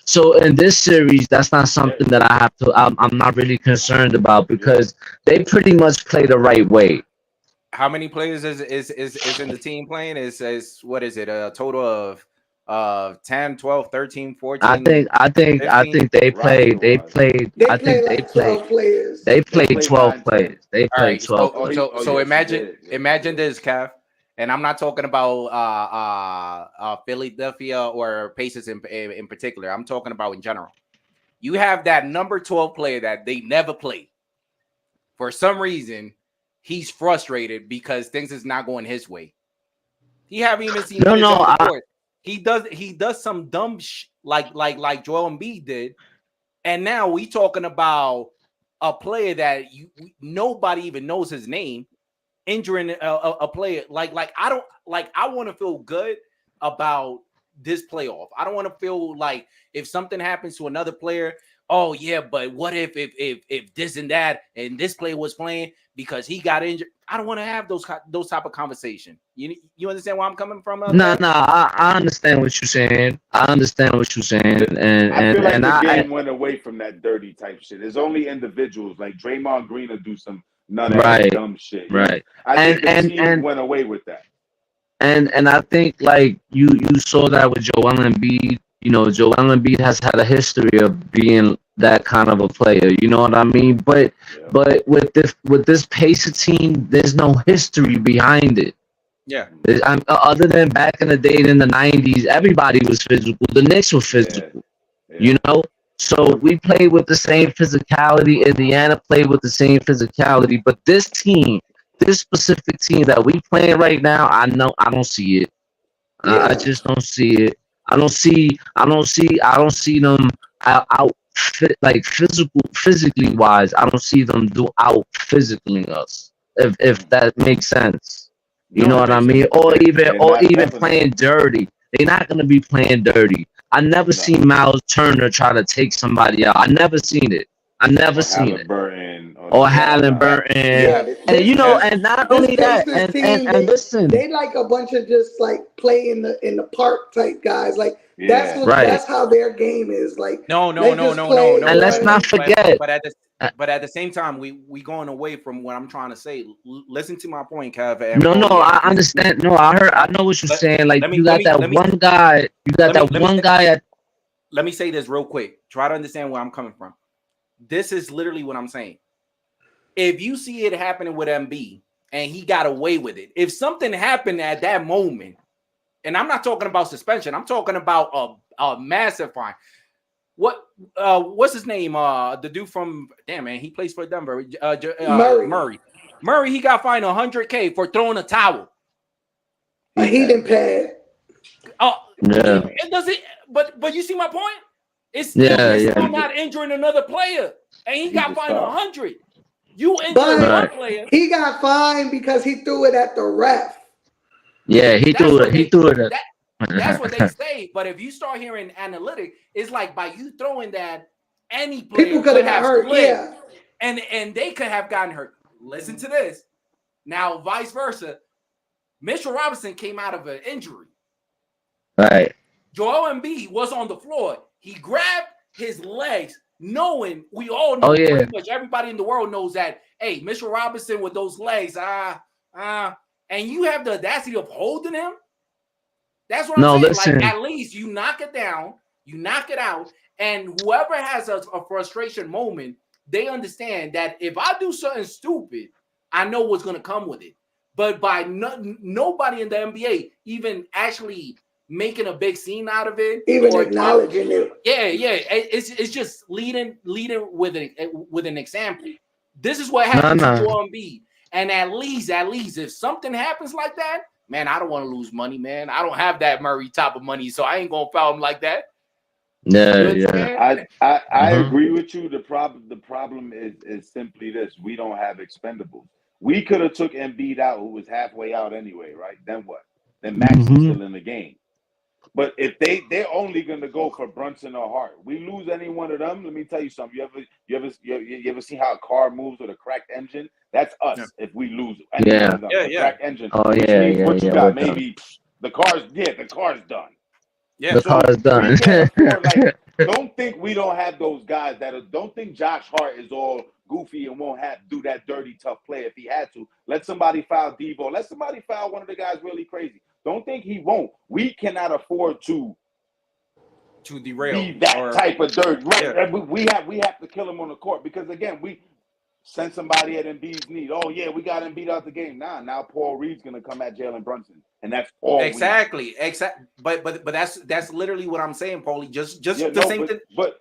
So in this series, that's not something that I have to. I'm not really concerned about because they pretty much play the right way. How many players is in the team playing? Is what is it? A total of 10, 12, 13, 14? I think they played 12 players. They played 12 players. So imagine this, Kev. And I'm not talking about Philadelphia or Pacers in particular. I'm talking about in general. You have that number 12 player that they never played. For some reason, he's frustrated because things is not going his way. He haven't even seen He does some dumb like Joel Embiid did, and now we talking about a player that nobody even knows his name, injuring a player. Like I want to feel good about this playoff. I don't want to feel like if something happens to another player, oh yeah, but what if this and that and this player was playing because he got injured? I don't want to have those type of conversation. You understand where I'm coming from? No, I understand what you're saying. And I feel like the game went away from that dirty type shit. There's only individuals like Draymond Green will do some dumb shit. Right. I think the team went away with that. And I think like you saw that with Joel Embiid. You know, Joel Embiid has had a history of being that kind of a player. You know what I mean? But with this Pacer team, there's no history behind it. Yeah. Other than back in the day in the 90s, everybody was physical. The Knicks were physical. Yeah. You know? So we played with the same physicality. Indiana played with the same physicality. But this specific team that we playing right now, I don't see it. Yeah. I just don't see it. I don't see them out like physically wise. I don't see them out physically us. If that makes sense. You know what I mean? Or even playing dirty. They're not gonna be playing dirty. I never seen Miles Turner try to take somebody out. I never seen it. or Halliburton, Yeah, and you know, and not this only that, Pacers team, and listen, they like a bunch of just like play in the park type guys. Like that's Yeah. what right, that's how their game is. Like No, let's just play, and let's not run. forget. But at the same time, we going away from what I'm trying to say. Listen to my point, Kev. And No, Paulie, I understand. No, I know what you're saying. Like you got that one guy. You got that one guy at. Let me say this real quick. Try to understand where I'm coming from. This is literally what I'm saying. If you see it happening with MB and he got away with it, if something happened at that moment, and I'm not talking about suspension, I'm talking about a massive fine. What's his name? The dude from he plays for Denver. Murray. He got fined $100K for throwing a towel. A heating pad. Yeah. It doesn't. But you see my point. It's still not injuring another player, and he got fined 100. You injured one player. He got fined because he threw it at the ref. Yeah, he threw it. That's what they say. But if you start hearing analytic, it's like by you throwing that, any player people could have got hurt. Yeah, and they could have gotten hurt. Listen to this. Now, vice versa, Mitchell Robinson came out of an injury. Right. Joel Embiid was on the floor. He grabbed his legs, knowing we all know, pretty much everybody in the world knows that, hey, Mitchell Robinson with those legs, and you have the audacity of holding him. That's what I'm saying. Listen. Like, at least you knock it down, you knock it out, and whoever has a frustration moment, they understand that if I do something stupid, I know what's going to come with it. But by nobody in the NBA even actually making a big scene out of it, even acknowledging it. It's just leading with an example. This is what happened to Joel Embiid, and at least if something happens like that, man, I don't want to lose money, man. I don't have that Murray type of money, so I ain't gonna foul him like that. I agree with you. The problem is simply this: we don't have expendables. We could have took Embiid out, who was halfway out anyway, right? Then what? Then Max is still in the game. But if they're only going to go for Brunson or Hart, we lose any one of them. Let me tell you something. You ever see how a car moves with a cracked engine? That's us. Yeah. If we lose any one of them, cracked engine. Oh which means what you got? Maybe the car's done. Yeah, the car's done. We can't afford, don't think we don't have those guys don't think Josh Hart is all goofy and won't do that dirty tough play if he had to. Let somebody foul Devo. Let somebody foul one of the guys really crazy. Don't think he won't. We cannot afford to derail be that type of dirt. Right. Yeah. We have to kill him on the court because again, we send somebody at Embiid's need. Oh yeah, we got Embiid out the game. Now Paul Reed's gonna come at Jalen Brunson. And that's all exactly. But that's literally what I'm saying, Paulie. Just the same thing. But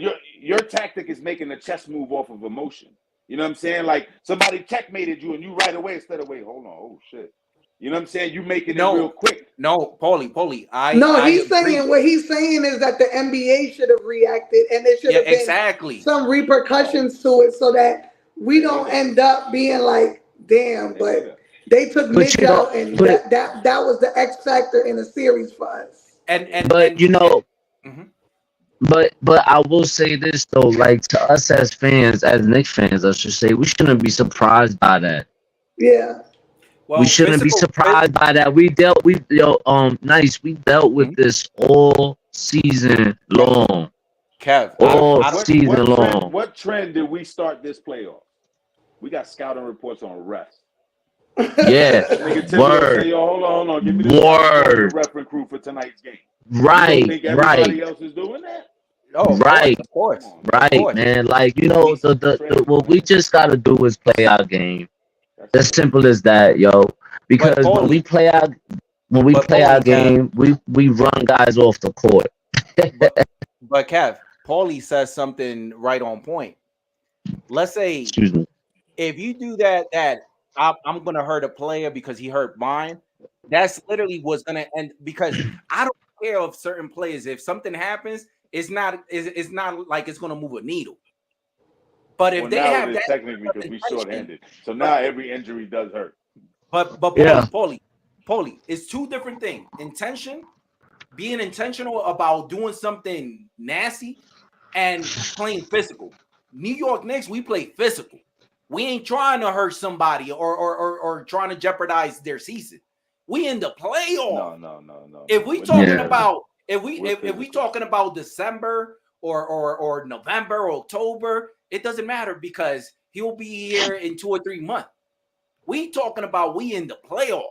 your tactic is making a chess move off of emotion. You know what I'm saying? Like somebody checkmated you and you right away instead of wait, hold on, oh shit. You know what I'm saying? You making it real quick. No, Paulie. He's saying what he's saying is that the NBA should have reacted and there should have been some repercussions to it so that we don't end up being like, damn, but they took Mitch out and that was the X factor in the series for us. But I will say this though, like to us as fans, as Knicks fans, I should say, we shouldn't be surprised by that. Yeah. Well, we shouldn't be surprised by that. We dealt with this all season long. Kev, season long. What trend did we start this playoff? We got scouting reports on refs. Yeah. Word. Say, hold on. Give me the referee crew for tonight's game. Right. You don't think everybody else is doing that? Oh, right. Of course. Right, man. Like, what we just gotta do is play our game. As simple as that, yo. Because when we play our game, we run guys off the court. but Kev, Paulie says something right on point. Let's say if you do that I'm gonna hurt a player because he hurt mine. That's literally what's gonna end because I don't care of certain players. If something happens, it's not like it's gonna move a needle. But if they have that, technically because we short-handed, so now every injury does hurt. But Paulie, it's two different things. Being intentional about doing something nasty, and playing physical. New York Knicks, we play physical. We ain't trying to hurt somebody or trying to jeopardize their season. We in the playoff. No. If we We're talking not. about if we We're talking about December or November or October, it doesn't matter because he'll be here in 2 or 3 months. We talking about we in the playoff.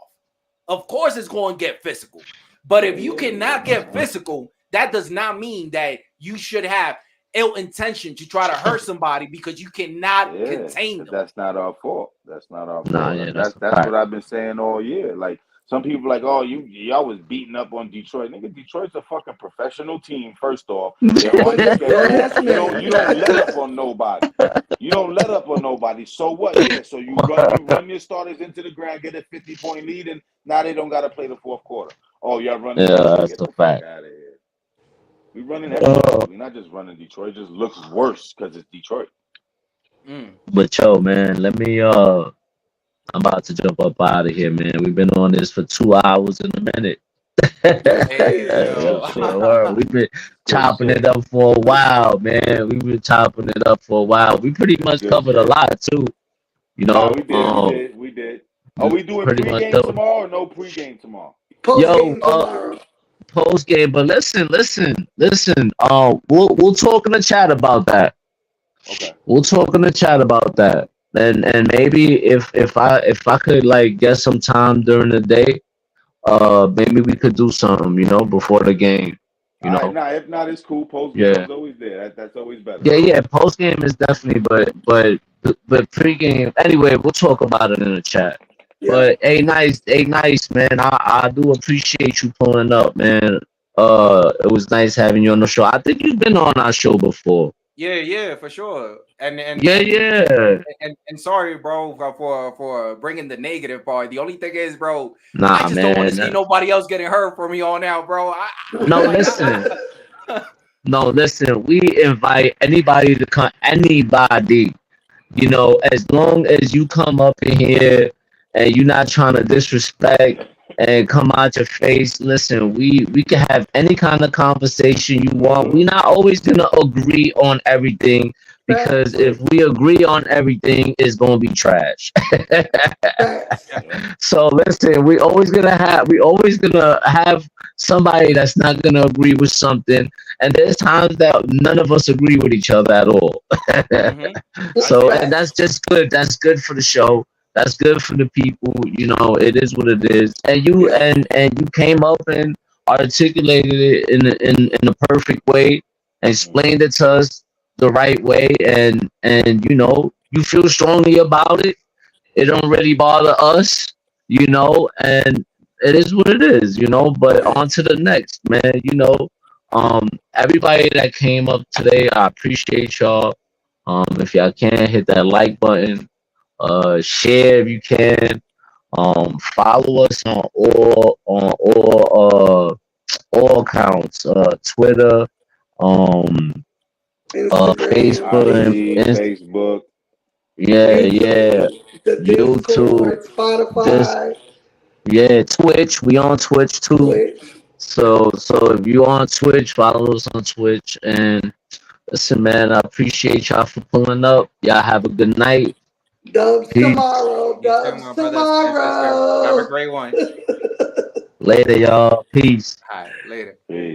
Of course, it's going to get physical. But if you cannot get physical, that does not mean that you should have ill intention to try to hurt somebody because you cannot contain them. That's not our fault. That's not our fault. Nah, yeah, that's what I've been saying all year. Like some people like, oh, y'all was beating up on Detroit. Nigga, Detroit's a fucking professional team, first off. They're on the schedule. You don't let up on nobody. You don't let up on nobody. So what? Yeah, so you run your starters into the ground, get a 50-point lead, and now they don't gotta play the fourth quarter. Oh, y'all running. Yeah, Get that's the a fuck fact. out of here. We running everybody. We're not just running Detroit. It just looks worse because it's Detroit. But yo, man, let me I'm about to jump up out of here, man. We've been on this for 2 hours and a minute. We've been chopping it up for a while, man. We've been chopping it up for a while. We pretty much covered a lot too. You know, we did. Are we doing pregame tomorrow or no pregame tomorrow? Postgame tomorrow. Post game, but listen. We'll talk in the chat about that. Okay. We'll talk in the chat about that. And maybe if I could like get some time during the day, maybe we could do something, before the game. If not, it's cool. Post game is always there. That's always better. Yeah. Post game is definitely, but pregame. Anyway, we'll talk about it in the chat. Yeah. But hey, nice, man. I do appreciate you pulling up, man. It was nice having you on the show. I think you've been on our show before. Yeah, for sure. And sorry, bro, for bringing the negative part. The only thing is, bro, I just don't want to see nobody else getting hurt for me on out, bro. Listen. We invite anybody to come. Anybody, as long as you come up in here and you're not trying to disrespect and come out your face. Listen, we can have any kind of conversation you want. We're not always gonna agree on everything because if we agree on everything, it's gonna be trash. So listen, we always gonna have somebody that's not gonna agree with something, and there's times that none of us agree with each other at all. So and that's just good. That's good for the show. That's good for the people. It is what it is. And you and you came up and articulated it in a perfect way, and explained it to us the right way, and you feel strongly about it. It don't really bother us, and it is what it is, But on to the next, man. Everybody that came up today, I appreciate y'all. If y'all can hit that like button. Share if you can. Follow us on all accounts. Twitter, Facebook. Yeah. YouTube, Spotify. Twitch. We on Twitch too. So if you on Twitch, follow us on Twitch. And listen, man, I appreciate y'all for pulling up. Y'all have a good night. Dubs tomorrow. Have a great one. Later, y'all. Peace. All right, later. Peace.